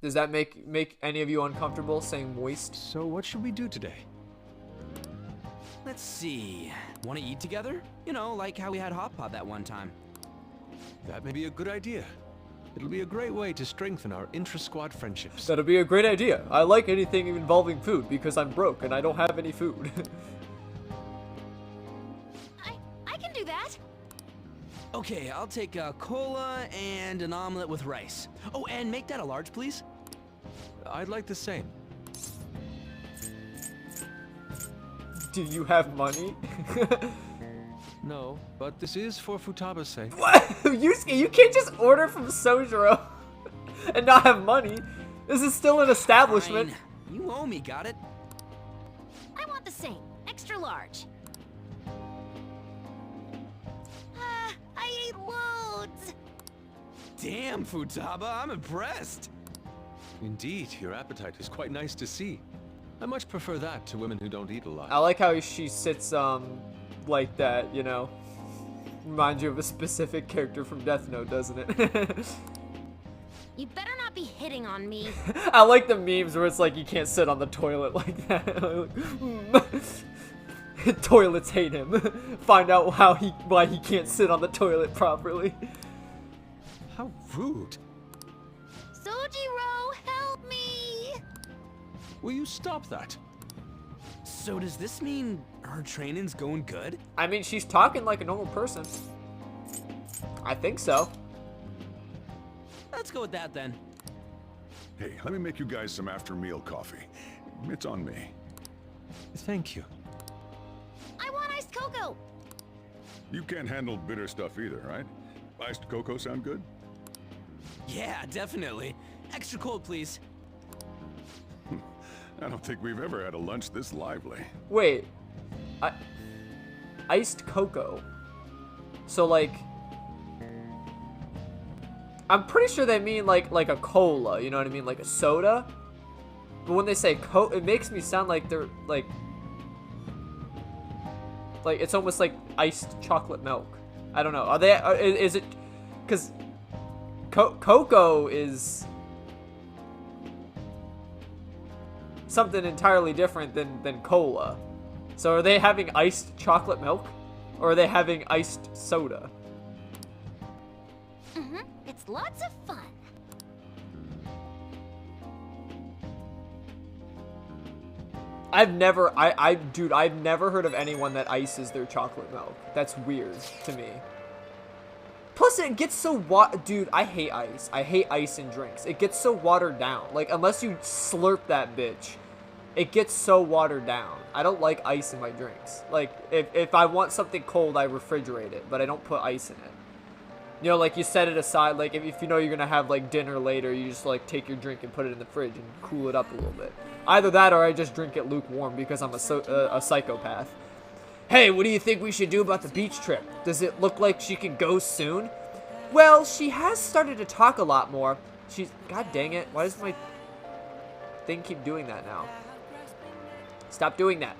Does that make any of you uncomfortable saying moist? So what should we do today? Let's see. Want to eat together? You know, like how we had hot pot that one time. That may be a good idea. It'll be a great way to strengthen our intra-squad friendships. That'll be a great idea. I like anything involving food because I'm broke and I don't have any food. I can do that. Okay, I'll take a cola and an omelet with rice. Oh, and make that a large, please. I'd like the same. Do you have money? No, but this is for Futaba's sake. What? You can't just order from Sojiro and not have money. This is still an establishment. Fine. You owe me, got it? I want the same. Extra large. I ate loads. Damn, Futaba, I'm impressed. Indeed, your appetite is quite nice to see. I much prefer that to women who don't eat a lot. I like how she sits like that, you know. Reminds you of a specific character from Death Note, doesn't it? You better not be hitting on me. I like the memes where it's like you can't sit on the toilet like that. Toilets hate him. Find out why he can't sit on the toilet properly. How rude. Sojiro, help me! Will you stop that? So does this mean her training's going good? I mean, she's talking like a normal person. I think so. Let's go with that then. Hey, let me make you guys some after-meal coffee. It's on me. Thank you. I want iced cocoa. You can't handle bitter stuff either, right? Iced cocoa sound good? Yeah, definitely. Extra cold, please. I don't think we've ever had a lunch this lively. Wait. Iced cocoa. So like, I'm pretty sure they mean like a cola, you know what I mean? Like a soda. But when they say it makes me sound like they're like it's almost like iced chocolate milk. I don't know. Are they? Is it? Because cocoa is something entirely different than cola. So are they having iced chocolate milk, or are they having iced soda? It's lots of fun. Dude, I've never heard of anyone that ices their chocolate milk. That's weird to me. Plus, it gets so dude, I hate ice. I hate ice in drinks. It gets so watered down. Like, unless you slurp that bitch, it gets so watered down. I don't like ice in my drinks. Like, if I want something cold, I refrigerate it, but I don't put ice in it. You know, like, you set it aside. Like, if you know you're gonna have, like, dinner later, you just, like, take your drink and put it in the fridge and cool it up a little bit. Either that or I just drink it lukewarm because I'm a psychopath. Hey, what do you think we should do about the beach trip? Does it look like she can go soon? Well, she has started to talk a lot more. God dang it. Why does my thing keep doing that now? Stop doing that.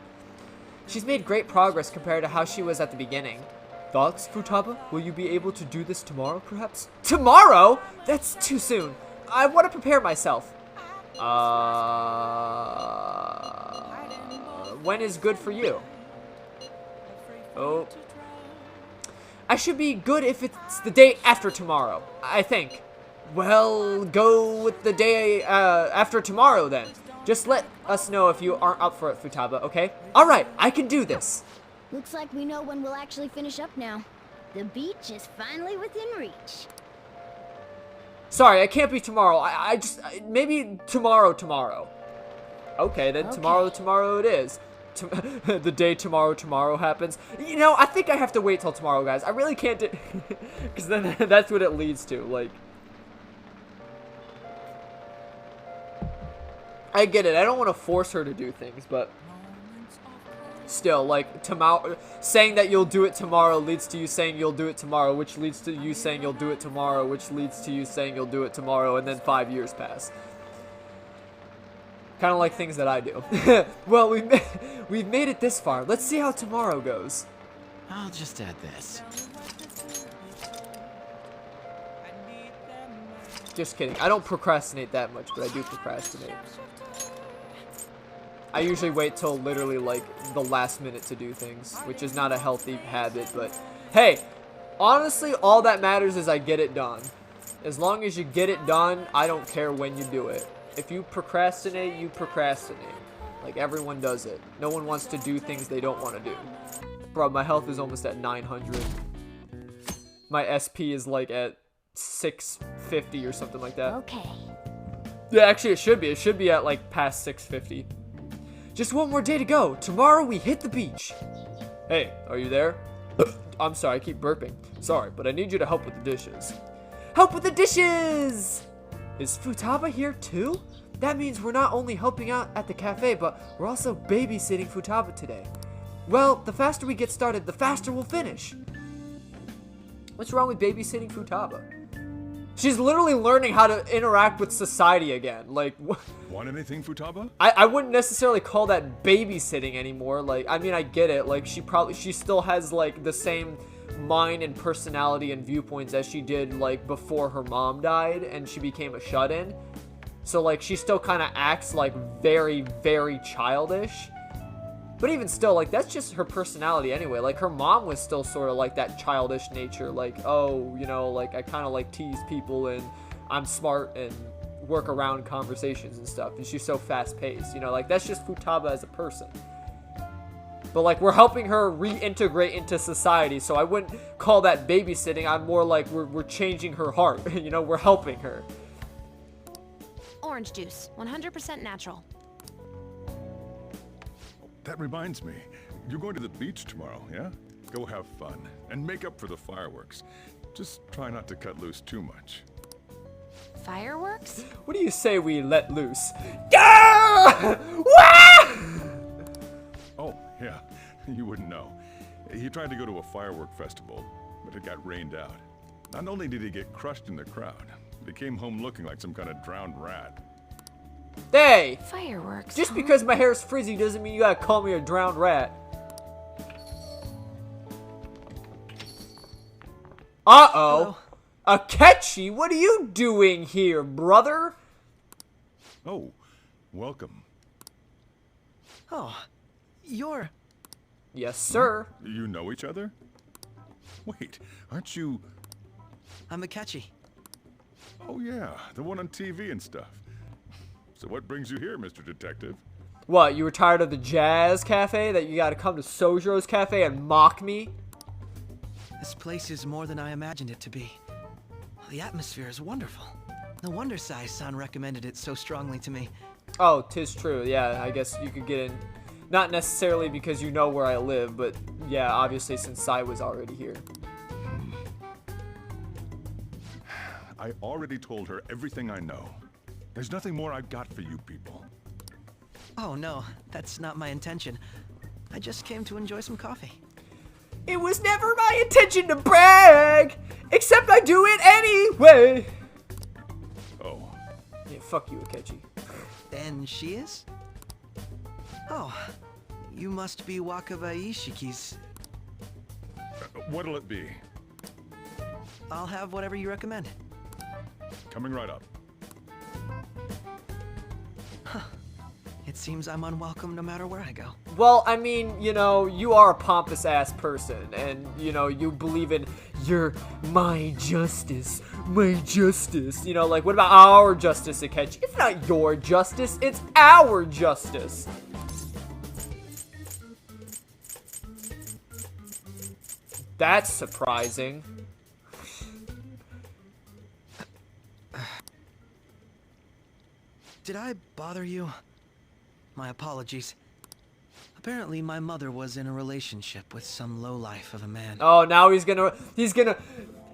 She's made great progress compared to how she was at the beginning. Thoughts, Futaba? Will you be able to do this tomorrow, perhaps? Tomorrow? That's too soon. I want to prepare myself. When is good for you? Oh. I should be good if it's the day after tomorrow, I think. Well, go with the day after tomorrow then. Just let us know if you aren't up for it, Futaba, okay? Alright, I can do this. Looks like we know when we'll actually finish up now. The beach is finally within reach. Sorry, I can't be tomorrow. Maybe tomorrow. Okay, then Okay. tomorrow it is. The day tomorrow happens. You know, I think I have to wait till tomorrow, guys. I really can't do... Because then that's what it leads to, like... I get it. I don't want to force her to do things, but... Still, like, tomorrow... Saying that you'll do it tomorrow leads to you saying you'll do it tomorrow, which leads to you saying you'll do it tomorrow, which leads to you saying you'll do it tomorrow, and then 5 years pass. Kind of like things that I do. Well, we've made it this far. Let's see how tomorrow goes. I'll just add this. Just kidding. I don't procrastinate that much, but I do procrastinate. I usually wait till literally like the last minute to do things, which is not a healthy habit, but hey, honestly, all that matters is I get it done. As long as you get it done, I don't care when you do it. If you procrastinate, you procrastinate. Like, everyone does it. No one wants to do things they don't want to do. Bro, my health is almost at 900. My SP is like at 650 or something like that. Okay. Yeah, actually it should be. It should be at like past 650. Just one more day to go. Tomorrow we hit the beach. Hey, are you there? I'm sorry, I keep burping. Sorry, but I need you to help with the dishes. Help with the dishes! Is Futaba here too? That means we're not only helping out at the cafe, but we're also babysitting Futaba today. Well, the faster we get started, the faster we'll finish. What's wrong with babysitting Futaba? She's literally learning how to interact with society again. Like, Want anything, Futaba? I wouldn't necessarily call that babysitting anymore. Like, I mean, I get it. Like, she still has like the same mind and personality and viewpoints as she did like before her mom died and she became a shut-in. So like, she still kind of acts like very, very childish. But even still, like, that's just her personality anyway. Like, her mom was still sort of like that childish nature. Like, oh, you know, like, I kind of like tease people and I'm smart and work around conversations and stuff. And she's so fast-paced, you know, like, that's just Futaba as a person. But like, we're helping her reintegrate into society, so I wouldn't call that babysitting. I'm more like we're changing her heart. You know, we're helping her. Orange juice, 100% natural. That reminds me. You're going to the beach tomorrow, yeah? Go have fun and make up for the fireworks. Just try not to cut loose too much. Fireworks? What do you say we let loose? Ah! Wah! Oh, yeah. You wouldn't know. He tried to go to a firework festival, but it got rained out. Not only did he get crushed in the crowd, but he came home looking like some kind of drowned rat. Hey! Fireworks. Just because my hair is frizzy doesn't mean you gotta call me a drowned rat. Uh-oh. Akechi, what are you doing here, brother? Oh, welcome. Oh, you're... Yes, sir. You know each other? Wait, aren't you... I'm Akechi. Oh yeah, the one on TV and stuff. So what brings you here, Mr. Detective? What, you were tired of the jazz cafe? That you gotta come to Sojo's cafe and mock me? This place is more than I imagined it to be. The atmosphere is wonderful. No wonder Sai-san recommended it so strongly to me. Oh, 'tis true. Yeah, I guess you could get in. Not necessarily because you know where I live, but yeah, obviously since Sai was already here. I already told her everything I know. There's nothing more I've got for you people. Oh no, that's not my intention. I just came to enjoy some coffee. It was never my intention to brag, except I do it anyway. Oh. Yeah, fuck you, Akechi. And she is? Oh, you must be Wakaba Ishiki's. What'll it be? I'll have whatever you recommend. Coming right up. It seems I'm unwelcome no matter where I go. Well, I mean, you know, you are a pompous ass person, and, you know, you believe in my justice, you know, like, what about our justice, Akechi? It's not your justice, it's our justice. That's surprising. Did I bother you? My apologies. Apparently, my mother was in a relationship with some lowlife of a man. Oh, now he's gonna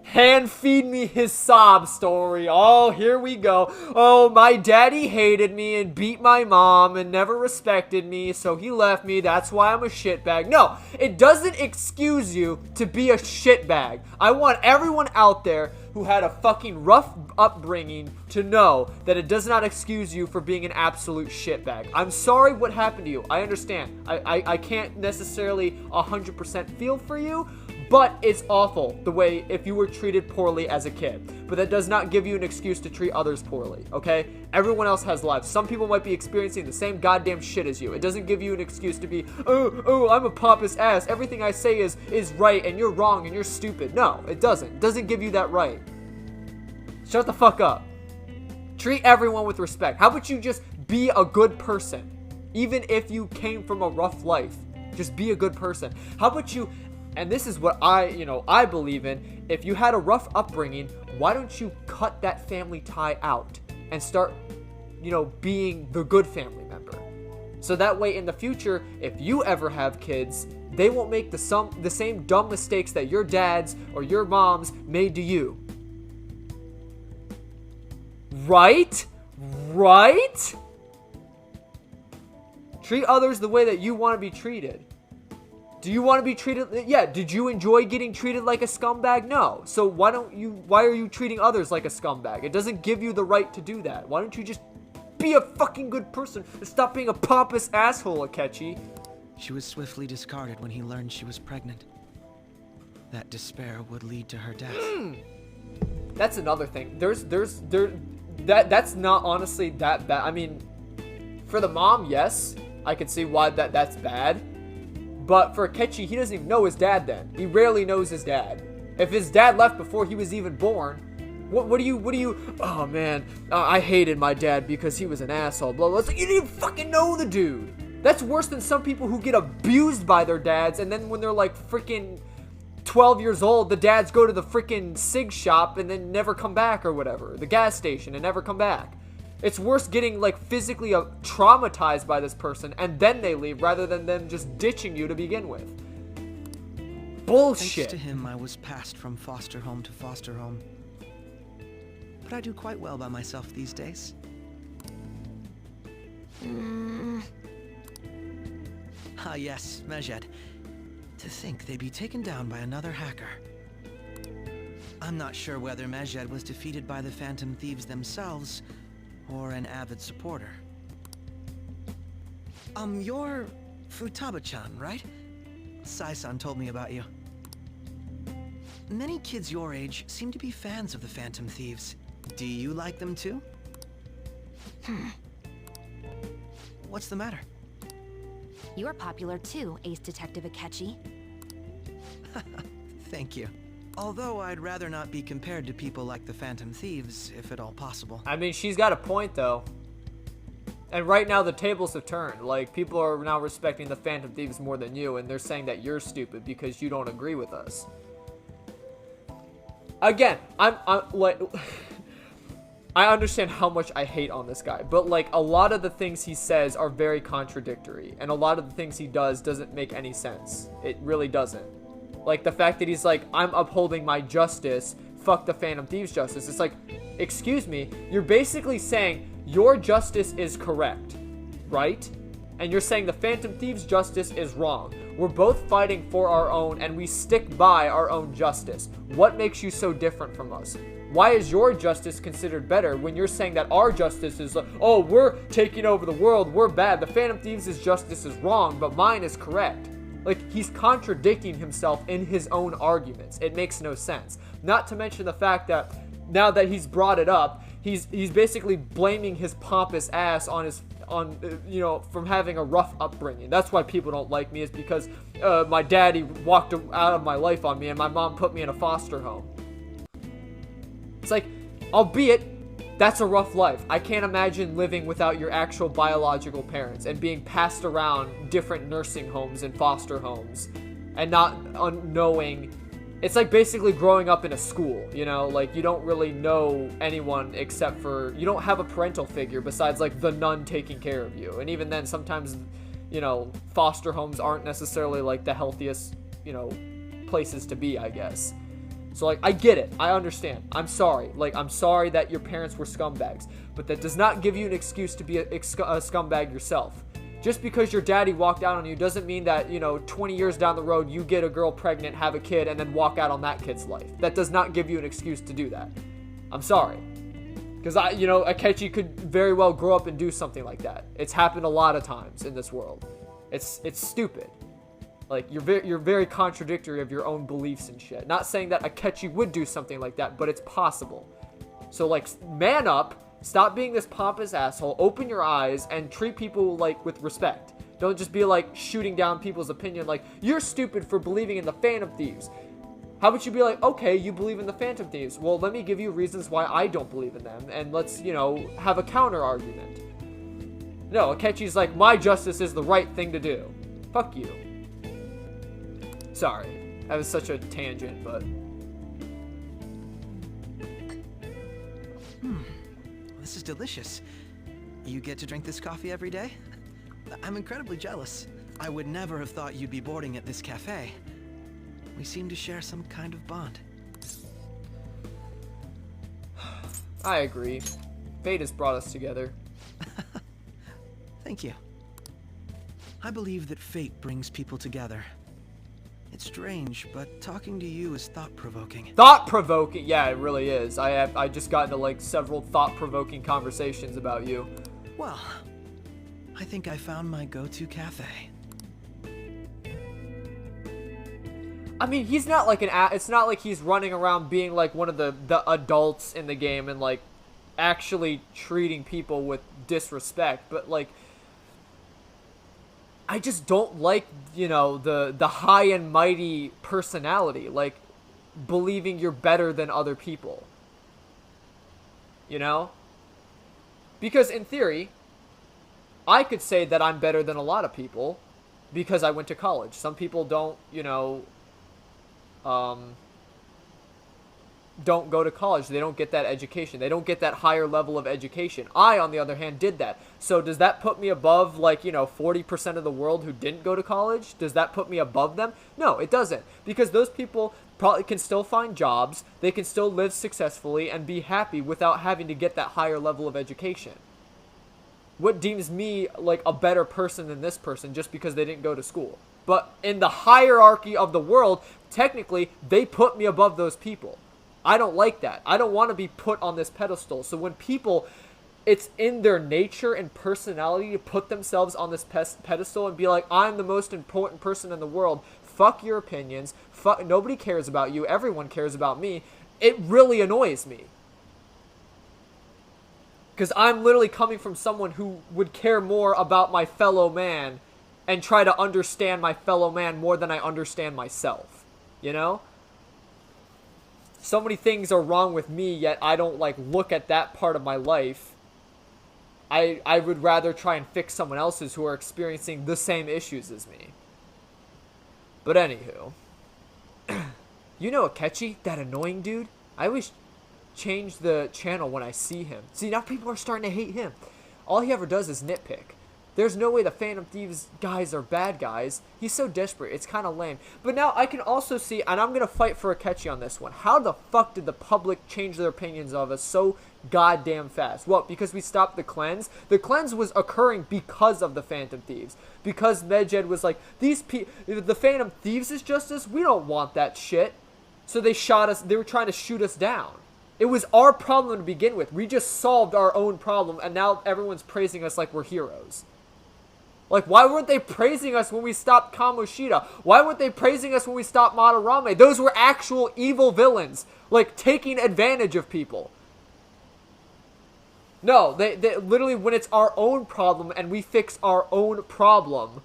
hand feed me his sob story. Oh, here we go. Oh, my daddy hated me and beat my mom and never respected me, so he left me. That's why I'm a shitbag. No, it doesn't excuse you to be a shitbag. I want everyone out there who had a fucking rough upbringing to know that it does not excuse you for being an absolute shitbag. I'm sorry what happened to you. I understand. I can't necessarily 100% feel for you, But it's awful the way if you were treated poorly as a kid. But that does not give you an excuse to treat others poorly, okay? Everyone else has lives. Some people might be experiencing the same goddamn shit as you. It doesn't give you an excuse to be, oh, I'm a pompous ass. Everything I say is right and you're wrong and you're stupid. No, it doesn't. It doesn't give you that right. Shut the fuck up. Treat everyone with respect. How about you just be a good person? Even if you came from a rough life, just be a good person. How about you, and this is what I believe in, if you had a rough upbringing, why don't you cut that family tie out and start, being the good family member? So that way in the future, if you ever have kids, they won't make the same dumb mistakes that your dads or your moms made to you. Right? Treat others the way that you want to be treated. Do you want to be treated? Yeah. Did you enjoy getting treated like a scumbag? No. So why are you treating others like a scumbag? It doesn't give you the right to do that. Why don't you just be a fucking good person and stop being a pompous asshole, Akechi? She was swiftly discarded when he learned she was pregnant. That despair would lead to her death. That's another thing. That's not honestly that bad. I mean, for the mom, yes, I could see why that's bad. But for Akechi, he doesn't even know his dad then. He rarely knows his dad. If his dad left before he was even born, what do you, oh man, I hated my dad because he was an asshole, blah, blah. It's like, you didn't even fucking know the dude. That's worse than some people who get abused by their dads, and then when they're like freaking 12 years old, the dads go to the freaking cig shop and then never come back or whatever, the gas station, and never come back. It's worse getting like physically traumatized by this person and then they leave rather than them just ditching you to begin with. Bullshit. Thanks to him, I was passed from foster home to foster home. But I do quite well by myself these days. Ah yes, Mejed. To think they'd be taken down by another hacker. I'm not sure whether Mejed was defeated by the Phantom Thieves themselves, or an avid supporter. You're Futaba-chan, right? Sai-san told me about you. Many kids your age seem to be fans of the Phantom Thieves. Do you like them too? What's the matter? You're popular too, Ace Detective Akechi. Thank you. Although I'd rather not be compared to people like the Phantom Thieves, if at all possible. I mean, she's got a point, though. And right now, the tables have turned. Like, people are now respecting the Phantom Thieves more than you, and they're saying that you're stupid because you don't agree with us. Again, I'm like... I understand how much I hate on this guy, but, like, a lot of the things he says are very contradictory, and a lot of the things he does doesn't make any sense. It really doesn't. Like, the fact that he's like, I'm upholding my justice, fuck the Phantom Thieves justice. It's like, excuse me, you're basically saying your justice is correct, right? And you're saying the Phantom Thieves justice is wrong. We're both fighting for our own, and we stick by our own justice. What makes you so different from us? Why is your justice considered better when you're saying that our justice is like, oh, we're taking over the world, we're bad. The Phantom Thieves' justice is wrong, but mine is correct. Like, he's contradicting himself in his own arguments. It makes no sense. Not to mention the fact that now that he's brought it up, he's basically blaming his pompous ass on from having a rough upbringing. That's why people don't like me, is because my daddy walked out of my life on me and my mom put me in a foster home. It's like, albeit, that's a rough life. I can't imagine living without your actual biological parents and being passed around different nursing homes and foster homes and not knowing. It's like basically growing up in a school, like you don't really know anyone except for, you don't have a parental figure besides like the nun taking care of you. And even then sometimes, foster homes aren't necessarily like the healthiest, places to be, I guess. So, like, I get it. I understand. I'm sorry. Like, I'm sorry that your parents were scumbags. But that does not give you an excuse to be a scumbag yourself. Just because your daddy walked out on you doesn't mean that, 20 years down the road, you get a girl pregnant, have a kid, and then walk out on that kid's life. That does not give you an excuse to do that. I'm sorry. Because, Akechi could very well grow up and do something like that. It's happened a lot of times in this world. It's stupid. Like, you're very contradictory of your own beliefs and shit. Not saying that Akechi would do something like that, but it's possible. So, like, man up, stop being this pompous asshole, open your eyes, and treat people, like, with respect. Don't just be, like, shooting down people's opinion, like, you're stupid for believing in the Phantom Thieves. How about you be like, okay, you believe in the Phantom Thieves. Well, let me give you reasons why I don't believe in them, and let's, you know, have a counter argument. No, Akechi's like, my justice is the right thing to do. Fuck you. Sorry. That was such a tangent, but... This is delicious. You get to drink this coffee every day? I'm incredibly jealous. I would never have thought you'd be boarding at this cafe. We seem to share some kind of bond. I agree. Fate has brought us together. Thank you. I believe that fate brings people together. It's strange, but talking to you is thought-provoking. Thought-provoking? Yeah, it really is. I just got into, like, several thought-provoking conversations about you. Well, I think I found my go-to cafe. I mean, he's not like it's not like he's running around being like one of the adults in the game and like actually treating people with disrespect, but like I just don't like, you know, the high and mighty personality, like believing you're better than other people. You know? Because in theory, I could say that I'm better than a lot of people because I went to college. Some people don't, you know, don't go to college. They don't get that education. They don't get that higher level of education. I, on the other hand, did that. So does that put me above, like, you know, 40% of the world who didn't go to college? Does that put me above them? No, it doesn't. Because those people probably can still find jobs. They can still live successfully and be happy without having to get that higher level of education. What deems me, like, a better person than this person just because they didn't go to school? But in the hierarchy of the world, technically, they put me above those people. I don't like that. I don't want to be put on this pedestal. So when people, it's in their nature and personality to put themselves on this pedestal and be like, I'm the most important person in the world. Fuck your opinions. Fuck, nobody cares about you. Everyone cares about me. It really annoys me. Because I'm literally coming from someone who would care more about my fellow man and try to understand my fellow man more than I understand myself. You know? So many things are wrong with me, yet I don't, like, look at that part of my life. I would rather try and fix someone else's who are experiencing the same issues as me. But anywho. You know Akechi? That annoying dude? I always change the channel when I see him. See, now people are starting to hate him. All he ever does is nitpick. There's no way the Phantom Thieves guys are bad guys. He's so desperate. It's kind of lame. But now I can also see, and I'm going to fight for Akechi on this one. How the fuck did the public change their opinions of us so goddamn fast? Well, because we stopped the cleanse. The cleanse was occurring because of the Phantom Thieves. Because Medjed was like, the Phantom Thieves is justice? We don't want that shit. So they shot us. They were trying to shoot us down. It was our problem to begin with. We just solved our own problem, and now everyone's praising us like we're heroes. Like, why weren't they praising us when we stopped Kamoshida? Why weren't they praising us when we stopped Madarame? Those were actual evil villains, like, taking advantage of people. No, they literally, when it's our own problem and we fix our own problem,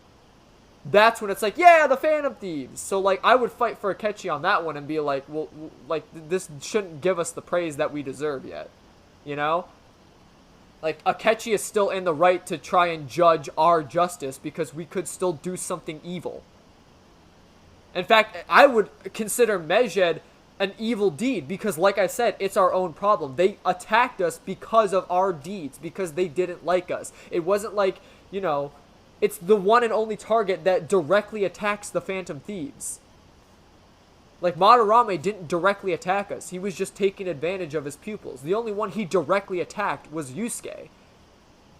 that's when it's like, yeah, the Phantom Thieves. So, like, I would fight for Akechi on that one and be like, well, like, this shouldn't give us the praise that we deserve yet. You know? Like, Akechi is still in the right to try and judge our justice because we could still do something evil. In fact, I would consider Medjed an evil deed because, like I said, it's our own problem. They attacked us because of our deeds, because they didn't like us. It wasn't like, you know, it's the one and only target that directly attacks the Phantom Thieves. Like, Madarame didn't directly attack us. He was just taking advantage of his pupils. The only one he directly attacked was Yusuke.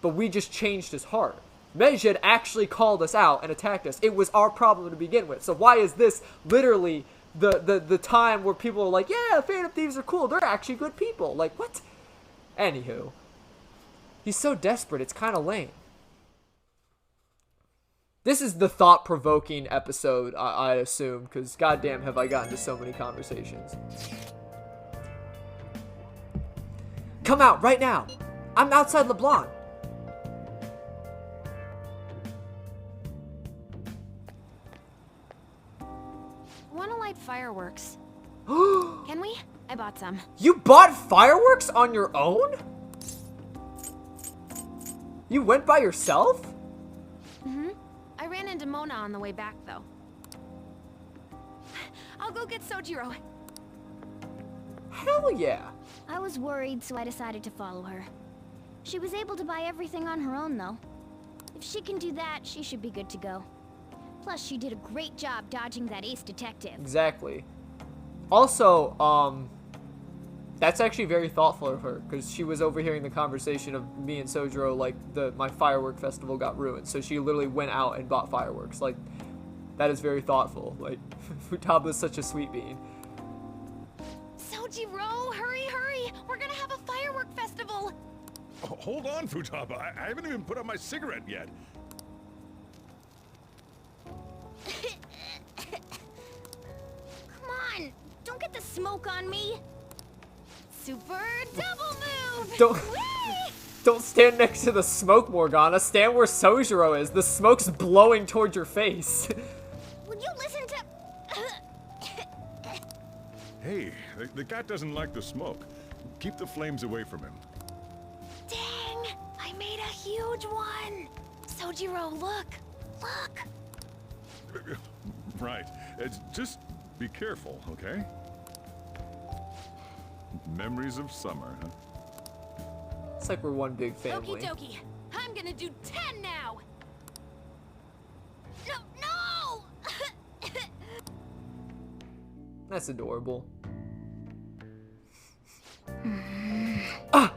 But we just changed his heart. Medjed actually called us out and attacked us. It was our problem to begin with. So why is this literally the time where people are like, yeah, Phantom Thieves are cool. They're actually good people. Like, what? Anywho. He's so desperate. It's kind of lame. This is the thought-provoking episode, I assume, because goddamn have I gotten to so many conversations. Come out right now. I'm outside LeBlanc. Wanna light fireworks? Can we? I bought some. You bought fireworks on your own? You went by yourself? Mm-hmm. I ran into Mona on the way back, though. I'll go get Sojiro. Hell yeah. I was worried, so I decided to follow her. She was able to buy everything on her own, though. If she can do that, she should be good to go. Plus, she did a great job dodging that ace detective. Exactly. Also, that's actually very thoughtful of her, because she was overhearing the conversation of me and Sojiro, like, my firework festival got ruined, so she literally went out and bought fireworks. Like, that is very thoughtful. Like, Futaba's such a sweet bean. Sojiro, hurry, hurry! We're gonna have a firework festival! Oh, hold on, Futaba. I haven't even put out my cigarette yet. Come on! Don't get the smoke on me! Super double move! Don't, Whee! don't stand next to the smoke, Morgana. Stand where Sojiro is. The smoke's blowing towards your face. Would you listen to... Hey, the cat doesn't like the smoke. Keep the flames away from him. Dang! I made a huge one! Sojiro, look! Look! Right. Just be careful, okay? Memories of summer, huh? It's like we're one big family. Okie dokie. I'm gonna do 10 now! No! That's adorable.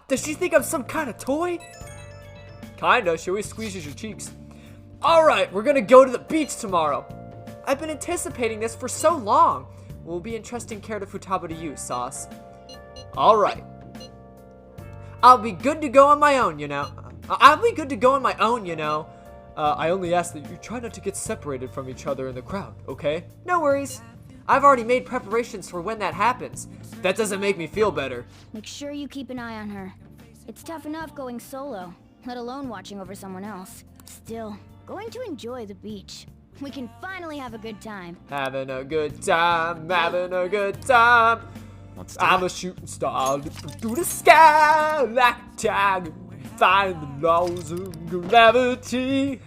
Does she think I'm some kind of toy? Kinda. She always squeezes your cheeks. Alright, we're gonna go to the beach tomorrow. I've been anticipating this for so long. We'll be entrusting care to Futaba to you, Sauce. Alright. I'll be good to go on my own, you know. I only ask that you try not to get separated from each other in the crowd, okay? No worries. I've already made preparations for when that happens. That doesn't make me feel better. Make sure you keep an eye on her. It's tough enough going solo, let alone watching over someone else. Still, going to enjoy the beach. We can finally have a good time. Having a good time, having a good time. I'm a shooting star looking through the sky like a tiger. Find the laws of gravity.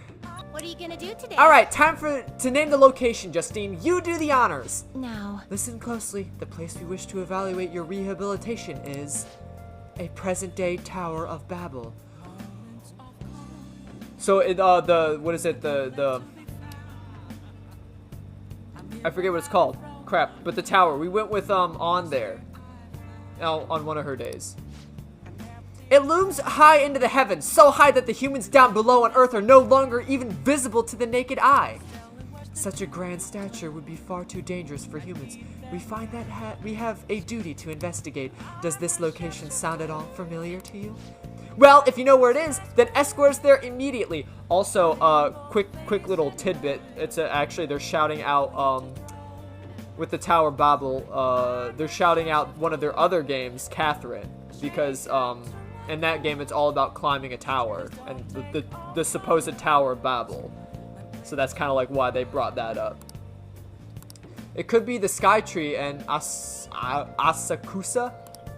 What are you gonna do today? Alright, time to name the location, Justine. You do the honors. Now. Listen closely. The place we wish to evaluate your rehabilitation is a present-day Tower of Babel. So, what is it? I forget what it's called. Crap. But the tower. We went with, on there. On one of her days. It looms high into the heavens, so high that the humans down below on Earth are no longer even visible to the naked eye. Such a grand stature would be far too dangerous for humans. We find that we have a duty to investigate. Does this location sound at all familiar to you? Well, if you know where it is, then escort us there immediately. Also, quick little tidbit. It's actually they're shouting out with the Tower Babel. They're shouting out one of their other games, Catherine, because in that game it's all about climbing a tower and the supposed Tower of Babel. So that's kind of like why they brought that up. It could be the Sky Tree and Asakusa.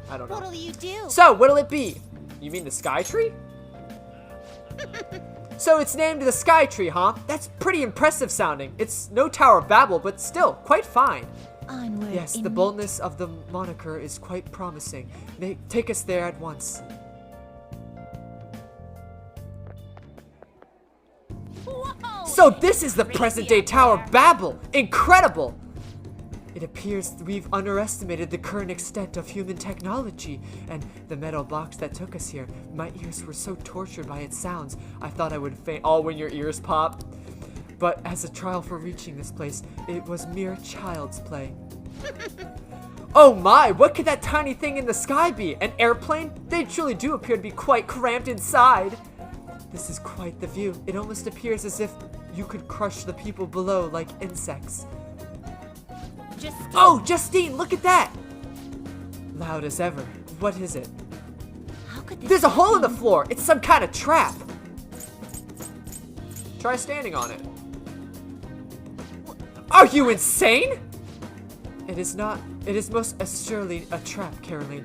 I don't know. What'll you do? So, what'll it be? You mean the Sky Tree? So it's named the Sky Tree, huh? That's pretty impressive sounding. It's no Tower of Babel, but still, quite fine. Onward. Yes, the boldness of the moniker is quite promising. Take us there at once. Whoa! So this is the present-day Tower of Babel. Incredible! It appears we've underestimated the current extent of human technology and the metal box that took us here. My ears were so tortured by its sounds, I thought I would faint. All when your ears pop. But as a trial for reaching this place, it was mere child's play. Oh my, what could that tiny thing in the sky be? An airplane? They truly do appear to be quite cramped inside. This is quite the view. It almost appears as if you could crush the people below like insects. Justine. Oh, Justine, look at that! Loud as ever. What is it? How could this There's a be? hole in the floor. It's some kind of trap. Try standing on it. Are you insane? It is not. It is most assuredly a trap, Caroline.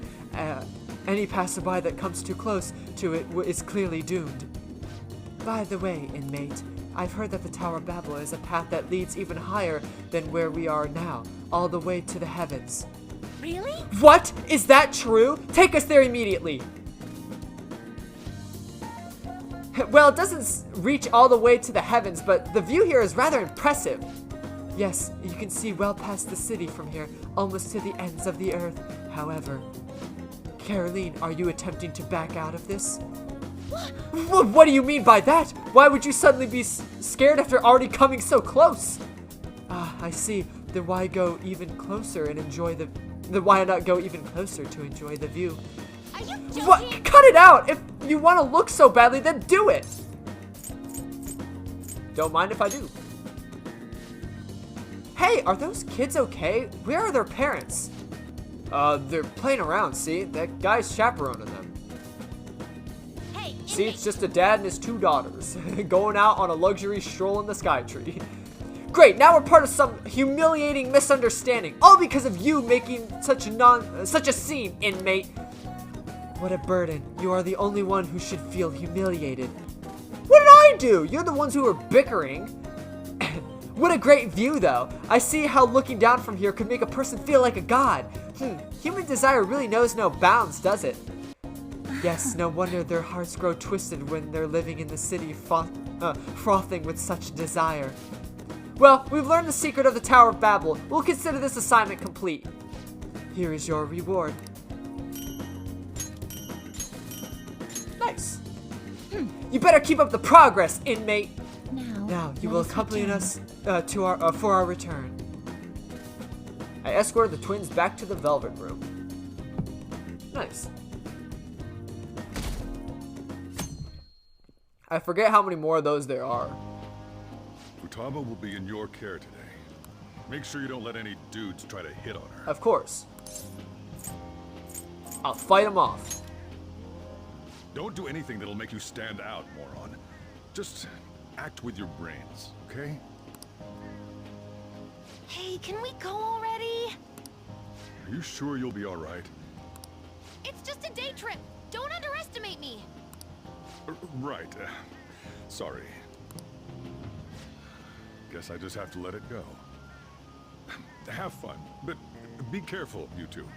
Any passerby that comes too close to it is clearly doomed. By the way, inmate, I've heard that the Tower of Babel is a path that leads even higher than where we are now, all the way to the heavens. Really? What? Is that true? Take us there immediately. Well, it doesn't reach all the way to the heavens, but the view here is rather impressive. Yes, you can see well past the city from here, almost to the ends of the earth. However, Caroline, are you attempting to back out of this? What do you mean by that? Why would you suddenly be scared after already coming so close? Ah, I see. Then why go even closer and enjoy the... Then why not go even closer to enjoy the view? Are you joking? What? Cut it out! If you want to look so badly, then do it! Don't mind if I do. Hey, are those kids okay? Where are their parents? They're playing around, see? That guy's chaperoning them. Hey, See, it's just a dad and his 2 daughters going out on a luxury stroll in the Skytree. Great, now we're part of some humiliating misunderstanding, all because of you making such a scene, inmate. What a burden. You are the only one who should feel humiliated. What did I do? You're the ones who were bickering. What a great view, though. I see how looking down from here could make a person feel like a god. Human desire really knows no bounds, does it? Yes, no wonder their hearts grow twisted when they're living in the city frothing with such desire. Well, we've learned the secret of the Tower of Babel. We'll consider this assignment complete. Here is your reward. Nice. You better keep up the progress, inmate. Now, you will accompany us for our return. I escorted the twins back to the Velvet Room. Nice. I forget how many more of those there are. Futaba will be in your care today. Make sure you don't let any dudes try to hit on her. Of course. I'll fight them off. Don't do anything that'll make you stand out, moron. Just act with your brains, okay? Hey, can we go already? Are you sure you'll be all right? It's just a day trip. Don't underestimate me. Right. Sorry. Guess I just have to let it go. Have fun, but be careful, you two.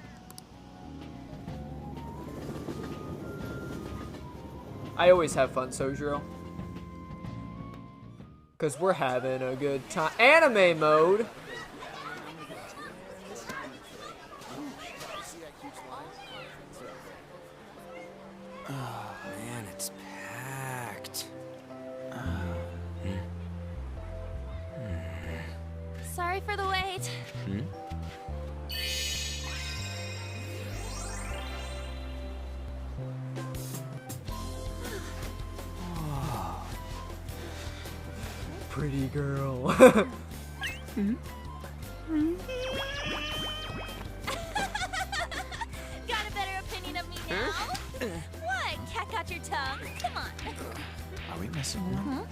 I always have fun, Sojiro. Because we're having a good time. Anime mode! Oh, man, it's packed. Sorry for the wait. Pretty girl. Got a better opinion of me now? What? Cat got your tongue? Come on. Are we missing one?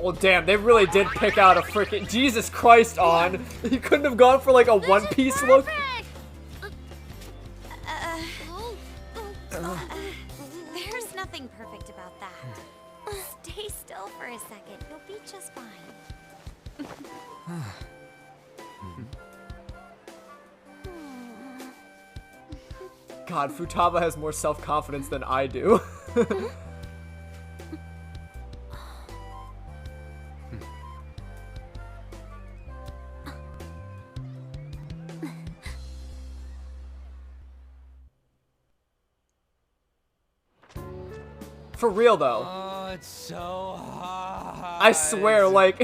Oh damn, they really did pick out a freaking Jesus Christ on. You couldn't have gone for like a One Piece look. There's nothing perfect about that. Stay still for a second. You'll be just fine. God, Futaba has more self-confidence than I do. For real though. it's so hot. I swear, like,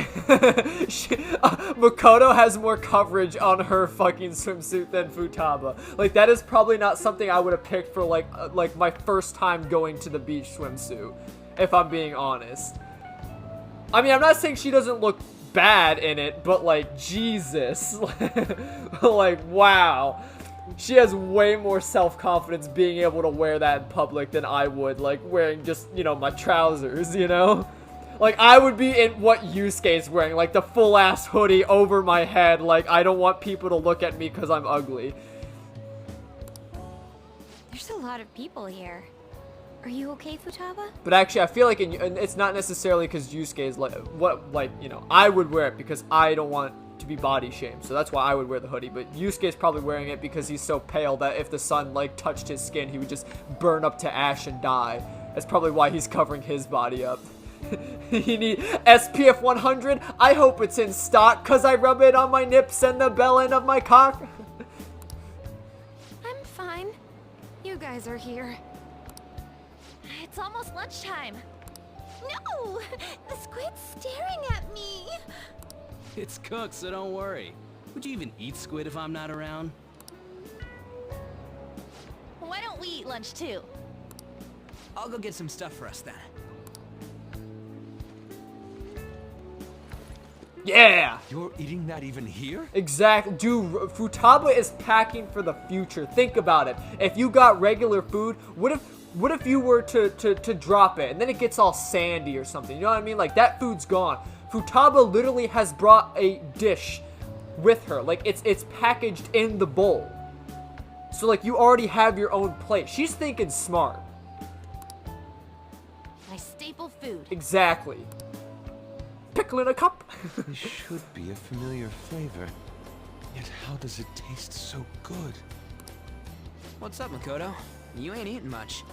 Makoto has more coverage on her fucking swimsuit than Futaba. Like, that is probably not something I would have picked for, like my first time going to the beach swimsuit, if I'm being honest. I mean, I'm not saying she doesn't look bad in it, but, like, Jesus. Like, wow. She has way more self-confidence being able to wear that in public than I would, like, wearing just, you know, my trousers, you know? Like, I would be in what Yusuke's wearing, like, the full-ass hoodie over my head, like, I don't want people to look at me because I'm ugly. There's a lot of people here. Are you okay, Futaba? But actually, I feel like it's not necessarily because Yusuke's, like, you know, I would wear it because I don't want to be body shamed, so that's why I would wear the hoodie. But Yusuke's probably wearing it because he's so pale that if the sun like touched his skin, he would just burn up to ash and die. That's probably why he's covering his body up. You need SPF 100? I hope it's in stock, cause I rub it on my nips and the bell end of my cock. I'm fine. You guys are here. It's almost lunchtime. No! The squid's staring at me! It's cooked, so don't worry. Would you even eat squid if I'm not around? Why don't we eat lunch too? I'll go get some stuff for us then. Yeah! You're eating that even here? Exactly. Dude, Futaba is packing for the future. Think about it. If you got regular food, what if you were to drop it and then it gets all sandy or something? You know what I mean? Like, that food's gone. Futaba literally has brought a dish with her. Like, it's packaged in the bowl. So, like, you already have your own plate. She's thinking smart. My staple food. Exactly. Pickle in a cup. This should be a familiar flavor. Yet how does it taste so good? What's up, Makoto? You ain't eating much.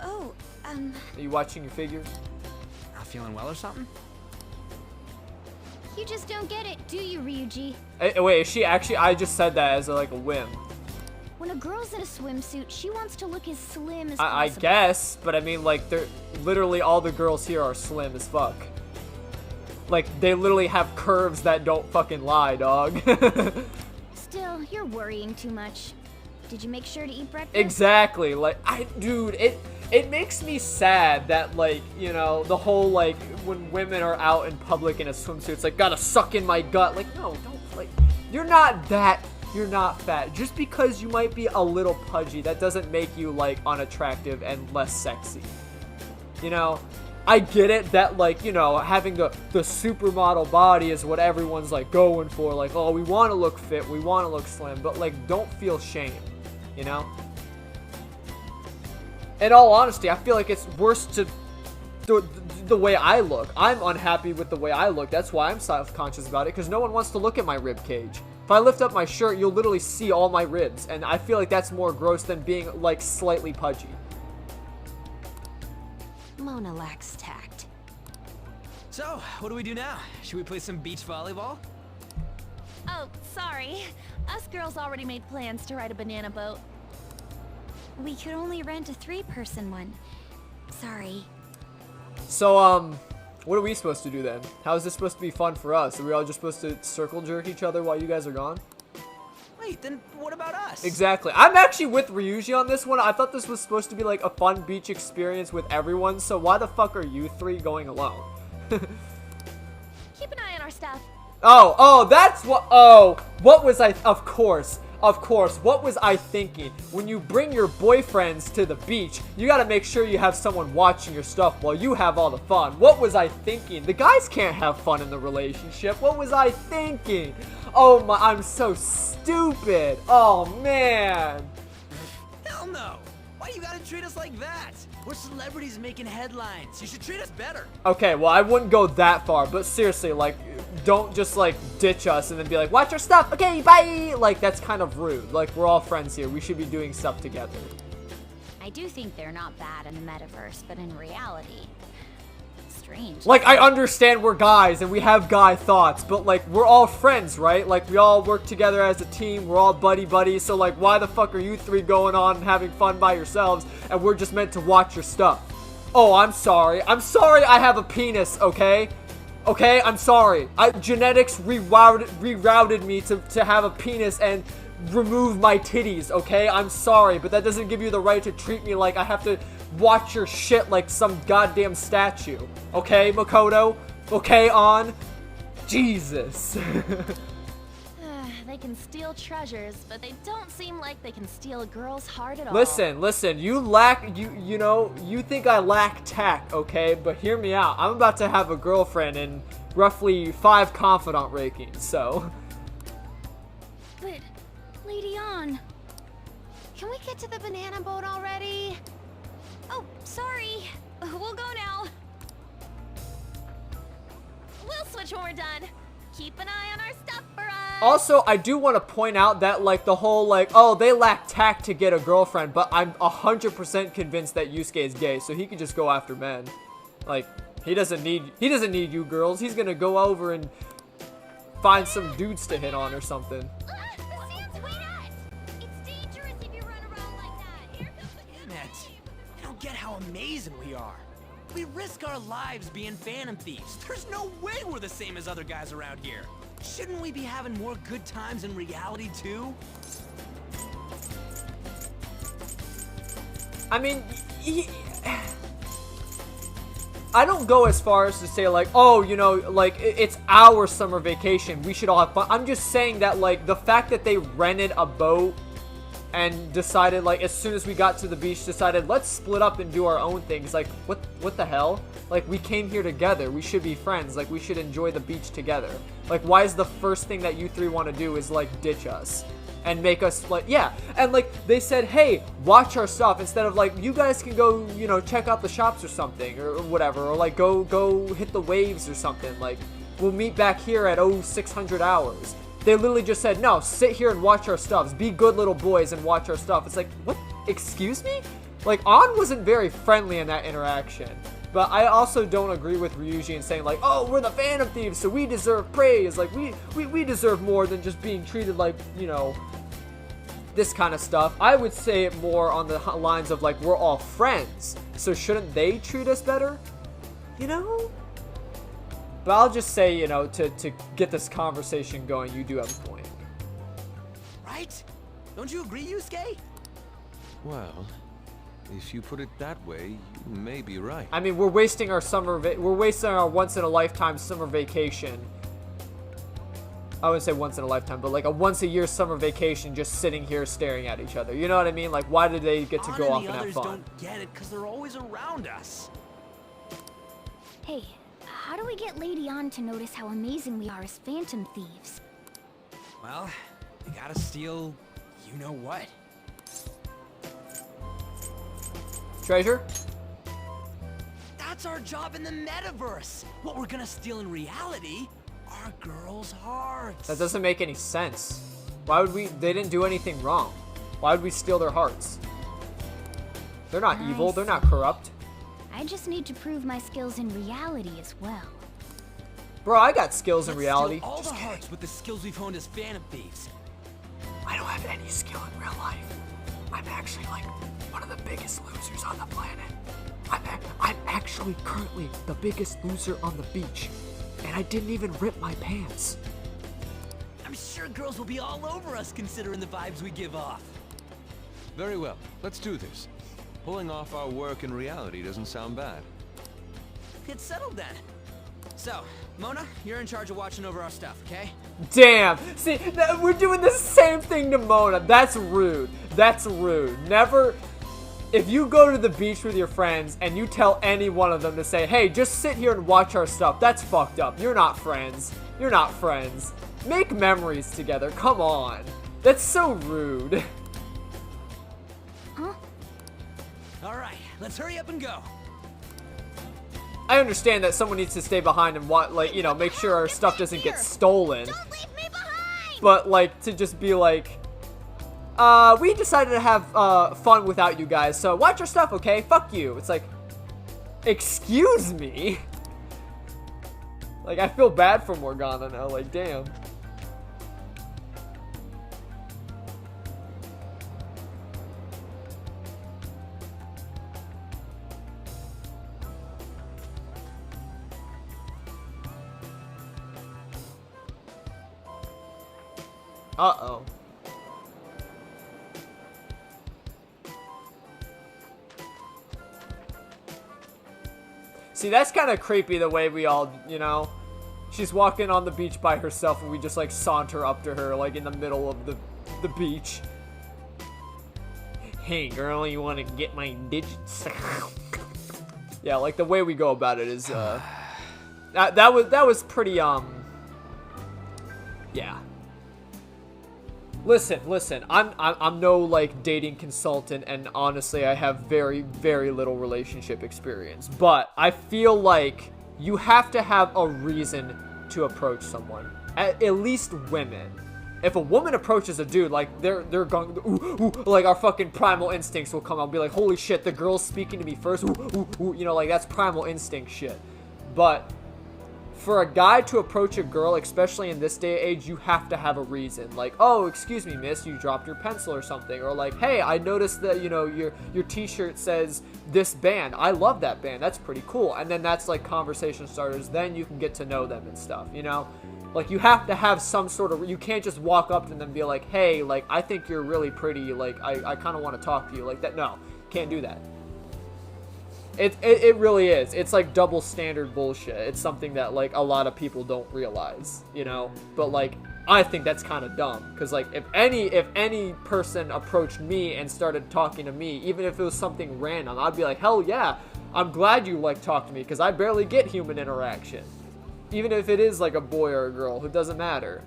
Oh, Are you watching your figures? Not feeling well or something? You just don't get it, do you, Ryuji? Hey, wait, is she actually? I just said that as like a whim. When a girl's in a swimsuit, she wants to look as slim as I possible. guess, but I mean, like, they're literally all the girls here are slim as fuck. Like, they literally have curves that don't fucking lie, dog. Still, you're worrying too much. Did you make sure to eat breakfast? Exactly. Like, dude, it makes me sad that, like, you know, the whole, like, when women are out in public in a swimsuit, it's like, gotta suck in my gut. Like, no, don't, like, you're not fat. Just because you might be a little pudgy, that doesn't make you, like, unattractive and less sexy. You know? I get it that, like, you know, having the supermodel body is what everyone's, like, going for. Like, oh, we want to look fit, we want to look slim, but, like, don't feel shame, you know? In all honesty, I feel like it's worse to the way I look. I'm unhappy with the way I look. That's why I'm self-conscious about it, because no one wants to look at my rib cage. If I lift up my shirt, you'll literally see all my ribs, and I feel like that's more gross than being, like, slightly pudgy. Mona lacks tact. So, what do we do now? Should we play some beach volleyball? Oh, sorry. Us girls already made plans to ride a banana boat. We could only rent a 3-person one. Sorry. So, what are we supposed to do then? How is this supposed to be fun for us? Are we all just supposed to circle jerk each other while you guys are gone? Wait, then what about us? Exactly. I'm actually with Ryuji on this one. I thought this was supposed to be like a fun beach experience with everyone, so why the fuck are you three going alone? Keep an eye on our stuff. Oh, that's what, what was I, of course, what was I thinking? When you bring your boyfriends to the beach, you gotta make sure you have someone watching your stuff while you have all the fun. What was I thinking? The guys can't have fun in the relationship. What was I thinking? Oh my, I'm so stupid. Oh man. Hell no! Why you gotta treat us like that? We're celebrities making headlines. You should treat us better. Okay, well, I wouldn't go that far, but seriously, like, don't just, like, ditch us and then be like, watch your stuff, okay, bye! Like, that's kind of rude. Like, we're all friends here. We should be doing stuff together. I do think they're not bad in the metaverse, but in reality, strange. Like, I understand we're guys and we have guy thoughts, but, like, we're all friends, right? Like, we all work together as a team. We're all buddy-buddies, so, like, why the fuck are you three going on and having fun by yourselves and we're just meant to watch your stuff? Oh, I'm sorry. I'm sorry I have a penis, okay? Okay, I'm sorry. Genetics rerouted me to have a penis and remove my titties, okay? I'm sorry, but that doesn't give you the right to treat me like I have to watch your shit like some goddamn statue. Okay, Makoto? Okay, on? Jesus. They can steal treasures, but they don't seem like they can steal a girl's heart at all. Listen, you lack, you know, you think I lack tact, okay? But hear me out. I'm about to have a girlfriend in roughly 5 confidant rankings, so. But, Lady Ann, Can we get to the banana boat already? Oh, sorry. We'll go now. We'll switch when we're done. Keep an eye on our stuff for us. Also, I do want to point out that, like, the whole, like, oh, they lack tact to get a girlfriend, but I'm 100% convinced that Yusuke is gay, so he can just go after men. Like, he doesn't need you girls. He's gonna go over and find some dudes to hit on or something. The sand's way nuts. It's dangerous if you run around like that. Here comes the Damn it. I don't get how amazing we are. We risk our lives being phantom thieves. There's no way we're the same as other guys around here. Shouldn't we be having more good times in reality too? I mean, I don't go as far as to say, like, oh, you know, like, it's our summer vacation, we should all have fun. I'm just saying that, like, the fact that they rented a boat and decided, like, as soon as we got to the beach, decided, let's split up and do our own things. Like, what the hell? Like, we came here together. We should be friends. Like, we should enjoy the beach together. Like, why is the first thing that you three want to do is, like, ditch us? And make us, like, yeah. And, like, they said, hey, watch our stuff. Instead of, like, you guys can go, you know, check out the shops or something. Or whatever. Or, like, go hit the waves or something. Like, we'll meet back here at 0600 hours. They literally just said, no, sit here and watch our stuffs. Be good little boys and watch our stuff. It's like, what? Excuse me? Like, An wasn't very friendly in that interaction. But I also don't agree with Ryuji in saying, like, oh, we're the Phantom Thieves, so we deserve praise. Like, we deserve more than just being treated like, you know, this kind of stuff. I would say it more on the lines of, like, we're all friends. So shouldn't they treat us better? You know? But I'll just say, you know, to get this conversation going, you do have a point. Right? Don't you agree, Yusuke? Well, if you put it that way, you may be right. I mean, we're wasting our once-in-a-lifetime summer vacation. I wouldn't say once in a lifetime, but like a once-a-year summer vacation just sitting here staring at each other. You know what I mean? Like, why did they get to go off and have fun? Don't get it, because they're always around us. hey, how do we get Lady Ann to notice how amazing we are as Phantom Thieves? Well, you gotta steal you know what. Treasure? That's our job in the metaverse. What we're gonna steal in reality are girls' hearts. That doesn't make any sense. Why would we? They didn't do anything wrong. Why would we steal their hearts? They're not evil. They're not corrupt. I just need to prove my skills in reality as well. Bro, I got skills in Let's reality. steal all Just the kidding. hearts with the skills we've honed as Phantom Thieves. I don't have any skill in real life. I'm actually like one of the biggest losers on the planet. I'm actually currently the biggest loser on the beach, and I didn't even rip my pants. I'm sure girls will be all over us considering the vibes we give off. Very well, let's do this. Pulling off our work in reality doesn't sound bad. It's settled then. So, Mona, you're in charge of watching over our stuff, okay? Damn! See, we're doing the same thing to Mona. That's rude. That's rude. Never... If you go to the beach with your friends and you tell any one of them to say, hey, just sit here and watch our stuff, that's fucked up. You're not friends. You're not friends. Make memories together. Come on. That's so rude. Huh? Alright, let's hurry up and go. I understand that someone needs to stay behind and like, you know, make sure our stuff doesn't get stolen. Don't leave me behind! But like to just be like, we decided to have fun without you guys, so watch your stuff, okay? Fuck you. It's like, excuse me. Like, I feel bad for Morgana now. Like, damn. Uh-oh. See, that's kind of creepy the way we all, you know, she's walking on the beach by herself and we just like saunter up to her like in the middle of the beach. Hey girl, you want to get my digits? Yeah, like the way we go about it is that was pretty yeah. Listen, I'm no like dating consultant, and honestly I have very, very little relationship experience, but I feel like you have to have a reason to approach someone. At least women. If a woman approaches a dude, like they're going ooh, like our fucking primal instincts will come out and be like, holy shit, the girl's speaking to me first, you know, like that's primal instinct shit. But for a guy to approach a girl, especially in this day and age, you have to have a reason. Like, oh, excuse me, miss, you dropped your pencil or something. Or like, hey, I noticed that, you know, your t-shirt says this band. I love that band. That's pretty cool. And then that's like conversation starters. Then you can get to know them and stuff, you know? Like, you have to have some sort of, you can't just walk up to them and be like, hey, like, I think you're really pretty. Like, I kind of want to talk to you like that. No, can't do that. It really is. It's like double standard bullshit. It's something that like a lot of people don't realize, you know? But like, I think that's kind of dumb. Cause like if any person approached me and started talking to me, even if it was something random, I'd be like, hell yeah, I'm glad you like talk to me, cause I barely get human interaction. Even if it is like a boy or a girl, it doesn't matter.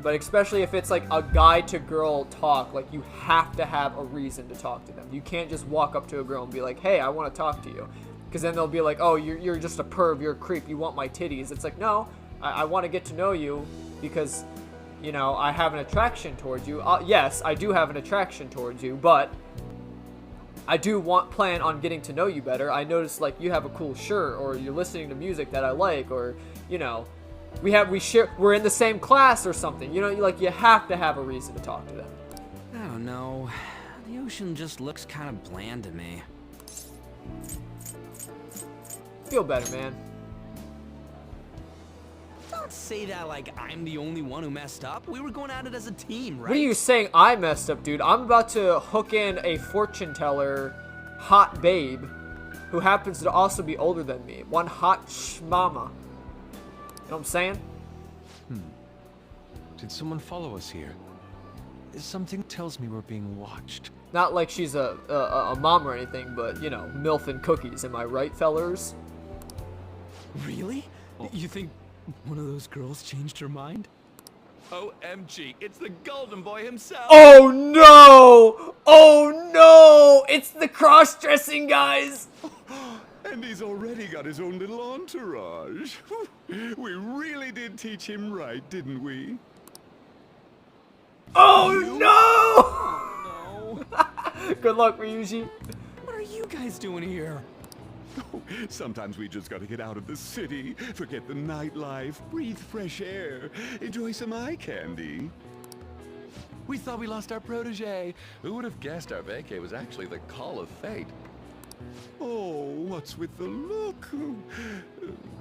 But especially if it's like a guy to girl talk, like you have to have a reason to talk to them. You can't just walk up to a girl and be like, hey, I want to talk to you. Because then they'll be like, oh, you're just a perv, you're a creep, you want my titties. It's like, no, I want to get to know you because, you know, I have an attraction towards you. Yes, I do have an attraction towards you, but I do plan on getting to know you better. I noticed like you have a cool shirt, or you're listening to music that I like, or, you know, we're in the same class or something. You know, you have to have a reason to talk to them. I don't know. The ocean just looks kind of bland to me. Feel better, man. Don't say that like I'm the only one who messed up. We were going at it as a team, right? What are you saying I messed up, dude? I'm about to hook in a fortune teller, hot babe, who happens to also be older than me. One hot shmama. You know what I'm saying? Did someone follow us here? Something tells me we're being watched. Not like she's a mom or anything, but, you know, MILF and cookies. Am I right, fellers? Really? You think one of those girls changed her mind? OMG, it's the golden boy himself! Oh no! Oh no! It's the cross-dressing guys! And he's already got his own little entourage. We really did teach him right, didn't we? Oh no! Good luck, Ryuji. What are you guys doing here? Sometimes we just gotta get out of the city, forget the nightlife, breathe fresh air, enjoy some eye candy. We thought we lost our protege. Who would have guessed our vacay was actually the call of fate? Oh, what's with the look?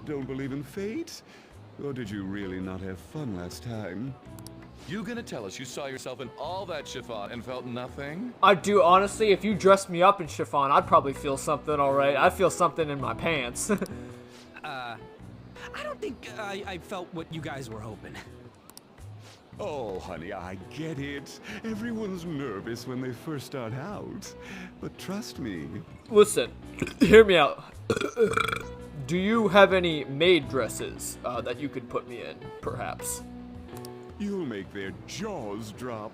Don't believe in fate? Or did you really not have fun last time? You gonna tell us you saw yourself in all that chiffon and felt nothing? I do, honestly. If you dressed me up in chiffon, I'd probably feel something, alright. I feel something in my pants. I don't think I felt what you guys were hoping. Oh, honey, I get it. Everyone's nervous when they first start out. But trust me. Listen, hear me out. Do you have any maid dresses that you could put me in, perhaps? You'll make their jaws drop.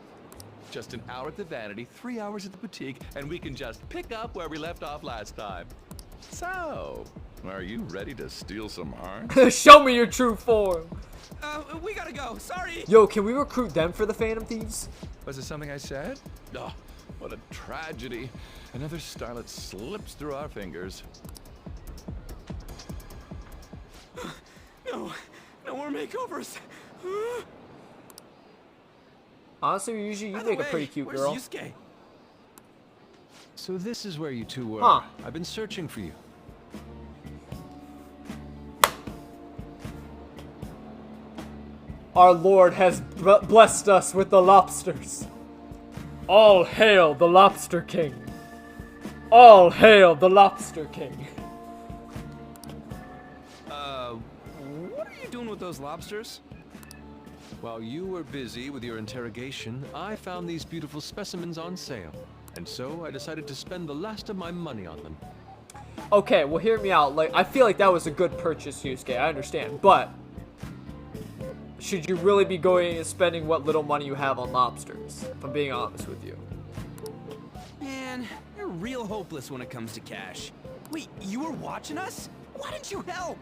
Just an hour at the vanity, 3 hours at the boutique, and we can just pick up where we left off last time. So, are you ready to steal some hearts? Show me your true form. We gotta go. Sorry. Yo, can we recruit them for the Phantom Thieves? Was it something I said? Oh, what a tragedy. Another starlet slips through our fingers. No more makeovers. Honestly, usually you make a pretty cute girl. Where's Yusuke? So this is where you two were. Huh. I've been searching for you. Our Lord has blessed us with the lobsters. All hail the Lobster King. All hail the Lobster King. What are you doing with those lobsters? While you were busy with your interrogation, I found these beautiful specimens on sale. And so I decided to spend the last of my money on them. Okay, well, hear me out. Like, I feel like that was a good purchase, Yusuke. I understand, but should you really be going and spending what little money you have on lobsters? If I'm being honest with you. Man, you're real hopeless when it comes to cash. Wait, you were watching us? Why didn't you help?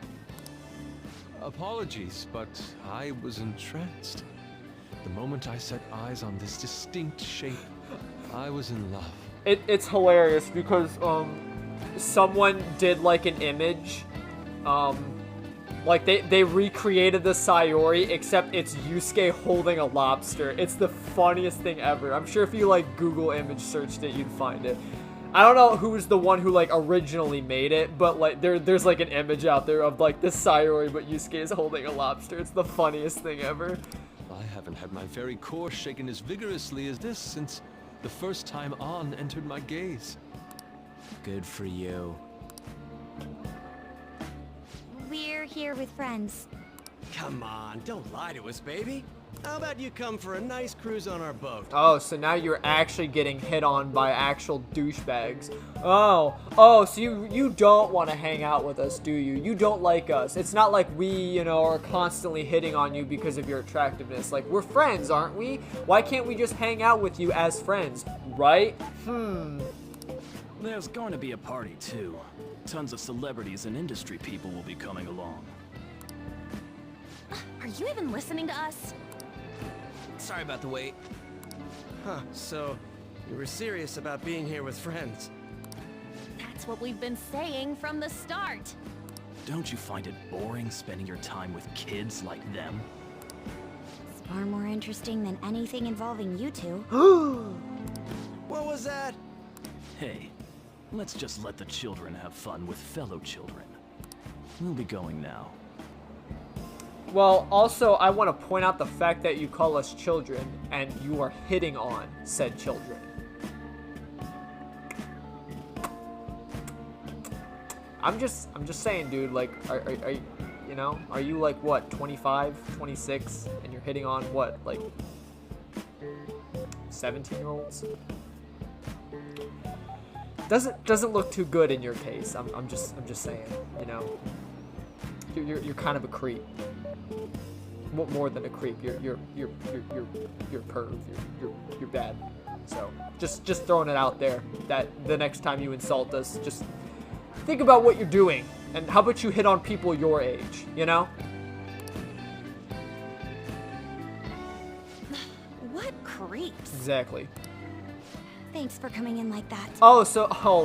Apologies, but I was entranced. The moment I set eyes on this distinct shape, I was in love. It's hilarious because someone did like an image, like they recreated the Sayori, except it's Yusuke holding a lobster. It's the funniest thing ever. I'm sure if you like Google image searched it, you'd find it. I don't know who was the one who like originally made it, but like there's like an image out there of like this Sayori, but Yusuke is holding a lobster. It's the funniest thing ever. I haven't had my very core shaken as vigorously as this since the first time On entered my gaze. Good for you. We're here with friends. Come on, don't lie to us, baby. How about you come for a nice cruise on our boat? Oh, so now you're actually getting hit on by actual douchebags. Oh, so you don't want to hang out with us, do you? You don't like us. It's not like we, you know, are constantly hitting on you because of your attractiveness. Like, we're friends, aren't we? Why can't we just hang out with you as friends, right? There's going to be a party, too. Tons of celebrities and industry people will be coming along. Are you even listening to us? Sorry about the wait. Huh, so you were serious about being here with friends. That's what we've been saying from the start. Don't you find it boring spending your time with kids like them? It's far more interesting than anything involving you two. What was that? Hey, let's just let the children have fun with fellow children. We'll be going now. Well, also, I want to point out the fact that you call us children, and you are hitting on said children. I'm just saying, dude, like, are you know, are you like, what, 25, 26, and you're hitting on, what, like, 17-year-olds? Doesn't look too good in your case. I'm just saying, you know. You're kind of a creep. More than a creep. You're perv. You're bad. So just throwing it out there that the next time you insult us, just think about what you're doing. And how about you hit on people your age, you know? What creeps? Exactly. Thanks for coming in like that. Oh,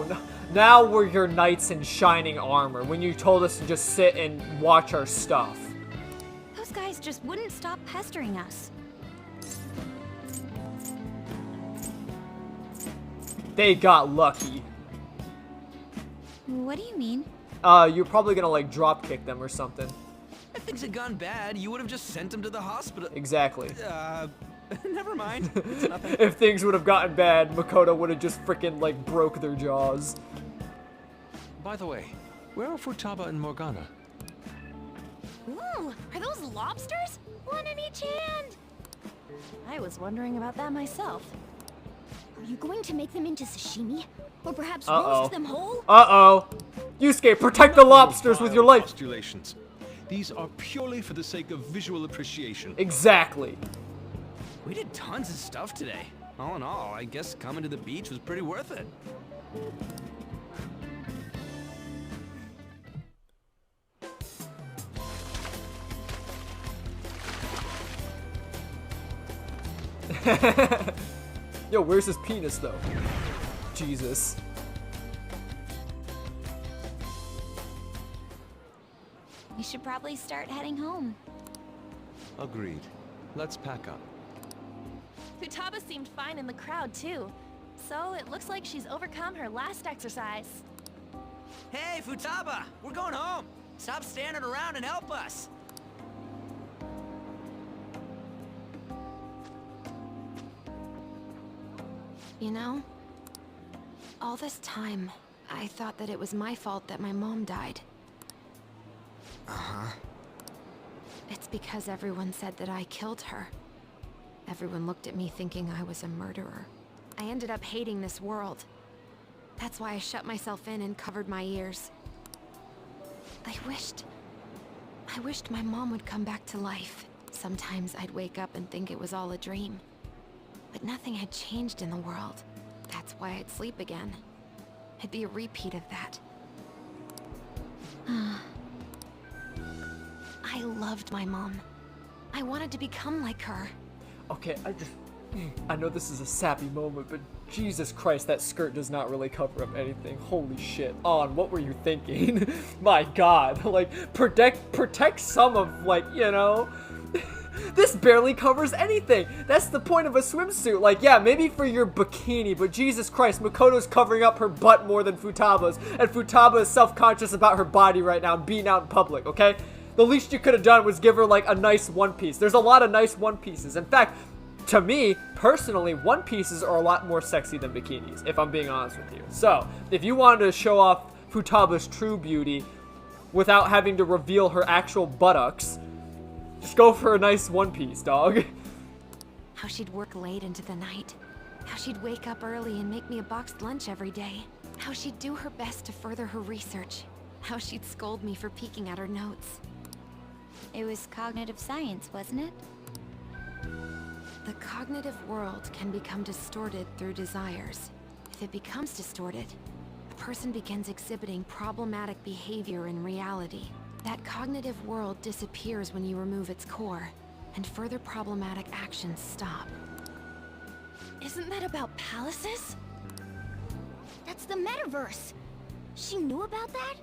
no. Now we're your knights in shining armor when you told us to just sit and watch our stuff. Those guys just wouldn't stop pestering us. They got lucky. What do you mean? You're probably gonna like drop kick them or something. If things had gone bad, you would have just sent them to the hospital. Exactly. Never mind. It's nothing. If things would have gotten bad, Makoto would have just freaking like broke their jaws. By the way, where are Futaba and Morgana? Ooh, are those lobsters? One in each hand. I was wondering about that myself. Are you going to make them into sashimi? Or perhaps Uh-oh. roast them whole? Uh-oh. Yusuke, protect the lobsters with your life. Postulations. These are purely for the sake of visual appreciation. Exactly. We did tons of stuff today. All in all, I guess coming to the beach was pretty worth it. Yo, where's his penis though? Jesus. We should probably start heading home. Agreed. Let's pack up. Futaba seemed fine in the crowd, too. So it looks like she's overcome her last exercise. Hey, Futaba! We're going home! Stop standing around and help us! You know, all this time, I thought that it was my fault that my mom died. Uh-huh. It's because everyone said that I killed her. Everyone looked at me thinking I was a murderer. I ended up hating this world. That's why I shut myself in and covered my ears. I wished my mom would come back to life. Sometimes I'd wake up and think it was all a dream. But nothing had changed in the world. That's why I'd sleep again. It'd be a repeat of that. I loved my mom. I wanted to become like her. Okay, I know this is a sappy moment, but Jesus Christ, that skirt does not really cover up anything. Holy shit. On, what were you thinking? My God, like, protect some of, like, you know, this barely covers anything. That's the point of a swimsuit. Like, yeah, maybe for your bikini, but Jesus Christ, Makoto's covering up her butt more than Futaba's, and Futaba is self-conscious about her body right now and being out in public, okay? The least you could have done was give her, like, a nice one piece. There's a lot of nice one pieces. In fact, to me, personally, one pieces are a lot more sexy than bikinis, if I'm being honest with you. So, if you wanted to show off Futaba's true beauty without having to reveal her actual buttocks, just go for a nice one piece, dog. How she'd work late into the night. How she'd wake up early and make me a boxed lunch every day. How she'd do her best to further her research. How she'd scold me for peeking at her notes. It was cognitive science, wasn't it? The cognitive world can become distorted through desires. If it becomes distorted, a person begins exhibiting problematic behavior in reality. That cognitive world disappears when you remove its core, and further problematic actions stop. Isn't that about palaces? That's the metaverse. She knew about that?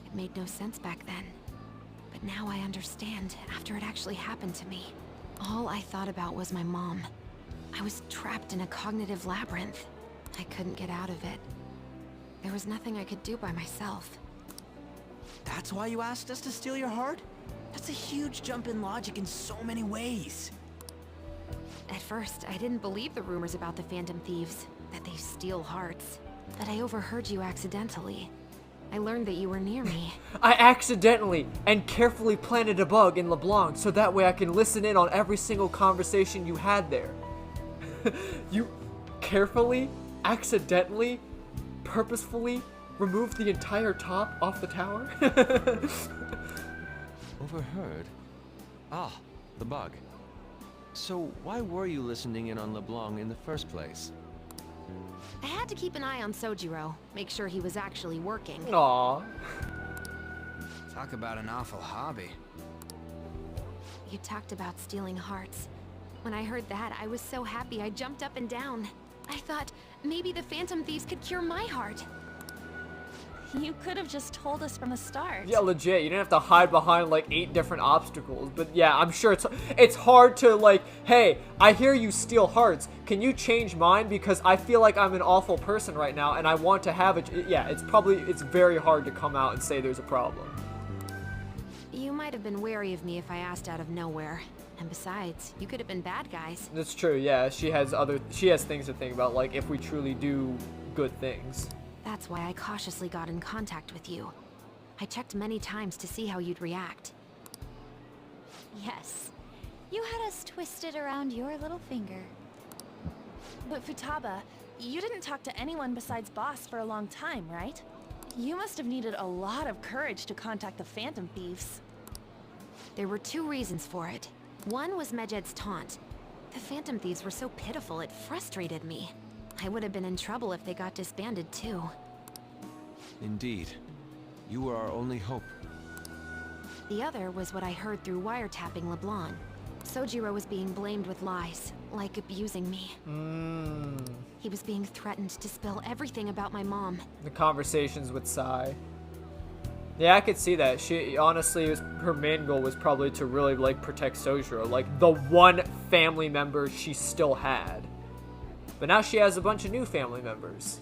It made no sense back then. But now I understand after it actually happened to me. All I thought about was my mom. I was trapped in a cognitive labyrinth. I couldn't get out of it. There was nothing I could do by myself. That's why you asked us to steal your heart? That's a huge jump in logic in so many ways. At first, I didn't believe the rumors about the Phantom Thieves, that they steal hearts. But I overheard you accidentally. I learned that you were near me. I accidentally and carefully planted a bug in LeBlanc so that way I can listen in on every single conversation you had there. You carefully, accidentally, purposefully removed the entire top off the tower? Overheard? Ah, the bug. So why were you listening in on LeBlanc in the first place? I had to keep an eye on Sojiro, make sure he was actually working. Aww. Talk about an awful hobby. You talked about stealing hearts. When I heard that, I was so happy I jumped up and down. I thought, maybe the Phantom Thieves could cure my heart. You could have just told us from the start. Yeah, legit. You didn't have to hide behind like 8 different obstacles. But yeah, I'm sure it's hard to like, hey, I hear you steal hearts. Can you change mine? Because I feel like I'm an awful person right now and I want to have it. Yeah, it's very hard to come out and say there's a problem. You might have been wary of me if I asked out of nowhere. And besides, you could have been bad guys. That's true, yeah. She has things to think about, like if we truly do good things. That's why I cautiously got in contact with you. I checked many times to see how you'd react. Yes. You had us twisted around your little finger. But Futaba, you didn't talk to anyone besides Boss for a long time, right? You must have needed a lot of courage to contact the Phantom Thieves. There were 2 reasons for it. One was Medjed's taunt. The Phantom Thieves were so pitiful it frustrated me. I would have been in trouble if they got disbanded too. Indeed. You were our only hope. The other was what I heard through wiretapping LeBlanc. Sojiro was being blamed with lies, like abusing me. He was being threatened to spill everything about my mom. The conversations with Sai. Yeah, I could see that. She honestly, her main goal was probably to really like protect Sojiro, like the one family member she still had. But now she has a bunch of new family members.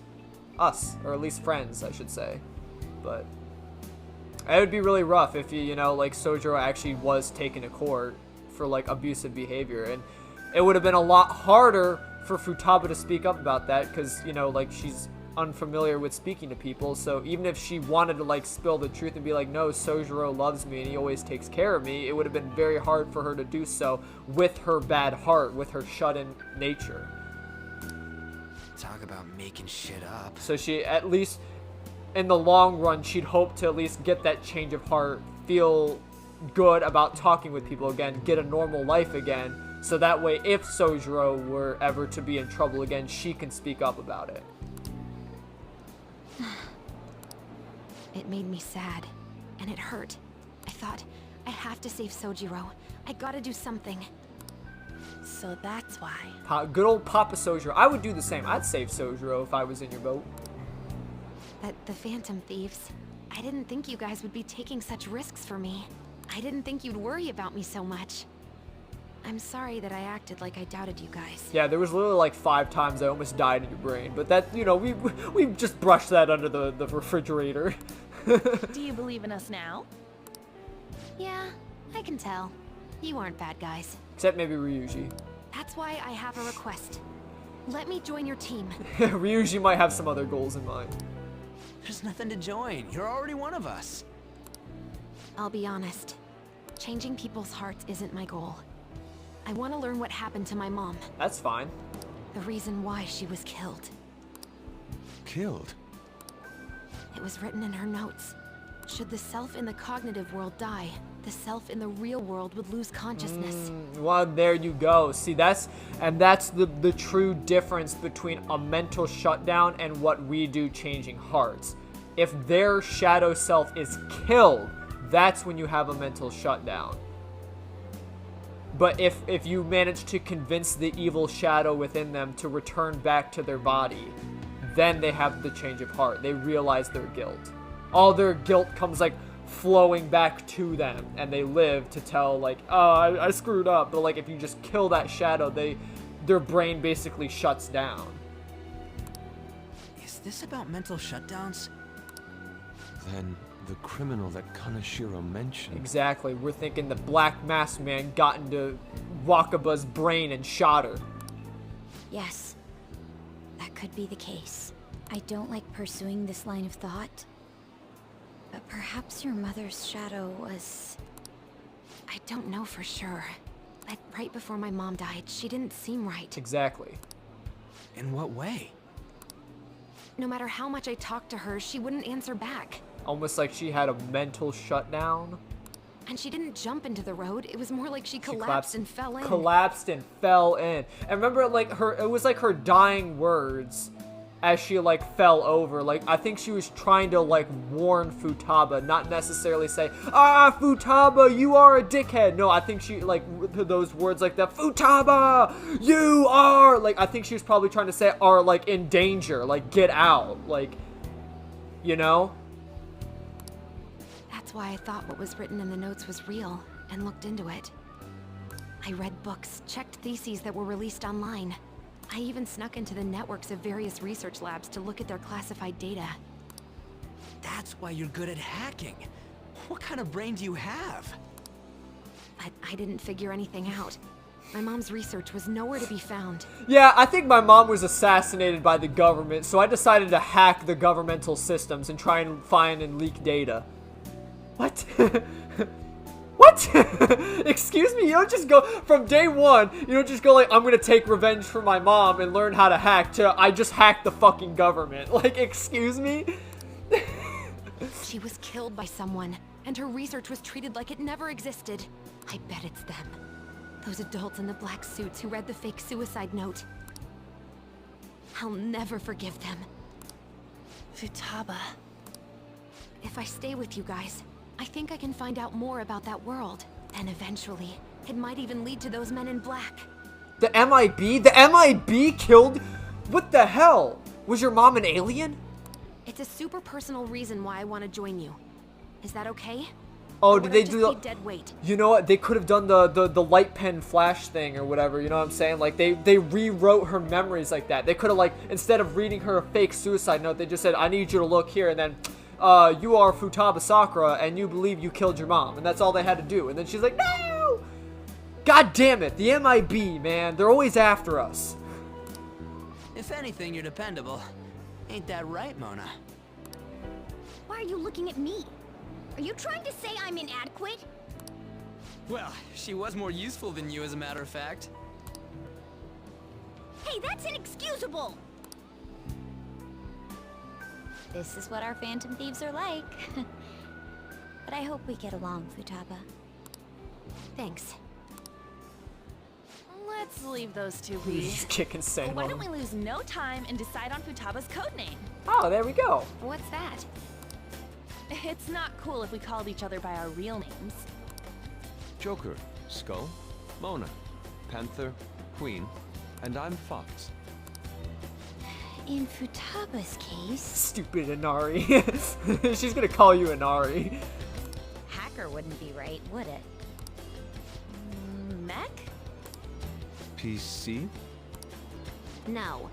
Us, or at least friends, I should say. But it would be really rough if you know, like Sojiro actually was taken to court for like abusive behavior, and it would have been a lot harder for Futaba to speak up about that, because, you know, like, she's unfamiliar with speaking to people. So even if she wanted to, like, spill the truth and be like, no, Sojiro loves me and he always takes care of me, it would have been very hard for her to do so with her bad heart, with her shut-in nature. Talk about making shit up. So she, at least in the long run, she'd hope to at least get that change of heart, feel good about talking with people again, get a normal life again, so that way if Sojiro were ever to be in trouble again, she can speak up about it. It made me sad, and it hurt. I thought, I have to save Sojiro. I gotta do something. So that's why. Good old Papa Sojiro. I would do the same. I'd save Sojiro if I was in your boat. But the Phantom Thieves, I didn't think you guys would be taking such risks for me. I didn't think you'd worry about me so much. I'm sorry that I acted like I doubted you guys. Yeah, there was literally like 5 times I almost died in your brain, but that, you know, we just brushed that under the refrigerator. Do you believe in us now? Yeah, I can tell. You aren't bad guys. Except maybe Ryuji. That's why I have a request. Let me join your team. Ryuji might have some other goals in mind. There's nothing to join. You're already one of us. I'll be honest. Changing people's hearts isn't my goal. I want to learn what happened to my mom. That's fine. The reason why she was killed. Killed? It was written in her notes. Should the self in the cognitive world die, the self in the real world would lose consciousness. Well, there you go. See, that's the true difference between a mental shutdown and what we do changing hearts. If their shadow self is killed, that's when you have a mental shutdown. But if you manage to convince the evil shadow within them to return back to their body, then they have the change of heart. They realize their guilt. All their guilt comes like flowing back to them, and they live to tell like, oh, I screwed up. But like if you just kill that shadow, their brain basically shuts down. Is this about mental shutdowns? Then the criminal that Kaneshiro mentioned. Exactly. We're thinking the Black Masked Man got into Wakaba's brain and shot her. Yes, that could be the case. I don't like pursuing this line of thought, but perhaps your mother's shadow was... I don't know for sure. Like right before my mom died, she didn't seem right. Exactly. In what way? No matter how much I talked to her, she wouldn't answer back. Almost like she had a mental shutdown. And she didn't jump into the road. It was more like she collapsed and fell in. Collapsed and fell in. And remember, like, it was like her dying words as she, like, fell over. Like, I think she was trying to, like, warn Futaba, not necessarily say, ah, Futaba, you are a dickhead. No, I think she, like, those words like that, Futaba, you are, like, I think she was probably trying to say, are, like, in danger. Like, get out. Like, you know? That's why I thought what was written in the notes was real, and looked into it. I read books, checked theses that were released online. I even snuck into the networks of various research labs to look at their classified data. That's why you're good at hacking. What kind of brain do you have? I didn't figure anything out. My mom's research was nowhere to be found. Yeah, I think my mom was assassinated by the government, so I decided to hack the governmental systems and try and find and leak data. What? What? Excuse me, you don't just go, from day one, you don't just go like, I'm gonna take revenge for my mom and learn how to hack, to, I just hacked the fucking government. Like, excuse me? She was killed by someone, and her research was treated like it never existed. I bet it's them. Those adults in the black suits who read the fake suicide note. I'll never forgive them. Futaba. If I stay with you guys, I think I can find out more about that world. And eventually, it might even lead to those men in black. The MIB? The MIB killed? What the hell? Was your mom an alien? It's a super personal reason why I want to join you. Is that okay? Oh, Or did would I they just do be dead weight? You know what? They could have done the light pen flash thing or whatever, you know what I'm saying? Like, they rewrote her memories like that. They could have, like, instead of reading her a fake suicide note, they just said, I need you to look here, and then, you are Futaba Sakura, and you believe you killed your mom. And that's all they had to do. And then she's like, no! God damn it, the MIB, man. They're always after us. If anything, you're dependable. Ain't that right, Mona? Why are you looking at me? Are you trying to say I'm inadequate? Well, she was more useful than you, as a matter of fact. Hey, that's inexcusable! This is what our Phantom Thieves are like. But I hope we get along, Futaba. Thanks. Let's leave those two be. He's kicking Sam. Why don't we lose no time and decide on Futaba's codename? Oh, there we go. What's that? It's not cool if we called each other by our real names. Joker, Skull, Mona, Panther, Queen, and I'm Fox. In Futaba's case... Stupid Inari. She's gonna call you Inari. Hacker wouldn't be right, would it? Mech? PC? No.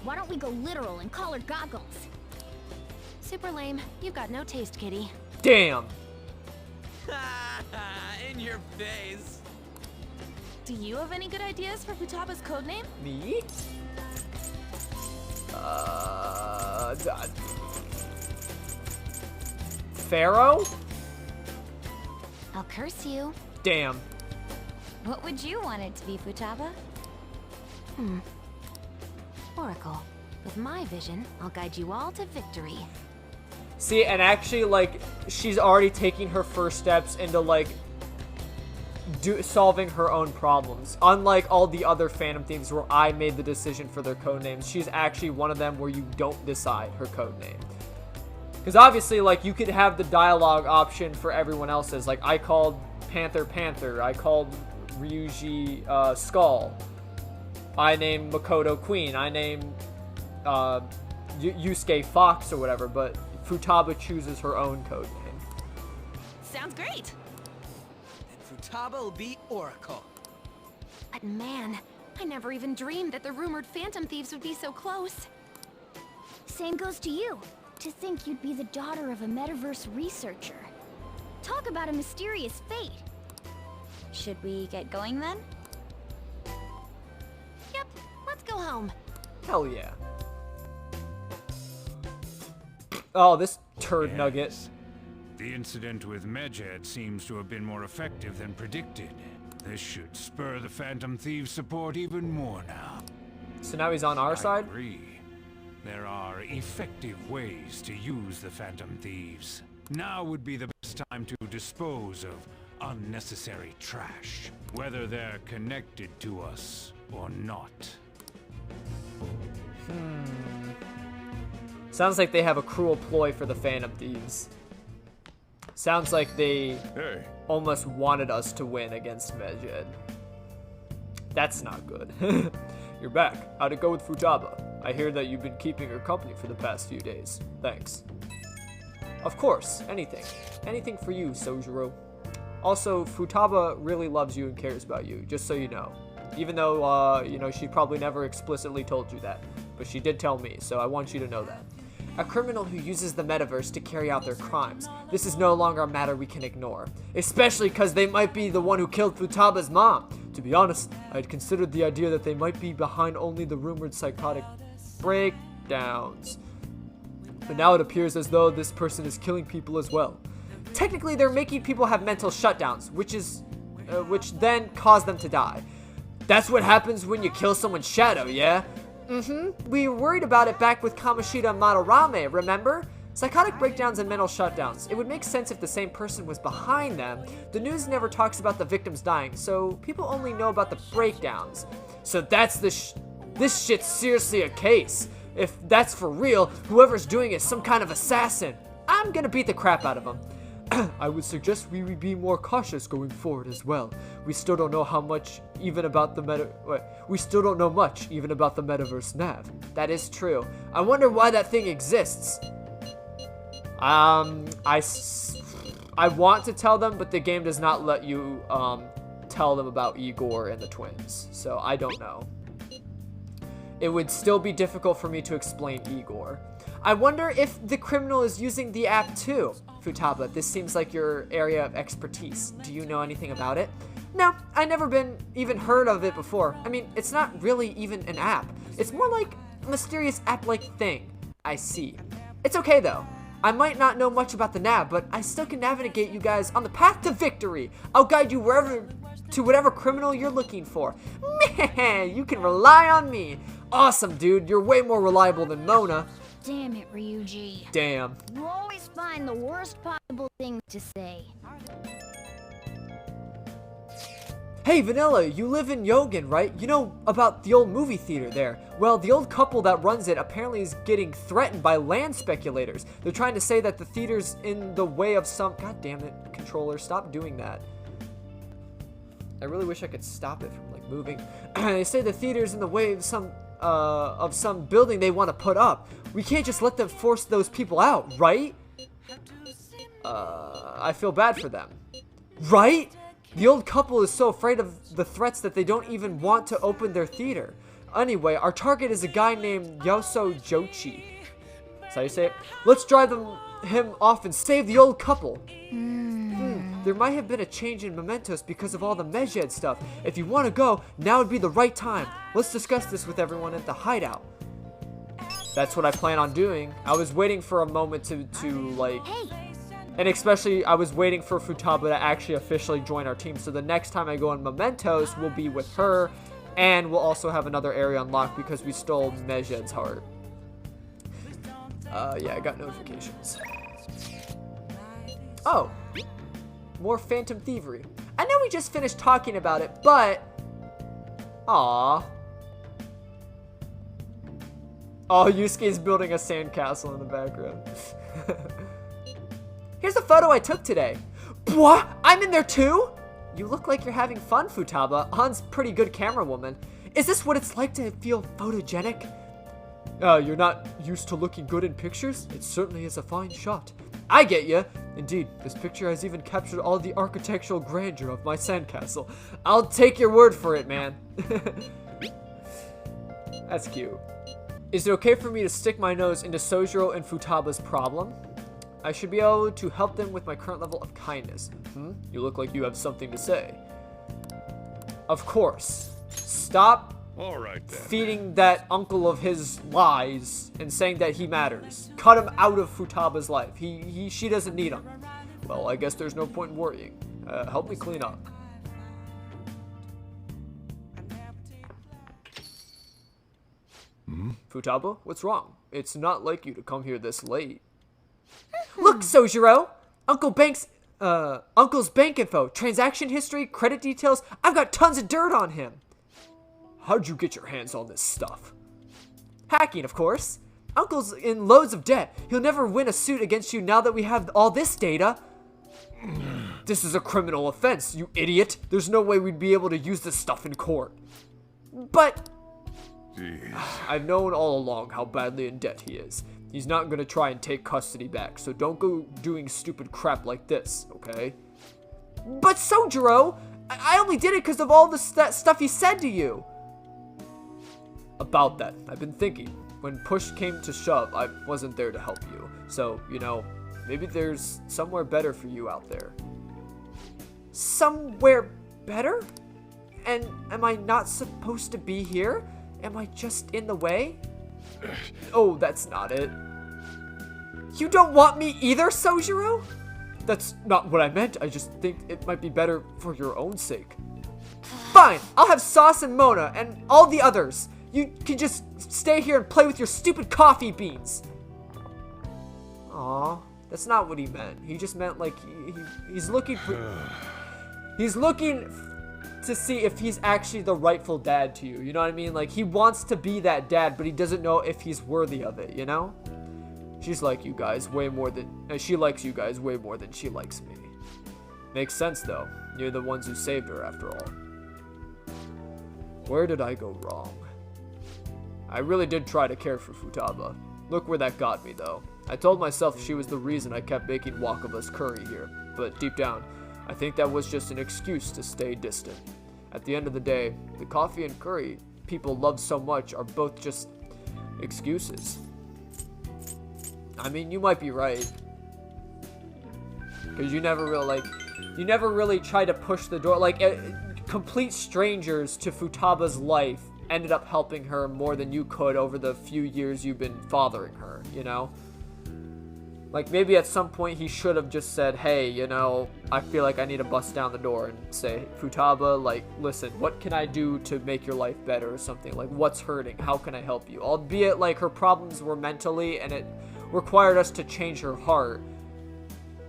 Why don't we go literal and call her Goggles? Super lame. You've got no taste, kitty. Damn. In your face. Do you have any good ideas for Futaba's codename? Me? Pharaoh? I'll curse you. Damn. What would you want it to be, Futaba? Oracle. With my vision, I'll guide you all to victory. See, and actually, like, she's already taking her first steps into, like, solving her own problems. Unlike all the other Phantom Thieves where I made the decision for their codenames, she's actually one of them where you don't decide her codename. Because obviously, like, you could have the dialogue option for everyone else's. Like, I called Panther Panther. I called Ryuji Skull. I named Makoto Queen. I named Yusuke Fox or whatever. But Futaba chooses her own codename. Sounds great. Then Futaba will be Oracle. But man, I never even dreamed that the rumored Phantom Thieves would be so close. Same goes to you. To think you'd be the daughter of a metaverse researcher. Talk about a mysterious fate. Should we get going then? Yep, let's go home. Hell yeah. Oh, this turd nugget. The incident with Medjed seems to have been more effective than predicted. This should spur the Phantom Thieves' support even more now. So now he's on our side? I agree. There are effective ways to use the Phantom Thieves. Now would be the best time to dispose of unnecessary trash, whether they're connected to us or not. Sounds like they have a cruel ploy for the Phantom Thieves. Sounds like they almost wanted us to win against Medjed. That's not good. You're back. How'd it go with Futaba? I hear that you've been keeping her company for the past few days. Thanks. Of course, anything. Anything for you, Sojiro. Also, Futaba really loves you and cares about you, just so you know. Even though, you know, she probably never explicitly told you that. But she did tell me, so I want you to know that. A criminal who uses the metaverse to carry out their crimes. This is no longer a matter we can ignore. Especially because they might be the one who killed Futaba's mom. To be honest, I had considered the idea that they might be behind only the rumored psychotic breakdowns. But now it appears as though this person is killing people as well. Technically, they're making people have mental shutdowns, which then cause them to die. That's what happens when you kill someone's shadow, yeah? We were worried about it back with Kamoshida and Madarame, remember? Psychotic breakdowns and mental shutdowns. It would make sense if the same person was behind them. The news never talks about the victims dying, so people only know about the breakdowns. So that's this shit's seriously a case. If that's for real, whoever's doing it is some kind of assassin. I'm gonna beat the crap out of him. I would suggest we be more cautious going forward as well. We still don't know much even about the metaverse nav. That is true. I wonder why that thing exists. I want to tell them, but the game does not let you tell them about Igor and the twins. So I don't know. It would still be difficult for me to explain Igor. I wonder if the criminal is using the app too. Futaba, this seems like your area of expertise. Do you know anything about it? No, I never been even heard of it before. I mean, it's not really even an app. It's more like a mysterious app-like thing. I see. It's okay though. I might not know much about the nav, but I still can navigate you guys on the path to victory. I'll guide you to whatever criminal you're looking for. Man, you can rely on me. Awesome, dude. You're way more reliable than Mona. Damn it, Ryuji. Damn. You always find the worst possible things to say. Hey, Vanilla, you live in Yogan, right? You know about the old movie theater there. Well, the old couple that runs it apparently is getting threatened by land speculators. They're trying to say that the theater's in the way of some... God damn it, controller, stop doing that. I really wish I could stop it from, like, moving. They say the theater's in the way of some building they want to put up. We can't just let them force those people out, right? I feel bad for them. Right? The old couple is so afraid of the threats that they don't even want to open their theater. Anyway, our target is a guy named Yoso Jochi. That's how you say it? Let's drive him off and save the old couple. There might have been a change in mementos because of all the Mejed stuff. If you want to go, now would be the right time. Let's discuss this with everyone at the hideout. That's what I plan on doing. I was waiting for a moment to like... And especially, I was waiting for Futaba to actually officially join our team. So the next time I go on Mementos, we'll be with her. And we'll also have another area unlocked because we stole Mejed's heart. Yeah, I got notifications. Oh. More Phantom Thievery. I know we just finished talking about it, but... Aww. Oh, Yusuke's building a sandcastle in the background. Here's a photo I took today. What? I'm in there too? You look like you're having fun, Futaba. Han's pretty good camera woman. Is this what it's like to feel photogenic? You're not used to looking good in pictures? It certainly is a fine shot. I get ya. Indeed, this picture has even captured all the architectural grandeur of my sandcastle. I'll take your word for it, man. That's cute. Is it okay for me to stick my nose into Sojiro and Futaba's problem? I should be able to help them with my current level of kindness. You look like you have something to say. Of course. Stop All right, then. feeding that uncle of his lies and saying that he matters. Cut him out of Futaba's life. She doesn't need him. Well, I guess there's no point in worrying. Help me clean up. Futaba, what's wrong? It's not like you to come here this late. Look, Sojiro! Uncle's bank info, transaction history, credit details. I've got tons of dirt on him. How'd you get your hands on this stuff? Hacking, of course. Uncle's in loads of debt. He'll never win a suit against you now that we have all this data. This is a criminal offense, you idiot. There's no way we'd be able to use this stuff in court. But... Jeez. I've known all along how badly in debt he is. He's not gonna try and take custody back, so don't go doing stupid crap like this, okay? But Sojiro, I only did it because of all that stuff he said to you. About that, I've been thinking. When push came to shove, I wasn't there to help you. So, you know, maybe there's somewhere better for you out there. Somewhere better? And am I not supposed to be here? Am I just in the way? Oh, that's not it. You don't want me either, Sojiro? That's not what I meant. I just think it might be better for your own sake. Fine, I'll have Sauce and Mona and all the others. You can just stay here and play with your stupid coffee beans. Aw, that's not what he meant. He just meant like he's looking for... He's looking to see if he's actually the rightful dad to you. You know what I mean? Like, he wants to be that dad, but he doesn't know if he's worthy of it, you know? She's like you guys way more than... she likes you guys way more than she likes me. Makes sense, though. You're the ones who saved her, after all. Where did I go wrong? I really did try to care for Futaba. Look where that got me, though. I told myself she was the reason I kept making Wakaba's curry here, but deep down, I think that was just an excuse to stay distant. At the end of the day, the coffee and curry people love so much are both just excuses. I mean, you might be right. Because you never really, like, You never really tried to push the door. Like, complete strangers to Futaba's life ended up helping her more than you could over the few years you've been fathering her, you know? Like, maybe at some point he should have just said, hey, you know, I feel like I need to bust down the door and say, Futaba, like, listen, what can I do to make your life better or something? Like, what's hurting? How can I help you? Albeit, like, her problems were mentally and it required us to change her heart.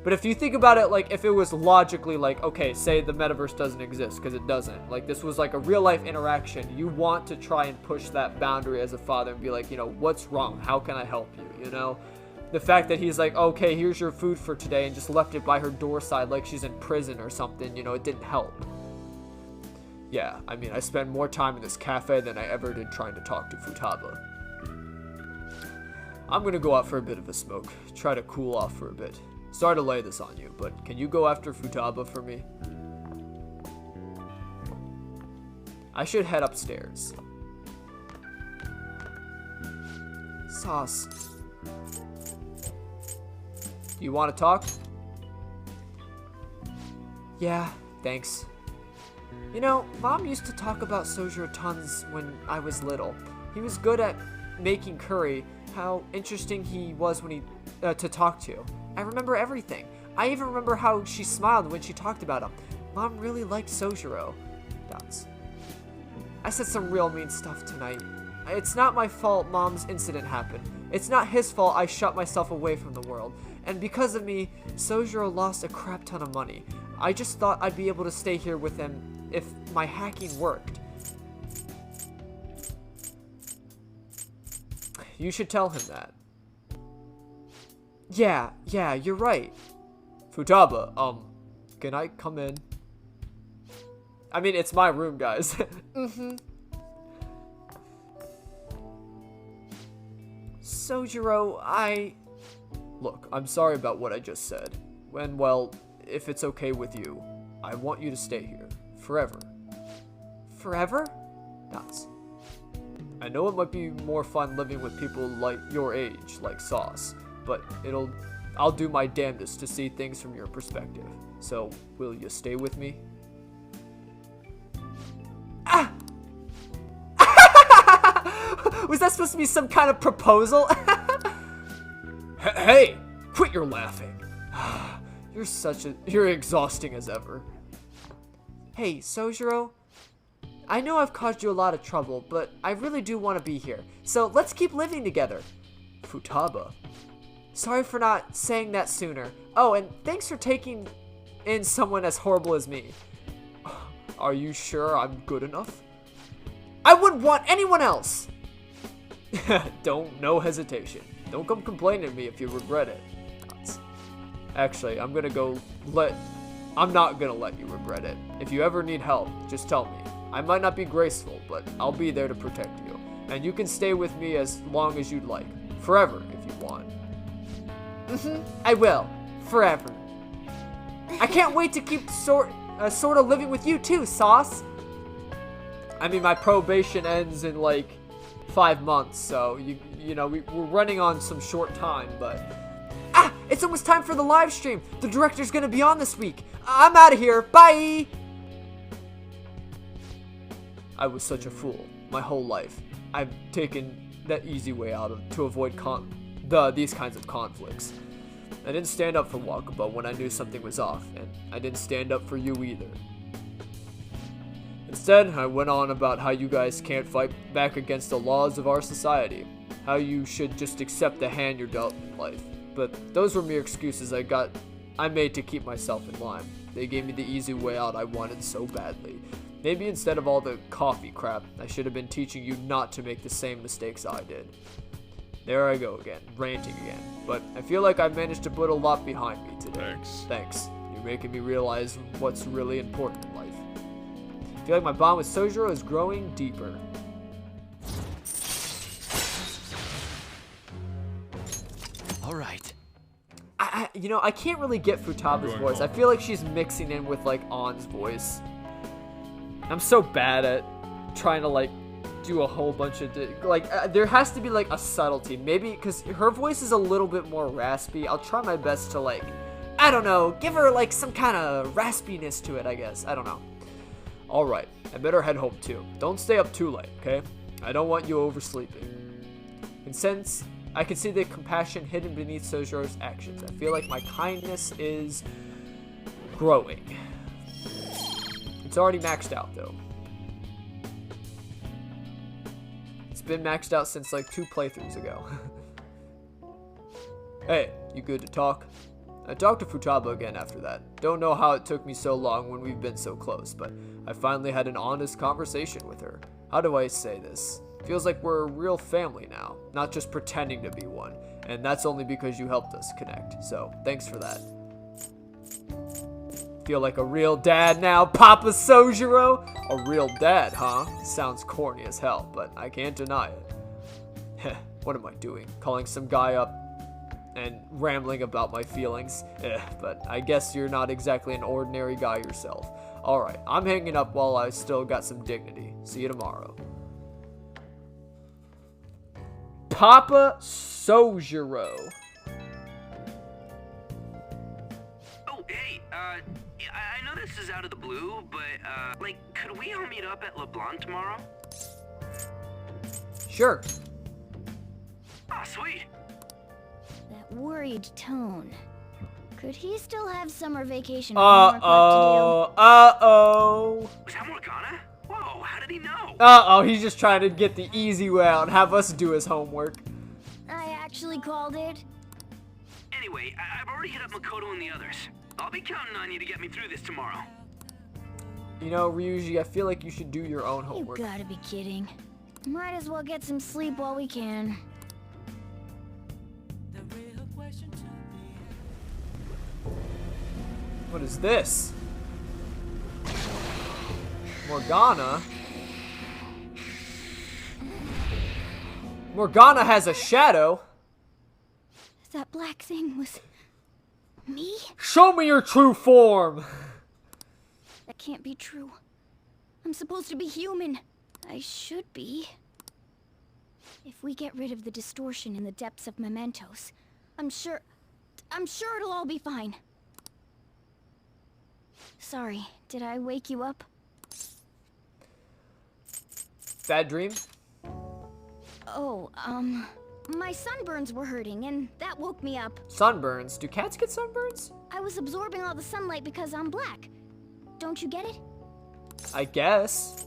But if you think about it, like, if it was logically, like, okay, say the metaverse doesn't exist, because it doesn't. Like, this was, like, a real-life interaction. You want to try and push that boundary as a father and be like, you know, what's wrong? How can I help you, you know? The fact that he's like, okay, here's your food for today, and just left it by her doorside like she's in prison or something, you know, it didn't help. Yeah, I mean, I spent more time in this cafe than I ever did trying to talk to Futaba. I'm gonna go out for a bit of a smoke, try to cool off for a bit. Sorry to lay this on you, but can you go after Futaba for me? I should head upstairs. Sauce. Do you want to talk? Yeah, thanks. You know, Mom used to talk about Sojiro tons when I was little. He was good at making curry, how interesting he was when he to talk to. I remember everything. I even remember how she smiled when she talked about him. Mom really liked Sojiro. Dots. I said some real mean stuff tonight. It's not my fault Mom's incident happened. It's not his fault I shut myself away from the world. And because of me, Sojiro lost a crap ton of money. I just thought I'd be able to stay here with him if my hacking worked. You should tell him that. Yeah, you're right. Futaba, can I come in? I mean, it's my room, guys. Sojiro, Look, I'm sorry about what I just said. Well, if it's okay with you, I want you to stay here. Forever. Forever? Dots. I know it might be more fun living with people like your age, like Sauce, but I'll do my damnedest to see things from your perspective. So, will you stay with me? Ah! Was that supposed to be some kind of proposal? Hey, quit your laughing. You're exhausting as ever. Hey, Sojiro, I know I've caused you a lot of trouble, but I really do want to be here. So let's keep living together. Futaba. Sorry for not saying that sooner. Oh, and thanks for taking in someone as horrible as me. Are you sure I'm good enough? I wouldn't want anyone else. No hesitation. Don't come complaining to me if you regret it. Actually, I'm not gonna let you regret it. If you ever need help, just tell me. I might not be graceful, but I'll be there to protect you. And you can stay with me as long as you'd like. Forever, if you want. I will. Forever. I can't wait to keep sort of living with you too, Sauce. I mean, my probation ends in like 5 months, so you know, we're running on some short time, but... It's almost time for the live stream. The director's gonna be on this week. I'm out of here. Bye! I was such a fool. My whole life. I've taken that easy way out to avoid these kinds of conflicts. I didn't stand up for Wakaba when I knew something was off, and I didn't stand up for you either. Instead, I went on about how you guys can't fight back against the laws of our society. How you should just accept the hand you're dealt in life. But those were mere excuses I made to keep myself in line. They gave me the easy way out I wanted so badly. Maybe instead of all the coffee crap, I should have been teaching you not to make the same mistakes I did. There I go again, ranting again. But I feel like I managed to put a lot behind me today. Thanks. You're making me realize what's really important in life. I feel like my bond with Sojiro is growing deeper. All right. I can't really get Futaba's voice. I feel like she's mixing in with like Ann's voice. I'm so bad at trying to like do a whole bunch of there has to be like a subtlety. Maybe because her voice is a little bit more raspy. I'll try my best to like I don't know, give her like some kind of raspiness to it, I guess. I don't know. Alright, I better head home too. Don't stay up too late, okay? I don't want you oversleeping. And since I can see the compassion hidden beneath Sojiro's actions, I feel like my kindness is growing. It's already maxed out though. It's been maxed out since like 2 playthroughs ago. Hey, you good to talk? I talked to Futaba again after that. Don't know how it took me so long when we've been so close, but I finally had an honest conversation with her. How do I say this? Feels like we're a real family now, not just pretending to be one. And that's only because you helped us connect, so thanks for that. Feel like a real dad now, Papa Sojiro? A real dad, huh? Sounds corny as hell, but I can't deny it. Heh, what am I doing? Calling some guy up and rambling about my feelings? But I guess you're not exactly an ordinary guy yourself. Alright, I'm hanging up while I still got some dignity. See you tomorrow. Papa Sojiro. Oh, hey, I know this is out of the blue, but, like, could we all meet up at LeBlanc tomorrow? Sure. Ah, sweet. That worried tone. Could he still have summer vacation homework left to Uh-oh. Was that Morgana? Whoa, how did he know? Uh-oh, he's just trying to get the easy way out and have us do his homework. do? I actually called it. Anyway, I've already hit up Makoto and the others. I'll be counting on you to get me through this tomorrow. You know, Ryuji, I feel like you should do your own You homework. gotta be kidding. Might as well get some sleep while we can. What is this? Morgana? Morgana has a shadow. That black thing was me? Show me your true form. That can't be true. I'm supposed to be human. I should be. If we get rid of the distortion in the depths of mementos, I'm sure it'll all be fine. Sorry, did I wake you up? Bad dream? Oh, my sunburns were hurting, and that woke me up. Sunburns? Do cats get sunburns? I was absorbing all the sunlight because I'm black. Don't you get it? I guess.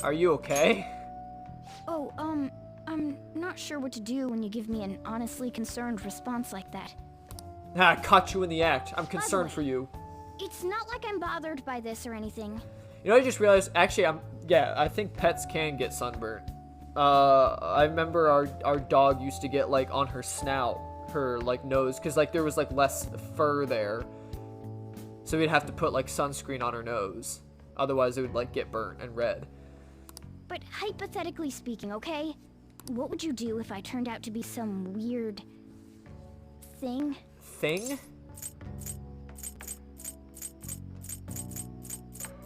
Are you okay? Oh, I'm not sure what to do when you give me an honestly concerned response like that. Ah, I caught you in the act. I'm concerned for you. It's not like I'm bothered by this or anything. You know, I just realized, actually, I think pets can get sunburnt. I remember our dog used to get, like, on her snout, her, like, nose, because, like, there was, like, less fur there. So we'd have to put, like, sunscreen on her nose. Otherwise, it would, like, get burnt and red. But hypothetically speaking, okay? What would you do if I turned out to be some weird thing? Thing?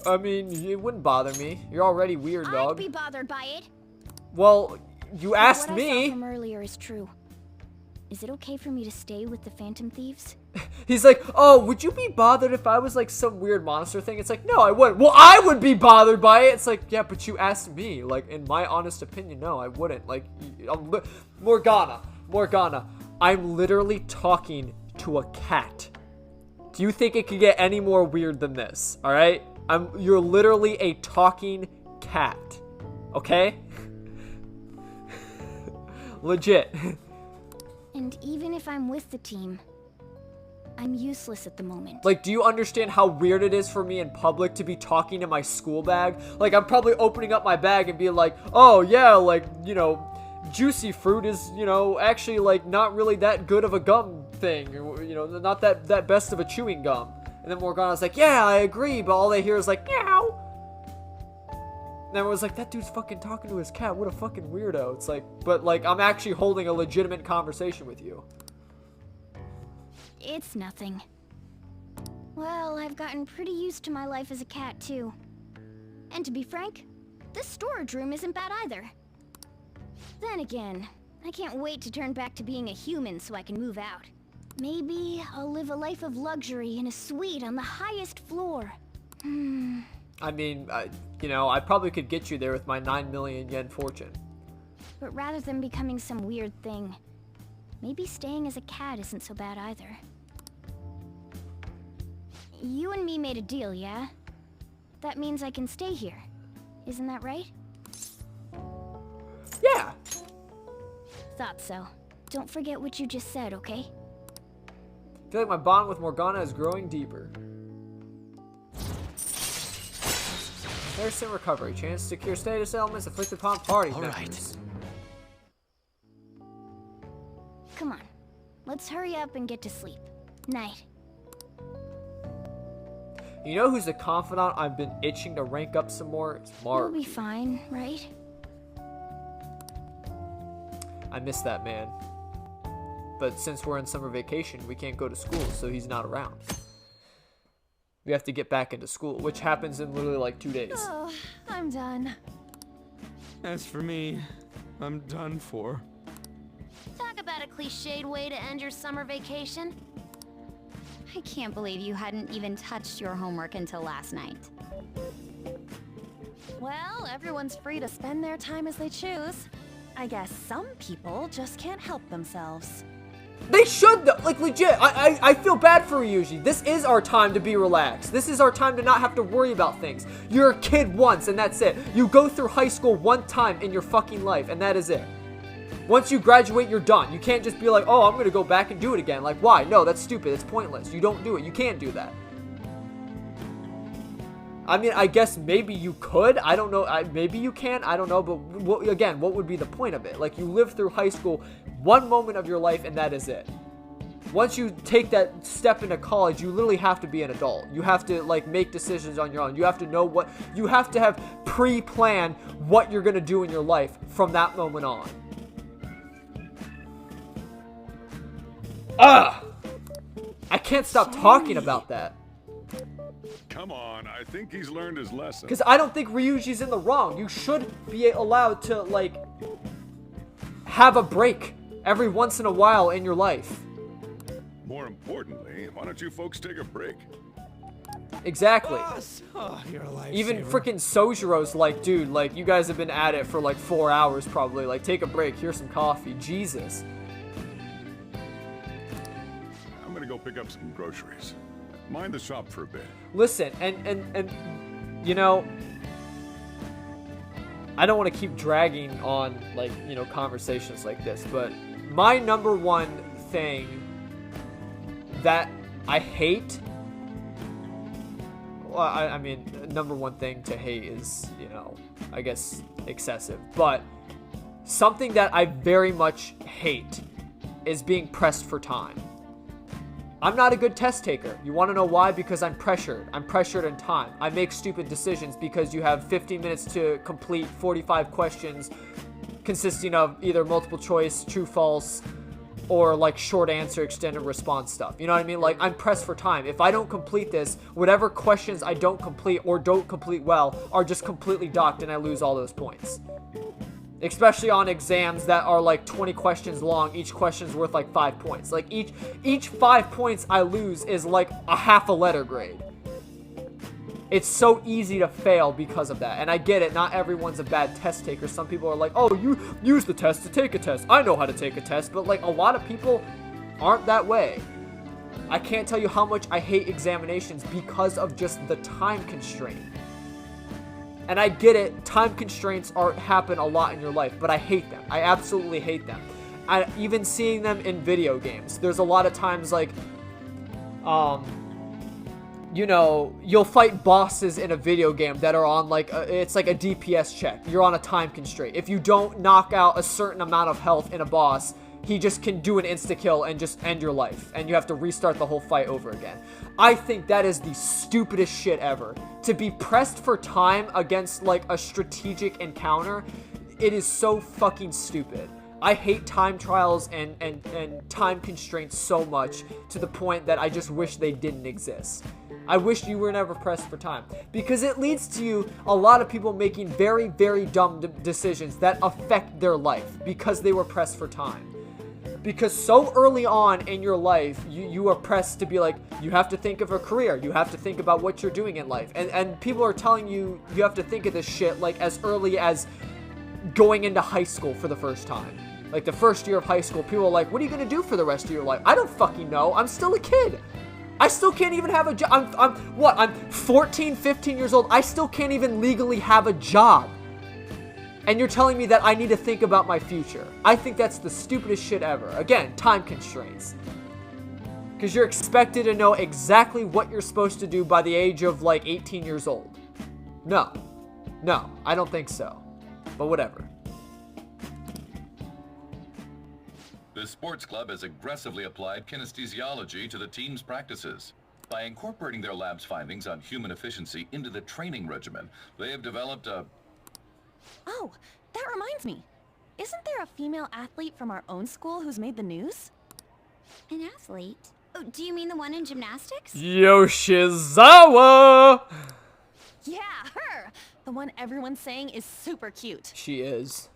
I mean, it wouldn't bother me. You're already weird, dog. I'd be bothered by it. Well, you asked what me. What I saw from earlier is true. Is it okay for me to stay with the Phantom Thieves? He's like, oh, would you be bothered if I was like some weird monster thing? It's like, no, I wouldn't. Well, I would be bothered by it. It's like, yeah, but you asked me. Like, in my honest opinion, no, I wouldn't. Like, Morgana, I'm literally talking to a cat. Do you think it could get any more weird than this? All right? You're literally a talking cat. Okay? Legit. And even if I'm with the team, I'm useless at the moment. Like, do you understand how weird it is for me in public to be talking in my school bag? Like, I'm probably opening up my bag and being like, oh, yeah, like, you know, juicy fruit is, you know, actually, like, not really that good of a gum thing. Or, you know, not that best of a chewing gum. And then Morgana's like, yeah, I agree, but all they hear is like, meow. And everyone's like, that dude's fucking talking to his cat. What a fucking weirdo. It's like, but, like, I'm actually holding a legitimate conversation with you. It's nothing. Well, I've gotten pretty used to my life as a cat, too. And to be frank, this storage room isn't bad either. Then again, I can't wait to turn back to being a human so I can move out. Maybe I'll live a life of luxury in a suite on the highest floor. I mean, you know, I probably could get you there with my 9 million yen fortune. But rather than becoming some weird thing, maybe staying as a cat isn't so bad either. You and me made a deal, yeah? That means I can stay here. Isn't that right? Yeah. Thought so. Don't forget what you just said, okay? I feel like my bond with Morgana is growing deeper. Nursing recovery. Chance to secure status elements inflicted upon party members. Come on. Let's hurry up and get to sleep. Night. You know who's the confidant I've been itching to rank up some more? It's Mark. You'll be fine, right? I miss that man. But since we're on summer vacation, we can't go to school, so he's not around. We have to get back into school, which happens in literally like 2 days. Oh, I'm done. As for me, I'm done for. Talk about a cliched way to end your summer vacation. I can't believe you hadn't even touched your homework until last night. Well, everyone's free to spend their time as they choose. I guess some people just can't help themselves. They should though, like legit. I feel bad for Ryuji. This is our time to be relaxed. This is our time to not have to worry about things. You're a kid once and that's it. You go through high school one time in your fucking life and that is it. Once you graduate, you're done. You can't just be like, oh, I'm gonna go back and do it again. Like, why? No, that's stupid. It's pointless. You don't do it. You can't do that. I mean, I guess maybe you could. I don't know. Maybe you can. I don't know. But again, what would be the point of it? Like, you live through high school one moment of your life and that is it. Once you take that step into college, you literally have to be an adult. You have to, like, make decisions on your own. You have to know what... You have to have pre-planned what you're going to do in your life from that moment on. Ugh! I can't stop talking about that. Come on, I think he's learned his lesson. Because I don't think Ryuji's in the wrong. You should be allowed to, like, have a break every once in a while in your life. More importantly, why don't you folks take a break? Exactly. Oh, you're a lifesaver. Even freaking Sojiro's like, dude, like, you guys have been at it for like 4 hours probably. Like, take a break. Here's some coffee. Jesus. I'm gonna go pick up some groceries. Mind the shop for a bit. Listen, and you know, I don't want to keep dragging on, like, you know, conversations like this, but my number one thing that I hate, well, I mean, number one thing to hate is, you know, I guess excessive, but something that I very much hate is being pressed for time. I'm not a good test taker. You want to know why? Because I'm pressured. I'm pressured in time. I make stupid decisions because you have 15 minutes to complete 45 questions consisting of either multiple choice, true, false, or like short answer, extended response stuff. You know what I mean? Like, I'm pressed for time. If I don't complete this, whatever questions I don't complete or don't complete well are just completely docked and I lose all those points. Especially on exams that are like 20 questions long. Each question's worth like 5 points. Like, each 5 points I lose is like a half a letter grade. It's so easy to fail because of that. And I get it, not everyone's a bad test taker. Some people are like, oh, you use the test to take a test. I know how to take a test. But like, a lot of people aren't that way. I can't tell you how much I hate examinations because of just the time constraint. And I get it, time constraints happen a lot in your life, but I hate them. I absolutely hate them. Even seeing them in video games. There's a lot of times, like, you know, you'll fight bosses in a video game that are on, like, it's like a DPS check. You're on a time constraint. If you don't knock out a certain amount of health in a boss, he just can do an insta-kill and just end your life. And you have to restart the whole fight over again. I think that is the stupidest shit ever. To be pressed for time against, like, a strategic encounter, it is so fucking stupid. I hate time trials and time constraints so much to the point that I just wish they didn't exist. I wish you were never pressed for time. Because it leads to a lot of people making very, very dumb decisions that affect their life because they were pressed for time. Because so early on in your life, you are pressed to be like, you have to think of a career. You have to think about what you're doing in life. And people are telling you, you have to think of this shit like as early as going into high school for the first time. Like the first year of high school, people are like, what are you going to do for the rest of your life? I don't fucking know. I'm still a kid. I still can't even have a job. I'm 14, 15 years old. I still can't even legally have a job. And you're telling me that I need to think about my future. I think that's the stupidest shit ever. Again, time constraints. Because you're expected to know exactly what you're supposed to do by the age of like 18 years old. No, I don't think so. But whatever. The sports club has aggressively applied kinesthesiology to the team's practices. By incorporating their lab's findings on human efficiency into the training regimen, they have developed a... Oh, that reminds me. Isn't there a female athlete from our own school who's made the news? An athlete? Oh, do you mean the one in gymnastics? Yoshizawa! Yeah, her! The one everyone's saying is super cute. She is.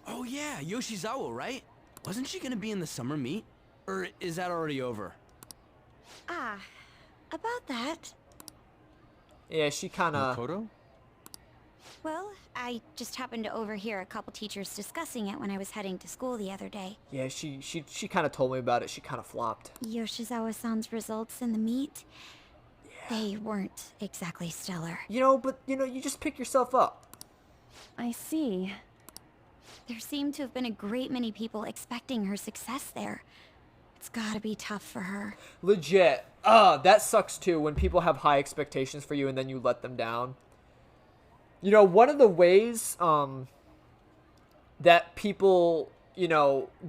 Oh yeah, Yoshizawa, right? Wasn't she gonna be in the summer meet? Or is that already over? Ah, about that. Yeah, she kinda... Makoto? Well, I just happened to overhear a couple teachers discussing it when I was heading to school the other day. Yeah, she kind of told me about it. She kind of flopped. Yoshizawa-san's results in the meet, they weren't exactly stellar. But you just pick yourself up. I see. There seemed to have been a great many people expecting her success there. It's gotta be tough for her. Legit. That sucks too when people have high expectations for you and then you let them down. One of the ways that people,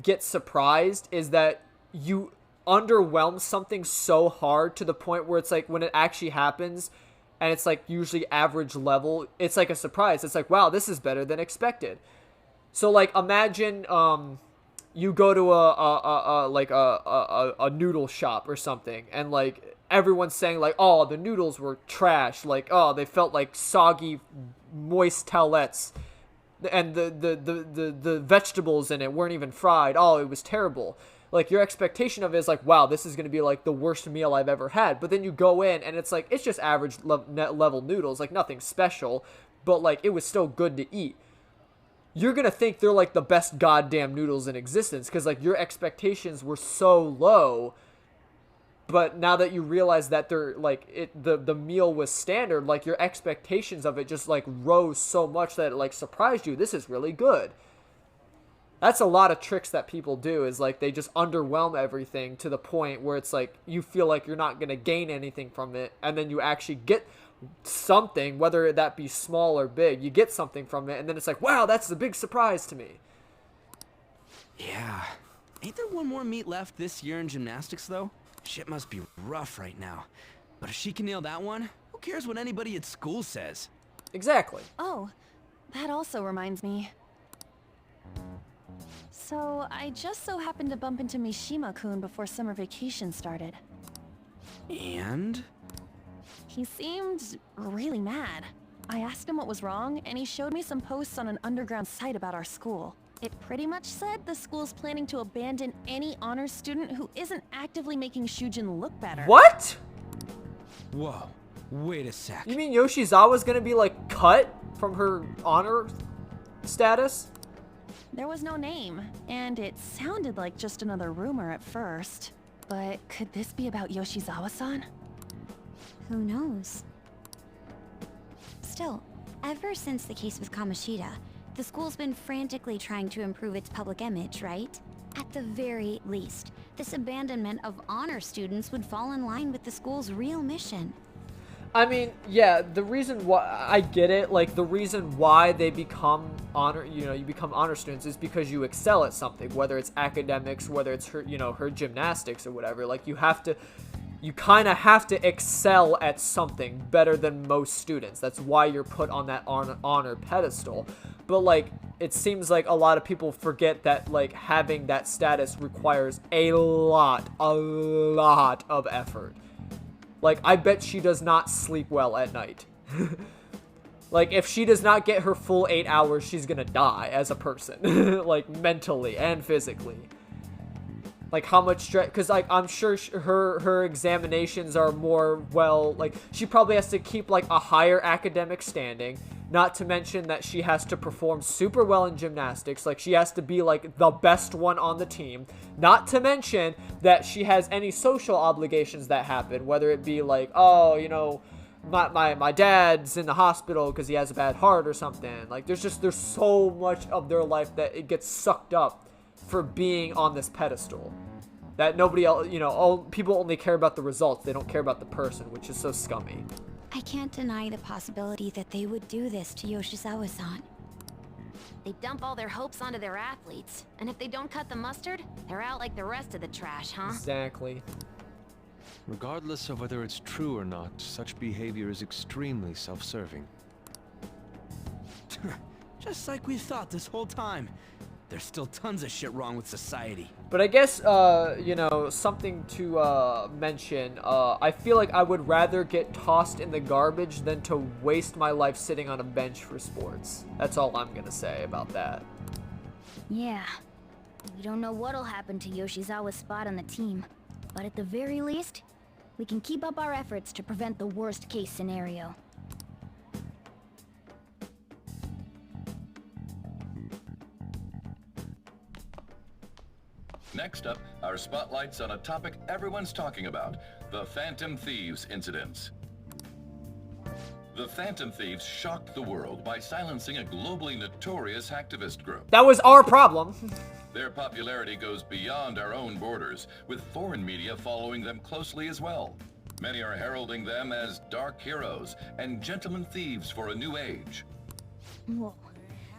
get surprised is that you underwhelm something so hard to the point where it's like when it actually happens and it's like usually average level, it's like a surprise. It's like, wow, this is better than expected. So like imagine you go to a noodle shop or something and like everyone's saying like, oh, the noodles were trash, like, oh, they felt like soggy moist towelettes and the vegetables in it weren't even fried. Oh, it was terrible. Like your expectation of it is like, wow, this is going to be like the worst meal I've ever had. But then you go in and it's like, it's just average level noodles, like nothing special, but like it was still good to eat. You're going to think they're like the best goddamn noodles in existence because like your expectations were so low. But now that you realize that they're like the meal was standard, like your expectations of it just like rose so much that it like surprised you. This is really good. That's a lot of tricks that people do is like they just underwhelm everything to the point where it's like you feel like you're not going to gain anything from it. And then you actually get something, whether that be small or big, you get something from it. And then it's like, wow, that's a big surprise to me. Yeah. Ain't there one more meet left this year in gymnastics though? Shit must be rough right now. But if she can nail that one, who cares what anybody at school says? Exactly. Oh, that also reminds me. So, I just so happened to bump into Mishima-kun before summer vacation started. And? He seemed really mad. I asked him what was wrong, and he showed me some posts on an underground site about our school. It pretty much said the school's planning to abandon any honors student who isn't actively making Shujin look better. What? Whoa, wait a sec. You mean Yoshizawa's gonna be like cut from her honor status? There was no name, and it sounded like just another rumor at first. But could this be about Yoshizawa-san? Who knows? Still, ever since the case with Kamoshida, the school's been frantically trying to improve its public image, right? At the very least, this abandonment of honor students would fall in line with the school's real mission. I mean, yeah, the reason why I get it, like the reason why they become honor, you become honor students is because you excel at something, whether it's academics, whether it's her, her gymnastics or whatever. Like you kind of have to excel at something better than most students. That's why you're put on that honor pedestal. But like it seems like a lot of people forget that like having that status requires a lot of effort. Like, I bet she does not sleep well at night. Like, if she does not get her full 8 hours, she's gonna die as a person. Like, mentally and physically. Like, how much stress, because, like, I'm sure her examinations are more, well, like, she probably has to keep, like, a higher academic standing, not to mention that she has to perform super well in gymnastics, like, she has to be, like, the best one on the team, not to mention that she has any social obligations that happen, whether it be, like, oh, you know, my dad's in the hospital because he has a bad heart or something. Like, there's so much of their life that it gets sucked up for being on this pedestal that nobody else, you know, people only care about the results. They don't care about the person, which is so scummy. I can't deny the possibility that they would do this to Yoshizawa-san. They dump all their hopes onto their athletes, and if they don't cut the mustard, they're out like the rest of the trash, huh? Exactly. Regardless of whether it's true or not, such behavior is extremely self-serving. Just like we thought this whole time. There's still tons of shit wrong with society. But I guess, you know, something to mention, I feel like I would rather get tossed in the garbage than to waste my life sitting on a bench for sports. That's all I'm gonna say about that. Yeah. We don't know what'll happen to Yoshizawa's spot on the team, but at the very least, we can keep up our efforts to prevent the worst case scenario. Next up, our spotlight's on a topic everyone's talking about, the Phantom Thieves incidents. The Phantom Thieves shocked the world by silencing a globally notorious hacktivist group. That was our problem. Their popularity goes beyond our own borders, with foreign media following them closely as well. Many are heralding them as dark heroes and gentlemen thieves for a new age. Whoa,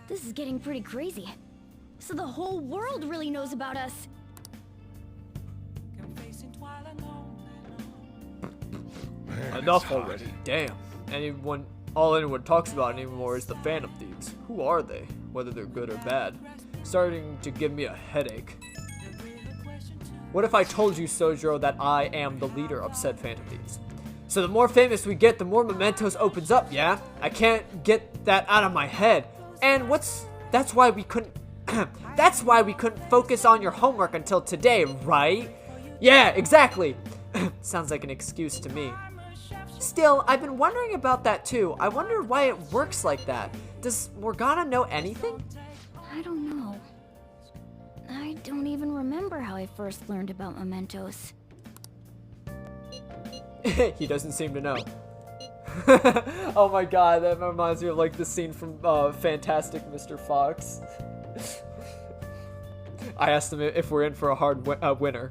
this is getting pretty crazy. So the whole world really knows about us. Enough already. Damn. All anyone talks about anymore is the Phantom Thieves. Who are they? Whether they're good or bad. Starting to give me a headache. What if I told you, Sojiro, that I am the leader of said Phantom Thieves? So the more famous we get, the more mementos opens up, yeah? I can't get that out of my head. And that's why we couldn't that's why we couldn't focus on your homework until today, right? Yeah, exactly. Sounds like an excuse to me. Still, I've been wondering about that too. I wonder why it works like that. Does Morgana know anything? I don't know. I don't even remember how I first learned about mementos. He doesn't seem to know. Oh my god, that reminds me of like the scene from Fantastic Mr. Fox. I asked him if we're in for a hard winner.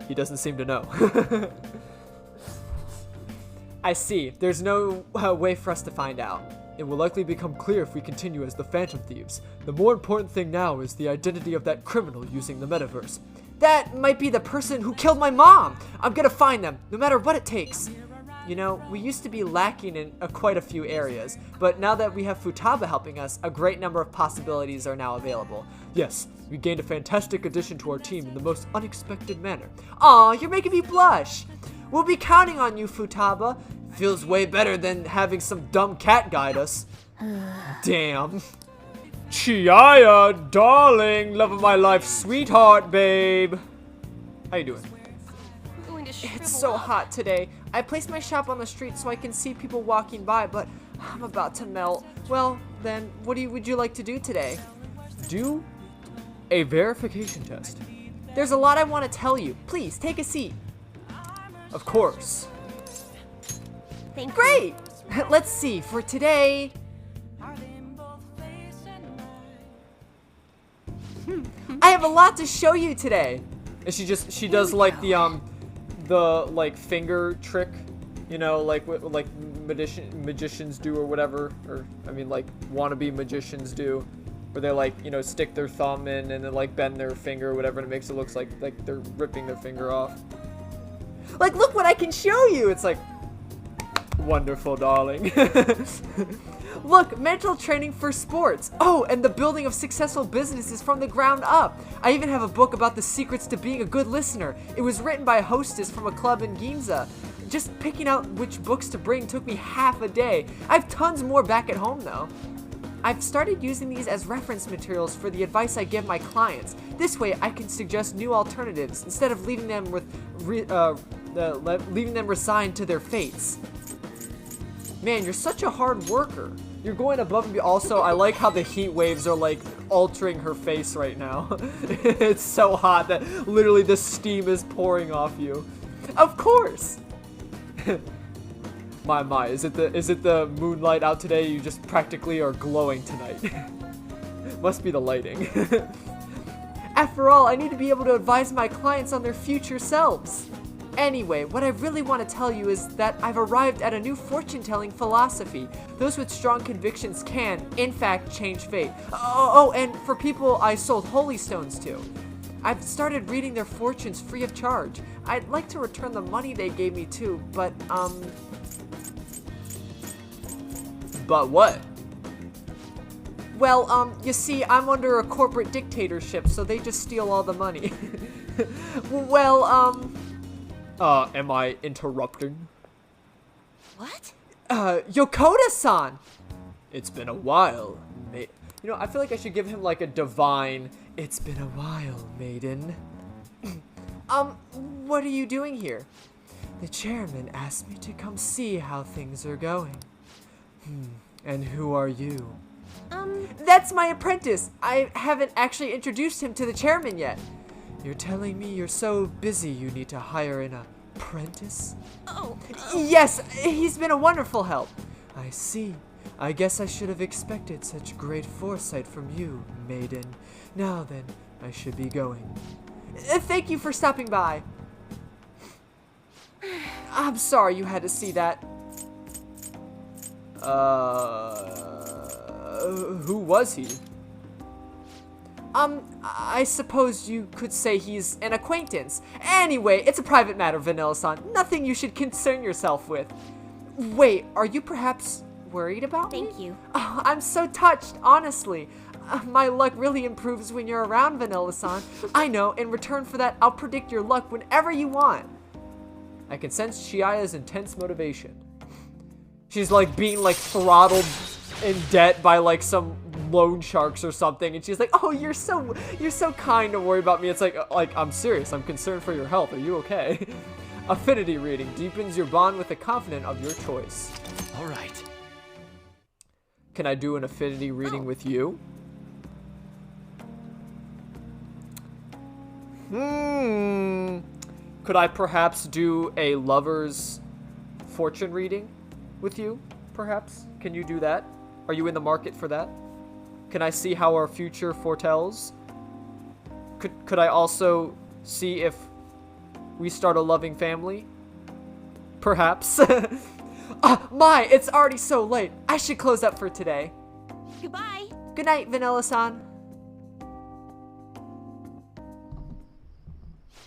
He doesn't seem to know. I see. There's no way for us to find out. It will likely become clear if we continue as the Phantom Thieves. The more important thing now is the identity of that criminal using the metaverse. That might be the person who killed my mom! I'm gonna find them, no matter what it takes. You know, we used to be lacking in quite a few areas, but now that we have Futaba helping us, a great number of possibilities are now available. Yes, we gained a fantastic addition to our team in the most unexpected manner. Aw, you're making me blush! We'll be counting on you, Futaba. Feels way better than having some dumb cat guide us. Damn. Chiaya, darling, love of my life, sweetheart, babe. How you doing? It's so hot today. I placed my shop on the street so I can see people walking by, but I'm about to melt. Well, then, what would you like to do today? Do a verification test. There's a lot I want to tell you. Please, take a seat. Of course. Thank Great! Let's see, for today... I have a lot to show you today. And she does like the like finger trick, you know, like what like magicians do or whatever, or I mean like wannabe magicians do, where they like, you know, stick their thumb in and then like bend their finger or whatever, and it makes it look like they're ripping their finger off. Like, look what I can show you. It's like, Wonderful, darling. Look, mental training for sports. Oh, and the building of successful businesses from the ground up. I even have a book about the secrets to being a good listener. It was written by a hostess from a club in Ginza. Just picking out which books to bring took me half a day. I have tons more back at home, though. I've started using these as reference materials for the advice I give my clients. This way, I can suggest new alternatives instead of leaving them resigned to their fates. Man, you're such a hard worker. You're going above and beyond. Also, I like how the heat waves are like altering her face right now. It's so hot that literally the steam is pouring off you. Of course. My, is it the moonlight out today? You just practically are glowing tonight. Must be the lighting. After all, I need to be able to advise my clients on their future selves. Anyway, what I really want to tell you is that I've arrived at a new fortune-telling philosophy. Those with strong convictions can, in fact, change fate. Oh, and for people I sold holy stones to. I've started reading their fortunes free of charge. I'd like to return the money they gave me too, but, But what? Well, you see, I'm under a corporate dictatorship, so they just steal all the money. Well, am I interrupting? What? Yokota-san! It's been a while, You know, I feel like I should give him like a divine, it's been a while, maiden. What are you doing here? The chairman asked me to come see how things are going. And who are you? That's my apprentice. I haven't actually introduced him to the chairman yet. You're telling me you're so busy you need to hire an apprentice? Yes, he's been a wonderful help. I see. I guess I should have expected such great foresight from you, maiden. Now then, I should be going. Thank you for stopping by. I'm sorry you had to see that. Who was he? I suppose you could say he's an acquaintance. Anyway, it's a private matter, Vanilla-san. Nothing you should concern yourself with. Wait, are you perhaps worried about me? Thank you. Oh, I'm so touched, honestly. My luck really improves when you're around, Vanilla-san. I know, in return for that, I'll predict your luck whenever you want. I can sense Chiaya's intense motivation. She's like being like throttled in debt by like some loan sharks or something, and she's like, "Oh, you're so kind to worry about me." It's like I'm serious. I'm concerned for your health. Are you okay? Affinity reading deepens your bond with the confidant of your choice. All right. Can I do an affinity reading with you? Could I perhaps do a lover's fortune reading with you? Perhaps? Can you do that? Are you in the market for that? Can I see how our future foretells? Could I also see if we start a loving family? Perhaps. It's already so late. I should close up for today. Goodbye. Good night, Vanilla-san.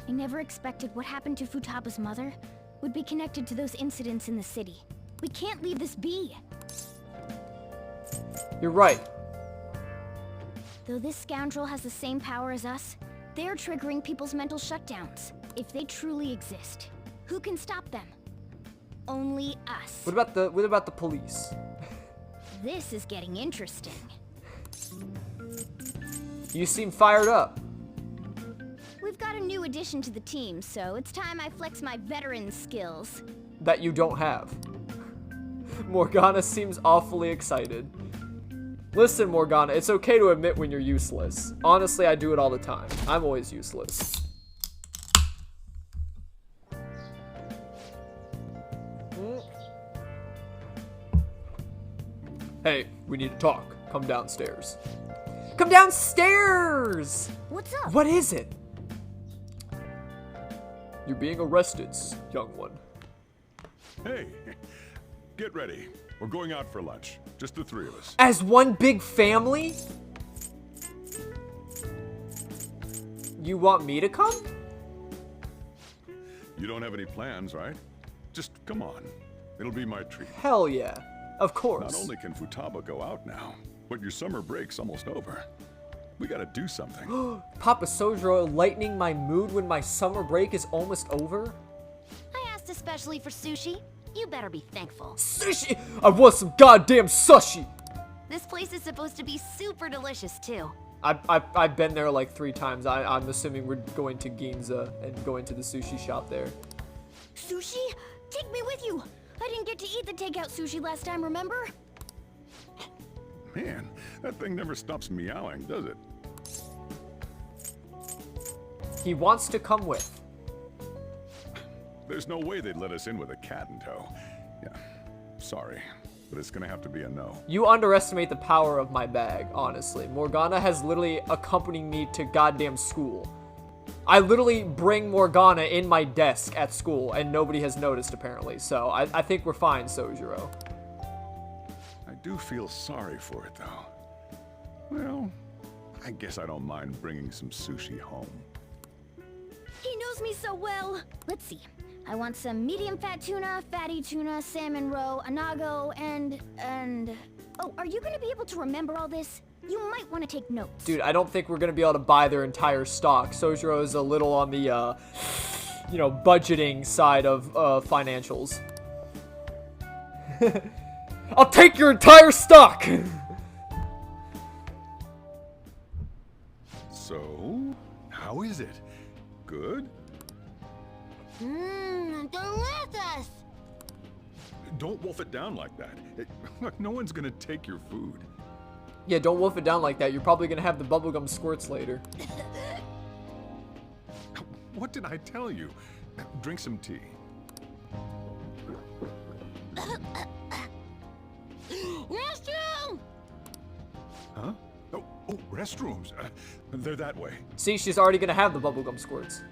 I never expected what happened to Futaba's mother would be connected to those incidents in the city. We can't leave this be. You're right. Though this scoundrel has the same power as us, they're triggering people's mental shutdowns. If they truly exist, who can stop them? Only us. What about the police? This is getting interesting. You seem fired up. We've got a new addition to the team, so it's time I flex my veteran skills. That you don't have. Morgana seems awfully excited. Listen, Morgana, it's okay to admit when you're useless. Honestly, I do it all the time. I'm always useless. Hey, we need to talk. Come downstairs. Come downstairs! What's up? What is it? You're being arrested, young one. Hey, get ready. We're going out for lunch. Just the three of us. As one big family? You want me to come? You don't have any plans, right? Just come on. It'll be my treat. Hell yeah. Of course. Not only can Futaba go out now, but your summer break's almost over. We gotta do something. Papa Sojiro lightening my mood when my summer break is almost over? I asked especially for sushi. You better be thankful. Sushi! I want some goddamn sushi! This place is supposed to be super delicious, too. I've been there like 3 times. I'm assuming we're going to Ginza and going to the sushi shop there. Sushi? Take me with you! I didn't get to eat the takeout sushi last time, remember? Man, that thing never stops meowing, does it? He wants to come with. There's no way they'd let us in with a cat in tow. Yeah, sorry, but it's gonna have to be a no. You underestimate the power of my bag, honestly. Morgana has literally accompanied me to goddamn school. I literally bring Morgana in my desk at school, and nobody has noticed, apparently. So I think we're fine, Sojiro. I do feel sorry for it, though. Well, I guess I don't mind bringing some sushi home. He knows me so well. Let's see. I want some medium fat tuna, fatty tuna, salmon roe, anago, and... Oh, are you gonna be able to remember all this? You might want to take notes. Dude, I don't think we're gonna be able to buy their entire stock. Sojiro is a little on the, you know, budgeting side of financials. I'll take your entire stock! So, how is it? Good? Delicious! Don't wolf it down like that. Look, no one's gonna take your food. Yeah, don't wolf it down like that. You're probably gonna have the bubblegum squirts later. What did I tell you? Drink some tea. Restroom! Huh? Oh, restrooms. They're that way. See, she's already gonna have the bubblegum squirts.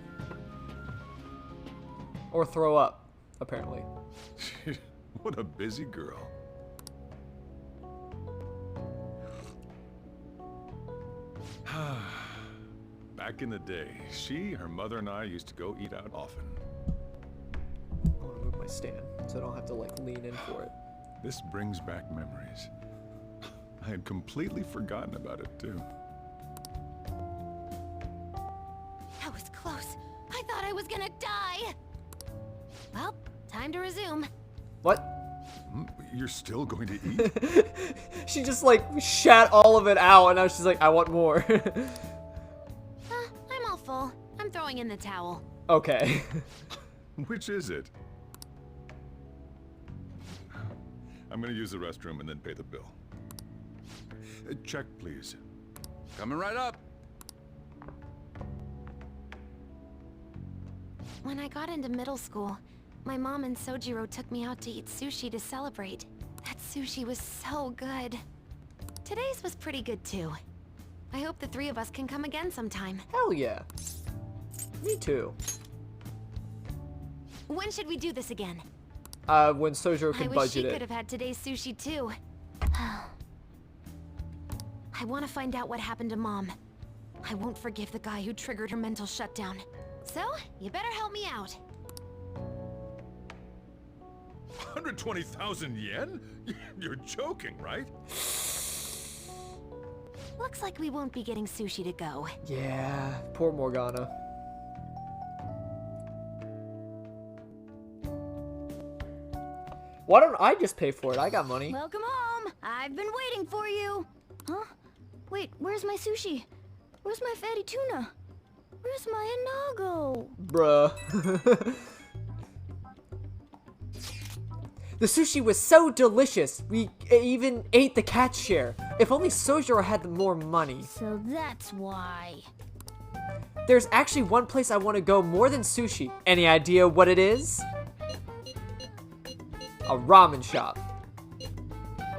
Or throw up, apparently. What a busy girl. Back in the day, she, her mother, and I used to go eat out often. I want to move my stand so I don't have to like lean in for it. This brings back memories. I had completely forgotten about it too. That was close. I thought I was gonna die. Well, time to resume. What? You're still going to eat? She just like shat all of it out and now she's like, I want more. I'm all full. I'm throwing in the towel. Okay. Which is it? I'm gonna use the restroom and then pay the bill. Check, please. Coming right up. When I got into middle school, my mom and Sojiro took me out to eat sushi to celebrate. That sushi was so good. Today's was pretty good too. I hope the 3 of us can come again sometime. Hell yeah. Me too. When should we do this again? When Sojiro can I wish budget she it. could have had today's sushi too. I want to find out what happened to Mom. I won't forgive the guy who triggered her mental shutdown. So, you better help me out. 120,000 yen? You're joking, right? Looks like we won't be getting sushi to go. Yeah, poor Morgana. Why don't I just pay for it? I got money. Welcome home. I've been waiting for you. Huh? Wait, where's my sushi? Where's my fatty tuna? Where's my anago? Bruh. The sushi was so delicious, we even ate the cat share. If only Sojiro had more money. So that's why. There's actually one place I want to go more than sushi. Any idea what it is? A ramen shop.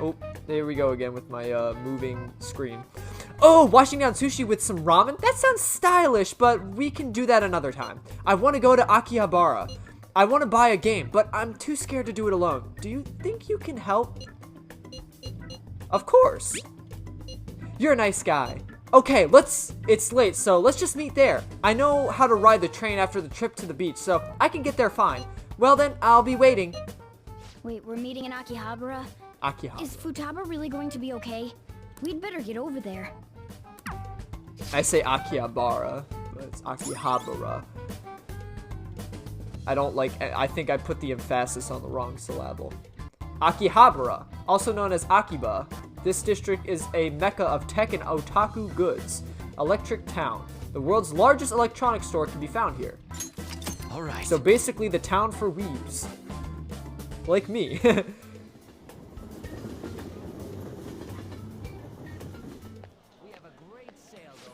Oh, there we go again with my moving screen. Oh, washing down sushi with some ramen? That sounds stylish, but we can do that another time. I want to go to Akihabara. I want to buy a game, but I'm too scared to do it alone. Do you think you can help? Of course. You're a nice guy. Okay, it's late, so let's just meet there. I know how to ride the train after the trip to the beach, so I can get there fine. Well then, I'll be waiting. Wait, we're meeting in Akihabara? Akihabara. Is Futaba really going to be okay? We'd better get over there. I say Akihabara, but it's Akihabara. I think I put the emphasis on the wrong syllable. Akihabara, also known as Akiba. This district is a mecca of tech and otaku goods. Electric Town. The world's largest electronics store can be found here. Alright. So basically the town for weebs. Like me.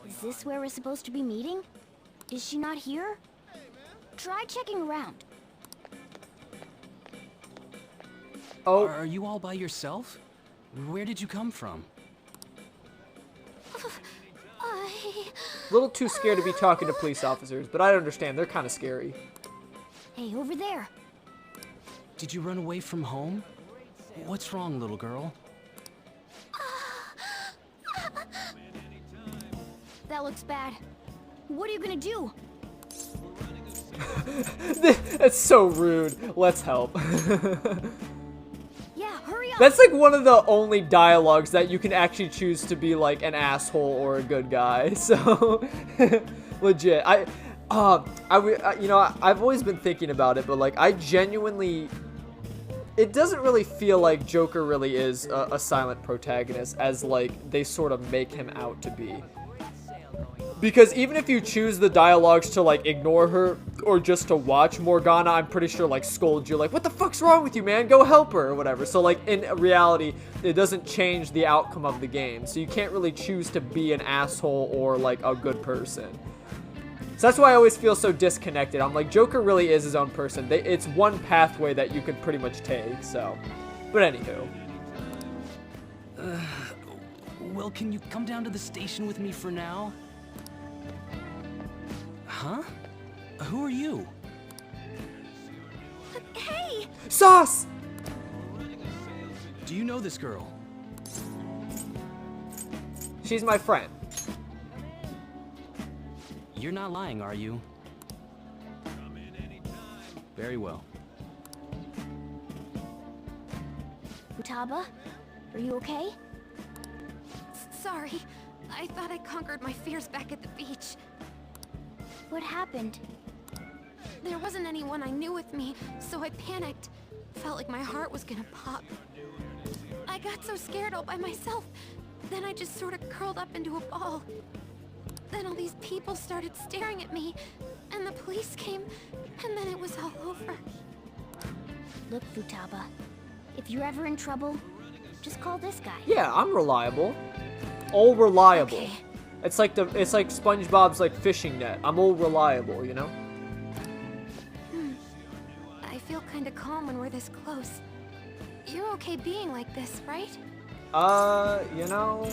Is this where we're supposed to be meeting? Is she not here? Try checking around. Oh. Are you all by yourself? Where did you come from? Little too scared to be talking to police officers, but I understand. They're kind of scary. Hey, over there. Did you run away from home? What's wrong, little girl? That looks bad. What are you gonna do? That's so rude. Let's help. Yeah, hurry up. That's like one of the only dialogues that you can actually choose to be like an asshole or a good guy. So legit. You know, I've always been thinking about it, but like I genuinely, it doesn't really feel like Joker really is a silent protagonist as like they sort of make him out to be. Because even if you choose the dialogues to like ignore her or just to watch Morgana, I'm pretty sure like scolds you like, what the fuck's wrong with you, man? Go help her or whatever. So like in reality, it doesn't change the outcome of the game. So you can't really choose to be an asshole or like a good person. So that's why I always feel so disconnected. I'm like, Joker really is his own person. It's one pathway that you could pretty much take, so. But anywho. Well, can you come down to the station with me for now? Huh? Who are you? Hey! Sauce! Do you know this girl? She's my friend. You're not lying, are you? Very well. Futaba, are you okay? Sorry. I thought I conquered my fears back at the beach. What happened? There wasn't anyone I knew with me, so I panicked. Felt like my heart was gonna pop. I got so scared all by myself. Then I just sort of curled up into a ball. Then all these people started staring at me, and the police came, and then it was all over. Look, Futaba, if you're ever in trouble, just call this guy. Yeah, I'm reliable. All reliable. Okay. It's like SpongeBob's like fishing net. I'm all reliable, you know? I feel kinda calm when we're this close. You're okay being like this, right? You know,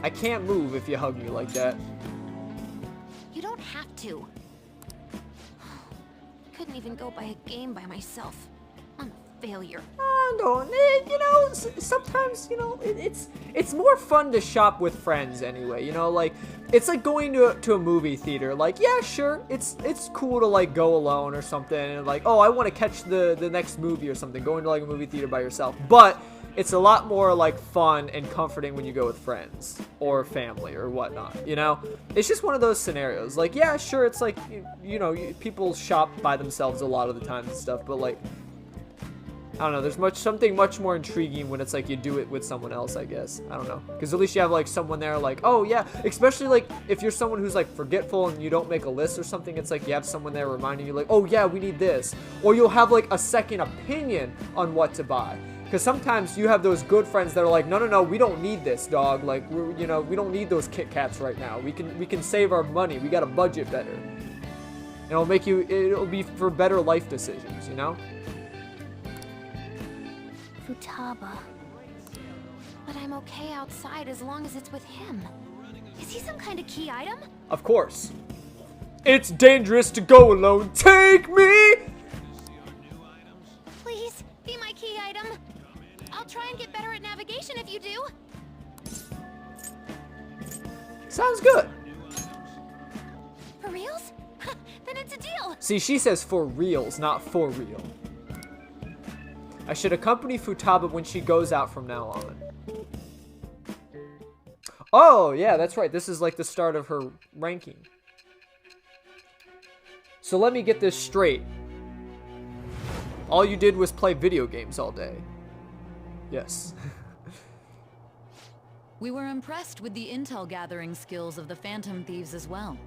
I can't move if you hug me like that. You don't have to. Couldn't even go by a game by myself. I'm a failure. No, you know, sometimes, you know, it's more fun to shop with friends anyway, you know, like, it's like going to a movie theater, like, yeah, sure, it's cool to, like, go alone or something, and, like, oh, I want to catch the next movie or something, going to, like, a movie theater by yourself, but it's a lot more, like, fun and comforting when you go with friends or family or whatnot, you know? It's just one of those scenarios, like, yeah, sure, it's like, you know, people shop by themselves a lot of the time and stuff, but, like, I don't know, there's something much more intriguing when it's like you do it with someone else, I guess. I don't know. Because at least you have like someone there like, oh yeah, especially like if you're someone who's like forgetful and you don't make a list or something, it's like you have someone there reminding you like, oh yeah, we need this. Or you'll have like a second opinion on what to buy. Because sometimes you have those good friends that are like, no, we don't need this, dog. Like, we don't need those Kit Kats right now. We can save our money. We got to budget better. And it'll be for better life decisions, you know? Futaba. But I'm okay outside as long as it's with him. Is he some kind of key item? Of course. It's dangerous to go alone. Take me! Please, be my key item. I'll try and get better at navigation if you do. Sounds good. For reals? Then it's a deal. See, she says for reals, not for real. I should accompany Futaba when she goes out from now on. Oh, yeah, that's right. This is like the start of her ranking. So let me get this straight. All you did was play video games all day. Yes. We were impressed with the intel gathering skills of the Phantom Thieves as well.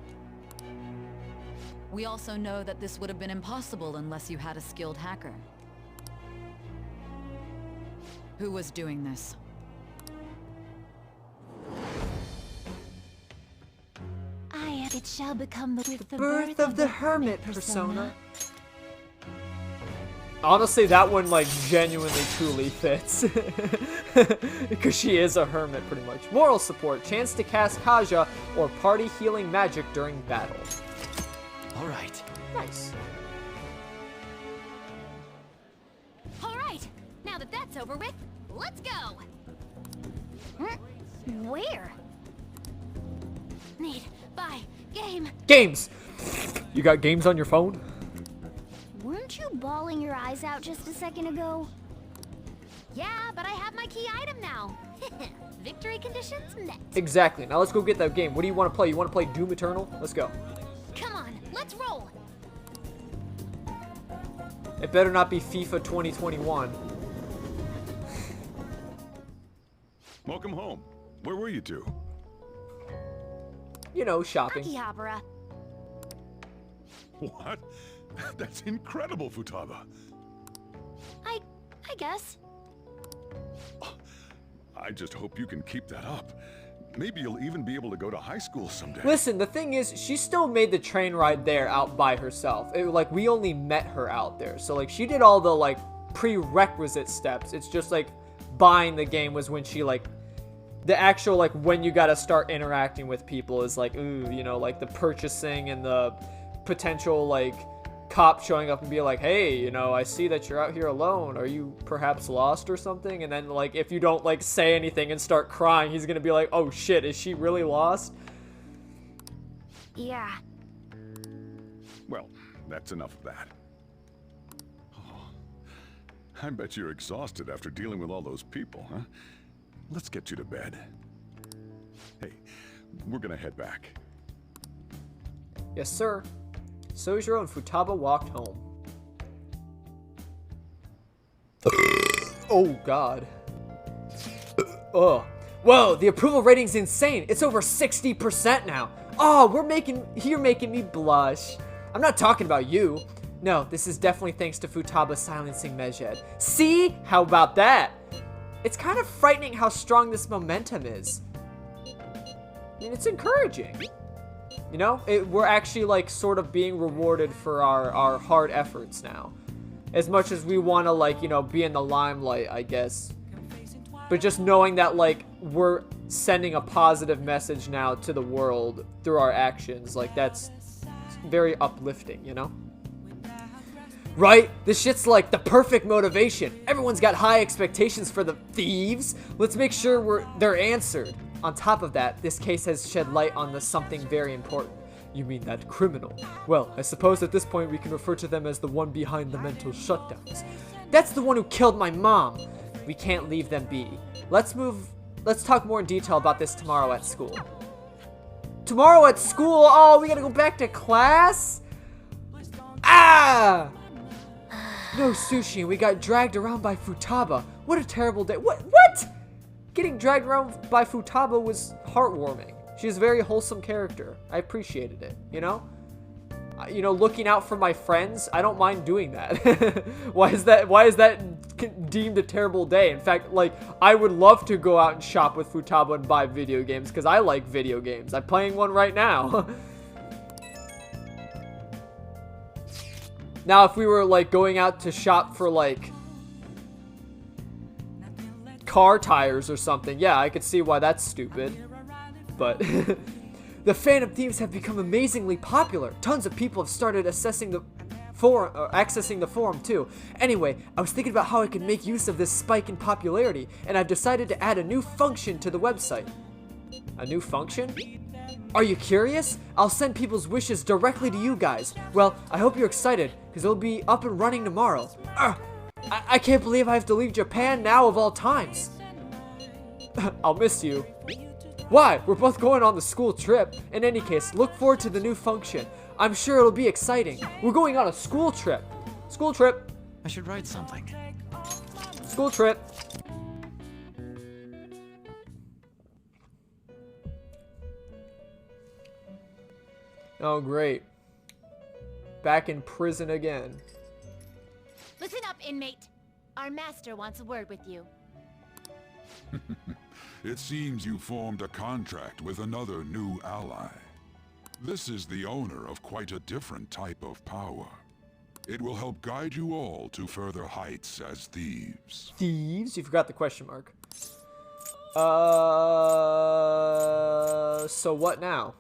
We also know that this would have been impossible unless you had a skilled hacker. Who was doing this? It shall become the Birth of the Hermit persona. Honestly, that one, like, genuinely truly fits. Because she is a hermit, pretty much. Moral support. Chance to cast Kaja or party healing magic during battle. Alright. Nice. Alright, now that that's over with, let's go! Where? Need, buy, game. Games! You got games on your phone? Weren't you bawling your eyes out just a second ago? Yeah, but I have my key item now. Victory conditions met. Exactly. Now let's go get that game. What do you want to play? You want to play Doom Eternal? Let's go. Come on, let's roll. It better not be FIFA 2021. Welcome home. Where were you two? You know, shopping. Akihabara. What? That's incredible, Futaba. I guess. I just hope you can keep that up. Maybe you'll even be able to go to high school someday. Listen, the thing is, she still made the train ride there out by herself. Like, we only met her out there. So, like, she did all the, like, prerequisite steps. It's just, like, buying the game was when she, like, the actual, like, when you gotta start interacting with people is, like, ooh, you know, like, the purchasing and the potential, like, cop showing up and be like, hey, you know, I see that you're out here alone. Are you perhaps lost or something? And then, like, if you don't, like, say anything and start crying, he's gonna be like, oh, shit, is she really lost? Yeah. Well, that's enough of that. Oh, I bet you're exhausted after dealing with all those people, huh? Let's get you to bed. Hey, we're gonna head back. Yes, sir. Sojiro and Futaba walked home. Oh, God. Ugh. Whoa, the approval rating's insane. It's over 60% now. Oh, you're making me blush. I'm not talking about you. No, this is definitely thanks to Futaba silencing Medjed. See? How about that? It's kind of frightening how strong this momentum is. I mean, it's encouraging. You know, we're actually, like, sort of being rewarded for our hard efforts now. As much as we want to, like, you know, be in the limelight, I guess. But just knowing that, like, we're sending a positive message now to the world through our actions, like, that's very uplifting, you know? Right? This shit's like the perfect motivation. Everyone's got high expectations for the thieves. Let's make sure they're answered. On top of that, this case has shed light on something very important. You mean that criminal? Well, I suppose at this point we can refer to them as the one behind the mental shutdowns. That's the one who killed my mom. We can't leave them be. Let's talk more in detail about this tomorrow at school. Tomorrow at school? Oh, we gotta go back to class? Ah! No sushi, and we got dragged around by Futaba. What a terrible day. What? Getting dragged around by Futaba was heartwarming. She's a very wholesome character. I appreciated it, you know? You know, looking out for my friends, I don't mind doing that. Why is that deemed a terrible day? In fact, like, I would love to go out and shop with Futaba and buy video games, because I like video games. I'm playing one right now. Now, if we were, like, going out to shop for, like, car tires or something, yeah, I could see why that's stupid. But the Phantom Thieves have become amazingly popular. Tons of people have started accessing the forum too. Anyway, I was thinking about how I could make use of this spike in popularity, and I've decided to add a new function to the website. A new function? Are you curious? I'll send people's wishes directly to you guys. Well, I hope you're excited, because it'll be up and running tomorrow. I can't believe I have to leave Japan now of all times. I'll miss you. Why? We're both going on the school trip. In any case, look forward to the new function. I'm sure it'll be exciting. We're going on a school trip. School trip. I should write something. School trip. Oh, great. Back in prison again. Listen up, inmate. Our master wants a word with you. It seems you formed a contract with another new ally. This is the owner of quite a different type of power. It will help guide you all to further heights as thieves. Thieves? You forgot the question mark. So what now?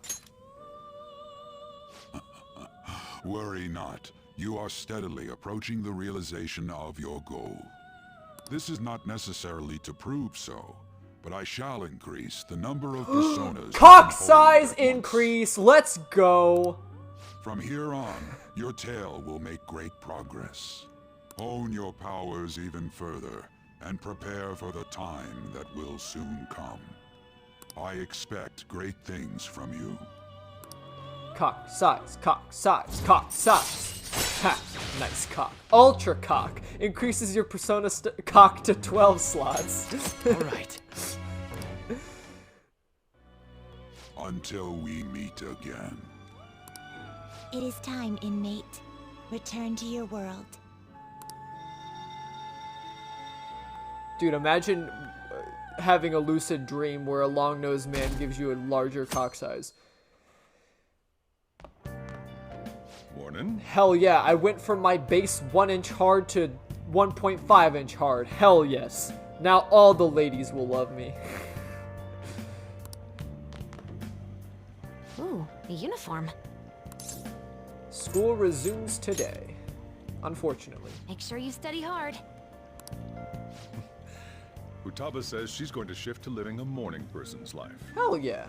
Worry not. You are steadily approaching the realization of your goal. This is not necessarily to prove so, but I shall increase the number of personas. Cock size increase. Let's go. From here on, your tale will make great progress. Hone your powers even further and prepare for the time that will soon come. I expect great things from you. Cock size, cock size, cock size. Ha, nice cock. Ultra cock increases your persona cock to 12 slots. All right. Until we meet again. It is time, inmate. Return to your world. Dude, imagine having a lucid dream where a long-nosed man gives you a larger cock size. Morning. Hell yeah, I went from my base 1-inch hard to 1.5-inch hard. Hell yes. Now all the ladies will love me. Ooh, a uniform. School resumes today. Unfortunately. Make sure you study hard. Futaba says she's going to shift to living a morning person's life. Hell yeah.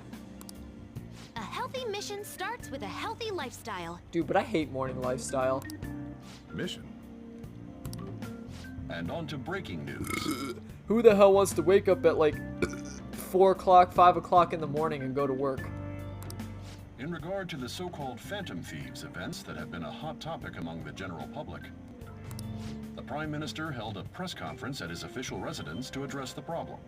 A healthy mission starts with a healthy lifestyle. Dude, but I hate morning lifestyle. Mission? And on to breaking news. Who the hell wants to wake up at like 4 o'clock, 5 o'clock in the morning and go to work? In regard to the so-called Phantom Thieves events that have been a hot topic among the general public, the Prime Minister held a press conference at his official residence to address the problem.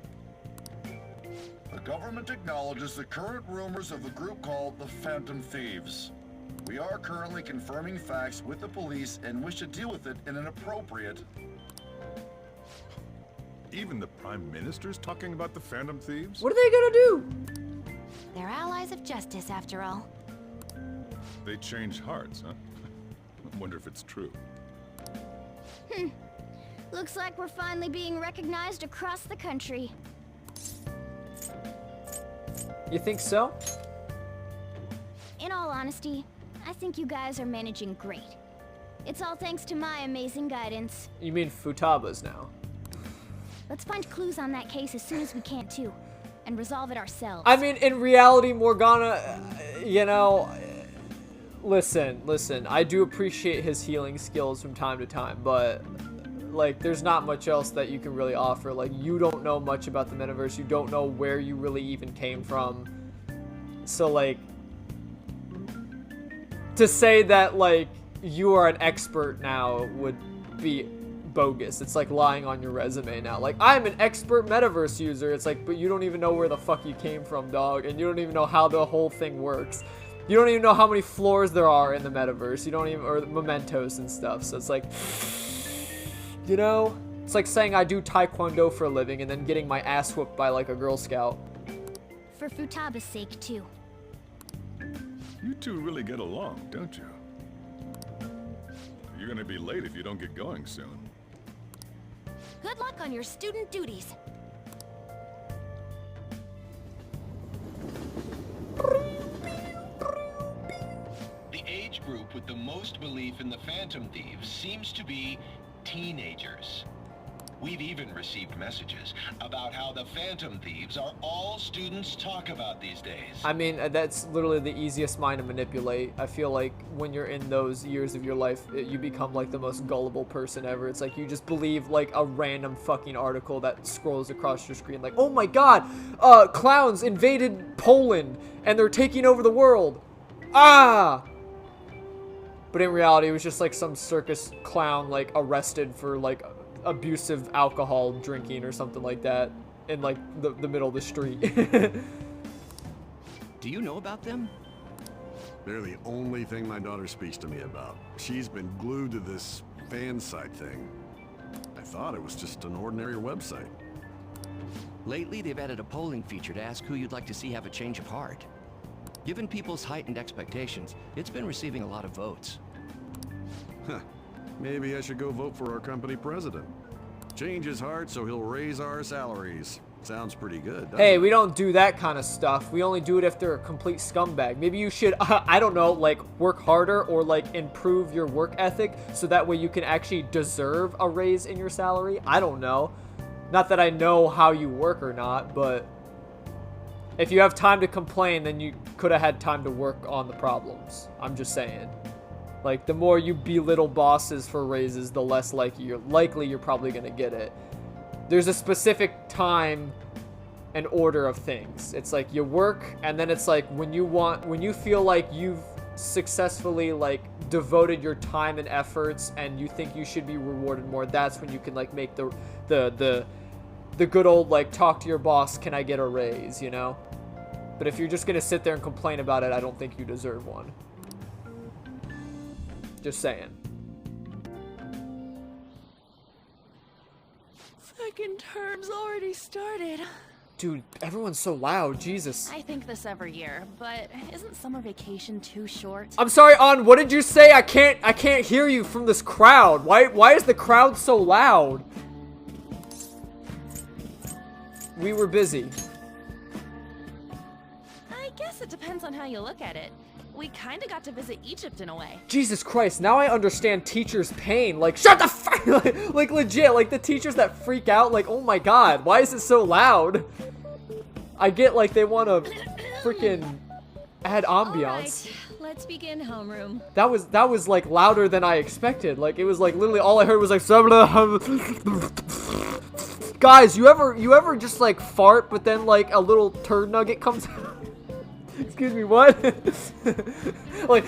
The government acknowledges the current rumors of a group called the Phantom Thieves. We are currently confirming facts with the police and wish to deal with it in an appropriate... Even the Prime Minister's talking about the Phantom Thieves? What are they gonna do? They're allies of justice, after all. They change hearts, huh? I wonder if it's true. Looks like we're finally being recognized across the country. You think so? In all honesty, I think you guys are managing great. It's all thanks to my amazing guidance. You mean Futaba's now? Let's find clues on that case as soon as we can, too. And resolve it ourselves. I mean, in reality, Morgana, you know... Listen, I do appreciate his healing skills from time to time, but... like, there's not much else that you can really offer. Like, you don't know much about the metaverse. You don't know where you really even came from. So, like... to say that, like, you are an expert now would be bogus. It's like lying on your resume now. Like, I'm an expert metaverse user. It's like, but you don't even know where the fuck you came from, dog. And you don't even know how the whole thing works. You don't even know how many floors there are in the metaverse. You don't even... or mementos and stuff. So it's like... you know? It's like saying I do taekwondo for a living and then getting my ass whooped by, like, a Girl Scout. For Futaba's sake, too. You two really get along, don't you? You're gonna be late if you don't get going soon. Good luck on your student duties. The age group with the most belief in the Phantom Thieves seems to be teenagers. We've even received messages about how the Phantom Thieves are all students talk about these days. I mean, that's literally the easiest mind to manipulate. I feel like when you're in those years of your life, you become like the most gullible person ever. It's like you just believe like a random fucking article that scrolls across your screen like, oh my god, clowns invaded Poland and they're taking over the world. Ah! But in reality, it was just like some circus clown like arrested for like abusive alcohol drinking or something like that in like the middle of the street. Do you know about them? They're the only thing my daughter speaks to me about. She's been glued to this fan site thing. I thought it was just an ordinary website. Lately, they've added a polling feature to ask who you'd like to see have a change of heart. Given people's heightened expectations, it's been receiving a lot of votes. Huh. Maybe I should go vote for our company president. Change his heart so he'll raise our salaries. Sounds pretty good, doesn't Hey, it? we don't do that kind of stuff. We only do it if they're a complete scumbag. Maybe you should, I don't know, like work harder or like improve your work ethic so that way you can actually deserve a raise in your salary. I don't know. Not that I know how you work or not, but if you have time to complain, then you could have had time to work on the problems. I'm just saying. Like, the more you belittle bosses for raises, the less likely you're probably going to get it. There's a specific time and order of things. It's like you work, and then it's like when you feel like you've successfully, like, devoted your time and efforts and you think you should be rewarded more, that's when you can, like, make the good old, like, talk to your boss, can I get a raise, you know? But if you're just going to sit there and complain about it, I don't think you deserve one. Just saying. Second term's already started. Dude, everyone's so loud. Jesus. I think this every year, but isn't summer vacation too short? I'm sorry, An, what did you say? I can't hear you from this crowd. Why is the crowd so loud? We were busy. I guess it depends on how you look at it. We kinda got to visit Egypt in a way. Jesus Christ, now I understand teachers' pain. Like, shut the fuck! Like, legit, like, the teachers that freak out, like, oh my god, why is it so loud? I get, like, they want to freaking add ambiance. Alright, let's begin homeroom. That was, like, louder than I expected. Like, it was, like, literally all I heard was, like, guys, you ever just, like, fart, but then, like, a little turd nugget comes out? Excuse me, what? Like,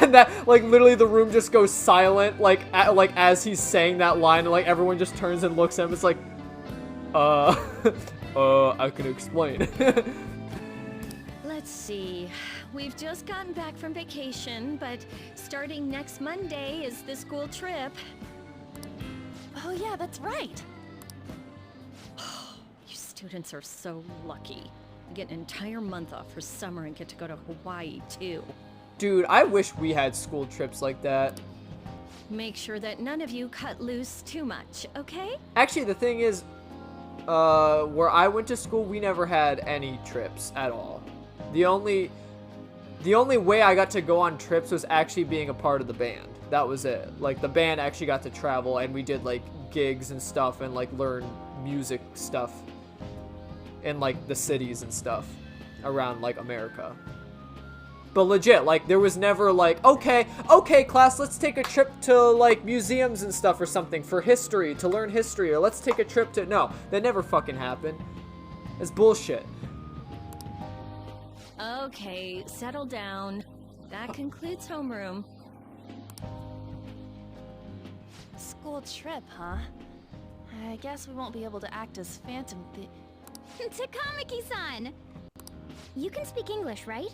and that, like, literally the room just goes silent, like as he's saying that line, and, like, everyone just turns and looks at him. It's like, I can explain. Let's see. We've just gotten back from vacation, but starting next Monday is the school trip. Oh yeah, that's right. You students are so lucky. You get an entire month off for summer and get to go to Hawaii, too. Dude, I wish we had school trips like that. Make sure that none of you cut loose too much, okay? Actually, the thing is, where I went to school, we never had any trips at all. The only way I got to go on trips was actually being a part of the band. That was it. Like, the band actually got to travel, and we did, like, gigs and stuff, and, like, learn music stuff in, like, the cities and stuff around, like, America. But legit, like, there was never, like, okay, class, let's take a trip to, like, museums and stuff or something for history, to learn history, or let's take a trip to... No, that never fucking happened. It's bullshit. Okay, settle down. That concludes homeroom. School trip, huh? I guess we won't be able to act as Phantom Thieves. Takamaki-san! You can speak English, right?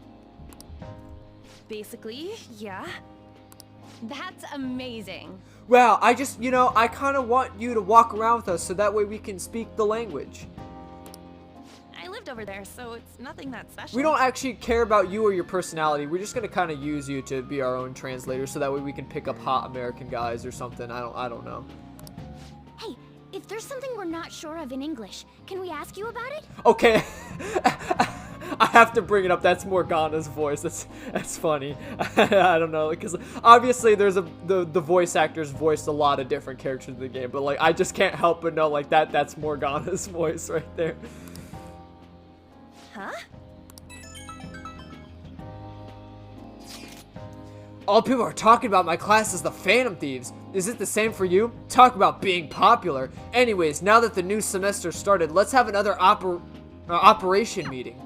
Basically, yeah. That's amazing. Wow, I just, you know, I kind of want you to walk around with us so that way we can speak the language. I lived over there, so it's nothing that special. We don't actually care about you or your personality. We're just gonna kind of use you to be our own translator so that way we can pick up hot American guys or something. I don't know. Hey, if there's something we're not sure of in English, can we ask you about it? Okay. I have to bring it up. That's Morgana's voice. That's funny. I don't know, because obviously there's the voice actors voiced a lot of different characters in the game, but like I just can't help but know like that's Morgana's voice right there. Huh? All people are talking about my class is the Phantom Thieves. Is it the same for you? Talk about being popular. Anyways, now that the new semester started, let's have another operation meeting.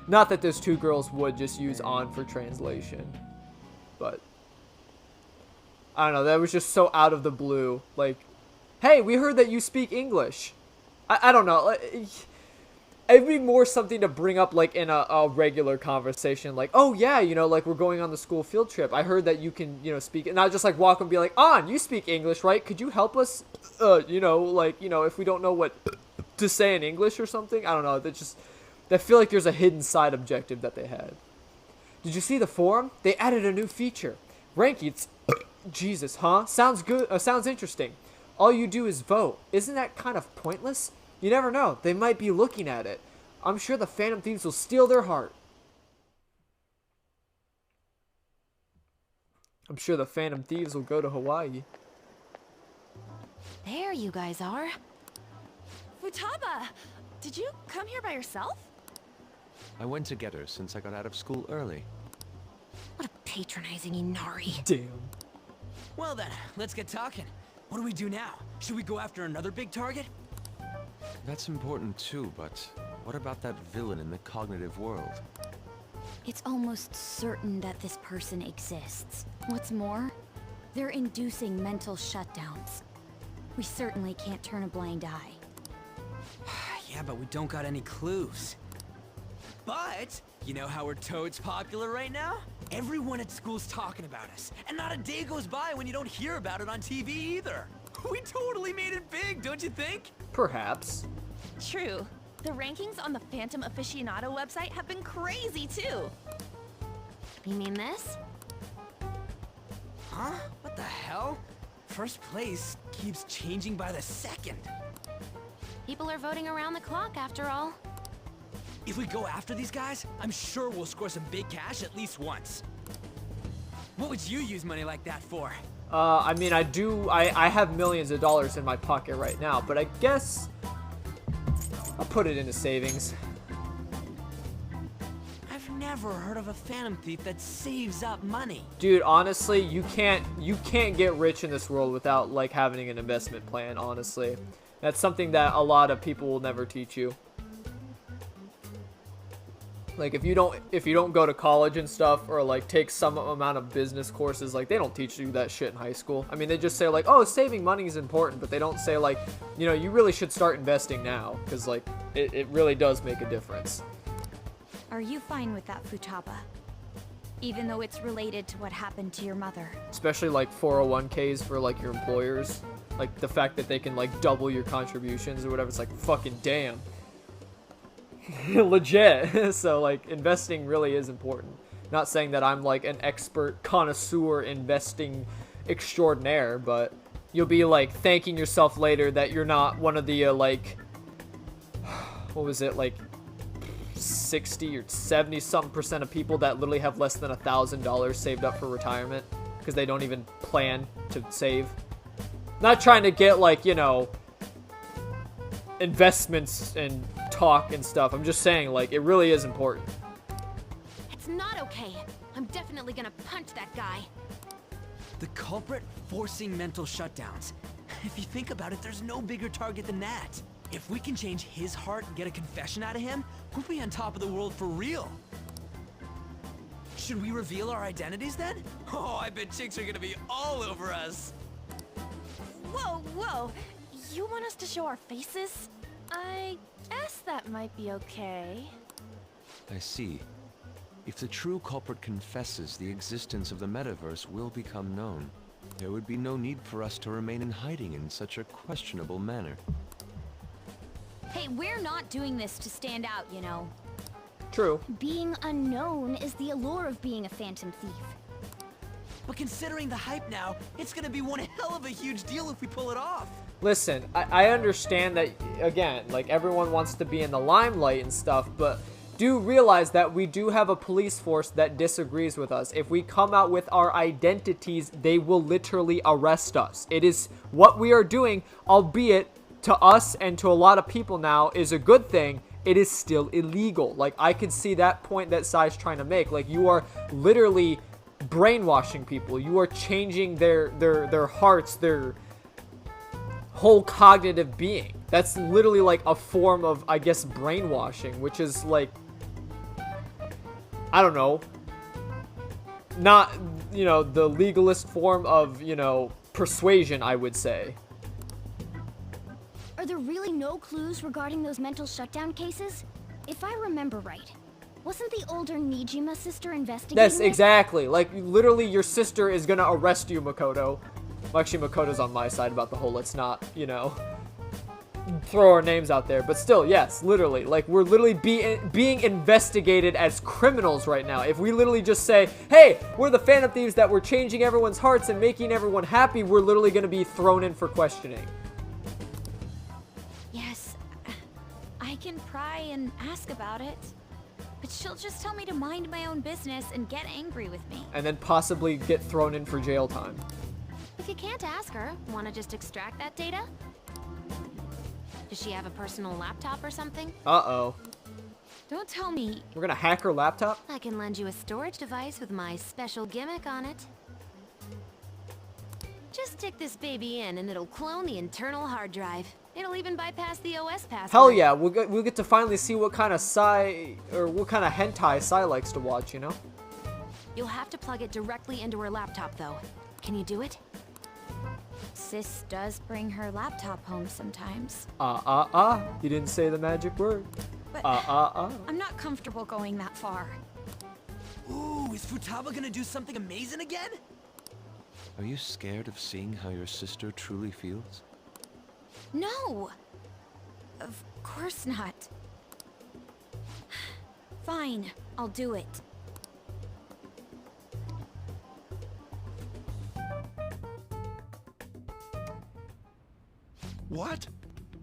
Not that those two girls would just use on for translation, but I don't know, that was just so out of the blue. Like, hey, we heard that you speak English. I don't know. It'd be more something to bring up like in a regular conversation, like, oh yeah, you know, like we're going on the school field trip. I heard that you can, you know, speak, and not just like walk and be like, On, you speak English, right? Could you help us, you know, like, you know, if we don't know what to say in English or something? I don't know. I feel like there's a hidden side objective that they had. Did you see the forum? They added a new feature. Rankings. Jesus, huh? Sounds good. Sounds interesting. All you do is vote. Isn't that kind of pointless? You never know. They might be looking at it. I'm sure the Phantom Thieves will steal their heart. I'm sure the Phantom Thieves will go to Hawaii. There you guys are. Futaba! Did you come here by yourself? I went to get her since I got out of school early. What a patronizing Inari. Damn. Well then, let's get talking. What do we do now? Should we go after another big target? That's important too, but what about that villain in the cognitive world? It's almost certain that this person exists. What's more, they're inducing mental shutdowns. We certainly can't turn a blind eye. Yeah, but we don't got any clues. But, you know how we're toads popular right now? Everyone at school's talking about us, and not a day goes by when you don't hear about it on TV either. We totally made it big, don't you think? Perhaps. True. The rankings on the Phantom Aficionado website have been crazy too. You mean this? Huh? What the hell? First place keeps changing by the second. People are voting around the clock after all. If we go after these guys, I'm sure we'll score some big cash at least once. What would you use money like that for? I mean, I have millions of dollars in my pocket right now, but I guess I'll put it into savings. I've never heard of a Phantom Thief that saves up money. Dude, honestly, you can't get rich in this world without like having an investment plan, honestly. That's something that a lot of people will never teach you. Like if you don't go to college and stuff, or like take some amount of business courses, like they don't teach you that shit in high school. I mean, they just say like, oh, saving money is important, but they don't say like, you know, you really should start investing now, because like it really does make a difference. Are you fine with that, Futaba? Even though it's related to what happened to your mother. Especially like 401ks for like your employers, like the fact that they can like double your contributions or whatever. It's like fucking damn. Legit. So like investing really is important. Not saying that I'm like an expert connoisseur investing extraordinaire, but you'll be like thanking yourself later that you're not one of the like what was it, like 60 or 70 something percent of people that literally have less than $1,000 saved up for retirement because they don't even plan to save. Not trying to get like, you know, investments and talk and stuff. I'm just saying, like, it really is important. It's not okay. I'm definitely gonna punch that guy. The culprit forcing mental shutdowns. If you think about it, there's no bigger target than that. If we can change his heart and get a confession out of him, we'll be on top of the world for real. Should we reveal our identities then? Oh, I bet chicks are gonna be all over us. Whoa, whoa. You want us to show our faces? I guess that might be okay. I see. If the true culprit confesses, the existence of the metaverse will become known. There would be no need for us to remain in hiding in such a questionable manner. Hey, we're not doing this to stand out, you know. True. Being unknown is the allure of being a Phantom Thief. but considering the hype now, it's gonna be one hell of a huge deal if we pull it off. Listen, I understand that, again, like, everyone wants to be in the limelight and stuff, but do realize that we do have a police force that disagrees with us. If we come out with our identities, they will literally arrest us. It is what we are doing, albeit to us and to a lot of people now, is a good thing. It is still illegal. Like, I could see that point that Sai's trying to make. Like, you are literally brainwashing people. You are changing their hearts, their whole cognitive being. That's literally like a form of, I guess, brainwashing, which is like, I don't know, not, you know, the legalist form of, you know, persuasion, I would say. Are there really no clues regarding those mental shutdown cases? If I remember right, wasn't the older Nijima sister investigating Yes, this? exactly. Like, literally, your sister is gonna arrest you, Makoto. Well, actually, Makoto's on my side about the whole let's not, you know, throw our names out there. But still, yes, literally. Like, we're literally being investigated as criminals right now. If we literally just say, hey, we're the Phantom Thieves that were changing everyone's hearts and making everyone happy, we're literally going to be thrown in for questioning. Yes, I can pry and ask about it. But she'll just tell me to mind my own business and get angry with me. And then possibly get thrown in for jail time. If you can't ask her, want to just extract that data? Does she have a personal laptop or something? Uh-oh. Don't tell me. We're gonna hack her laptop? I can lend you a storage device with my special gimmick on it. Just stick this baby in and it'll clone the internal hard drive. It'll even bypass the OS password. Hell yeah, we'll get to finally see what kind of what kind of hentai Sai likes to watch, you know? You'll have to plug it directly into her laptop, though. Can you do it? Sis does bring her laptop home sometimes. You didn't say the magic word. But I'm not comfortable going that far. Ooh, is Futaba gonna do something amazing again? Are you scared of seeing how your sister truly feels? No! Of course not. Fine, I'll do it. What?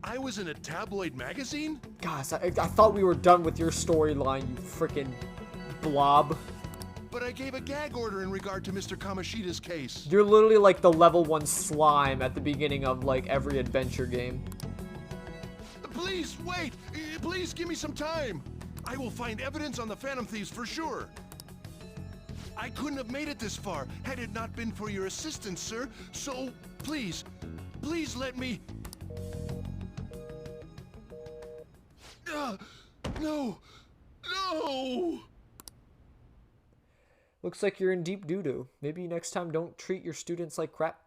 I was in a tabloid magazine? Gosh, I thought we were done with your storyline, you freaking blob. But I gave a gag order in regard to Mr. Kamoshida's case. You're literally like the level 1 slime at the beginning of like every adventure game. Please, wait! Please give me some time! I will find evidence on the Phantom Thieves for sure. I couldn't have made it this far had it not been for your assistance, sir. So, please, please let me... No! No! Looks like you're in deep doo-doo. Maybe next time don't treat your students like crap.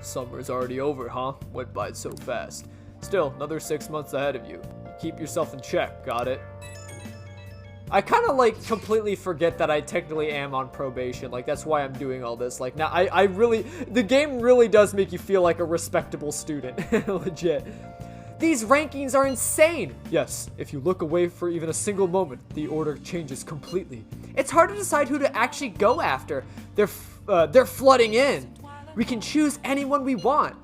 Summer's already over, huh? Went by so fast. Still, another 6 months ahead of you. Keep yourself in check, got it? I kind of like completely forget that I technically am on probation. Like, that's why I'm doing all this. Like, now I really, the game really does make you feel like a respectable student. Legit. These rankings are insane. Yes, if you look away for even a single moment, the order changes completely. It's hard to decide who to actually go after. They're flooding in. We can choose anyone we want.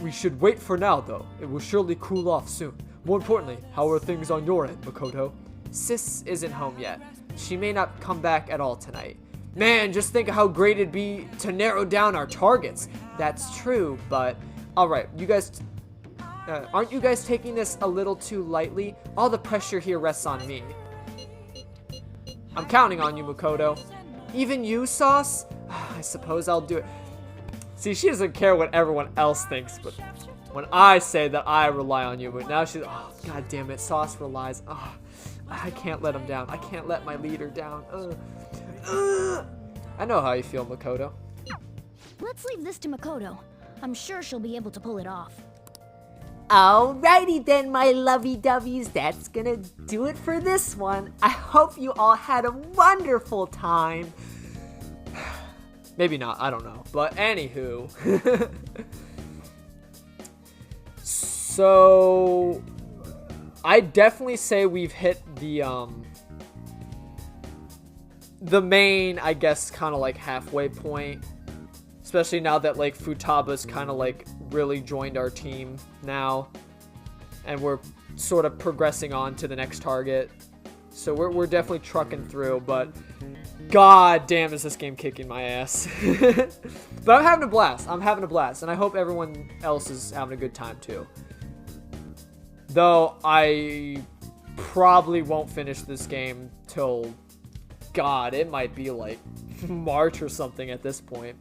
We should wait for now, though. It will surely cool off soon. More importantly, how are things on your end, Makoto? Sis isn't home yet. She may not come back at all tonight. Man, just think of how great it'd be to narrow down our targets. That's true, but... Alright, you guys... aren't you guys taking this a little too lightly? All the pressure here rests on me. I'm counting on you, Makoto. Even you, Sauce? I suppose I'll do it. See, she doesn't care what everyone else thinks, but when I say that I rely on you, but now she's... Oh, god damn it, Sauce relies... Oh, I can't let him down. I can't let my leader down. I know how you feel, Makoto. Let's leave this to Makoto. I'm sure she'll be able to pull it off. Alrighty then, my lovey-doveys. That's gonna do it for this one. I hope you all had a wonderful time. Maybe not, I don't know. But anywho. So... I definitely say we've hit the the main, I guess, kind of like halfway point. Especially now that like Futaba's kind of like really joined our team now. And we're sort of progressing on to the next target. So we're definitely trucking through, but god damn is this game kicking my ass. But I'm having a blast. I'm having a blast. And I hope everyone else is having a good time too. Though I probably won't finish this game till, god, it might be like March or something at this point.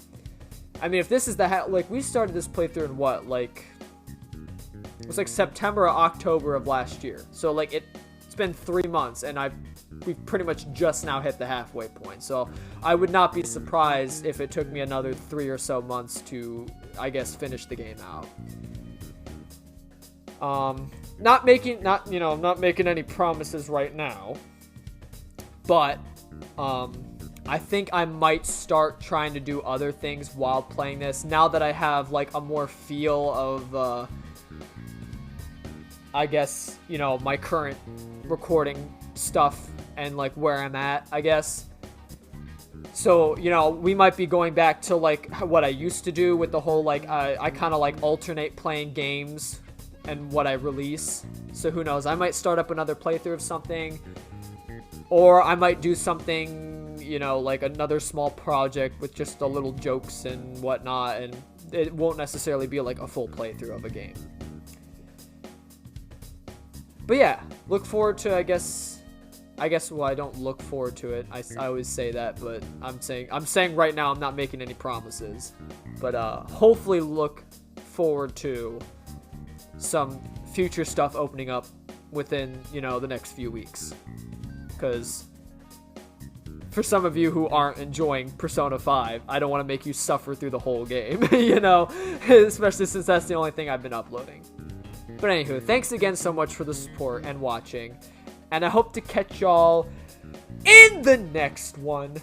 I mean, if this is the like, we started this playthrough in what, like, it was like September or October of last year. So like it's been 3 months and we've pretty much just now hit the halfway point. So I would not be surprised if it took me another 3 or so months to, I guess, finish the game out. Not making any promises right now, but I think I might start trying to do other things while playing this now that I have like a more feel of I guess, you know, my current recording stuff and like where I'm at, I guess. So, you know, we might be going back to like what I used to do with the whole like I kind of like alternate playing games and what I release. So who knows, I might start up another playthrough of something, or I might do something, you know, like another small project with just a little jokes and whatnot, and it won't necessarily be like a full playthrough of a game. But yeah, look forward to, I guess, well, I don't look forward to it. I always say that, but I'm saying right now I'm not making any promises. But hopefully look forward to some future stuff opening up within, you know, the next few weeks. Because for some of you who aren't enjoying Persona 5, I don't want to make you suffer through the whole game, you know, especially since that's the only thing I've been uploading. But anywho, thanks again so much for the support and watching, and I hope to catch y'all in the next one.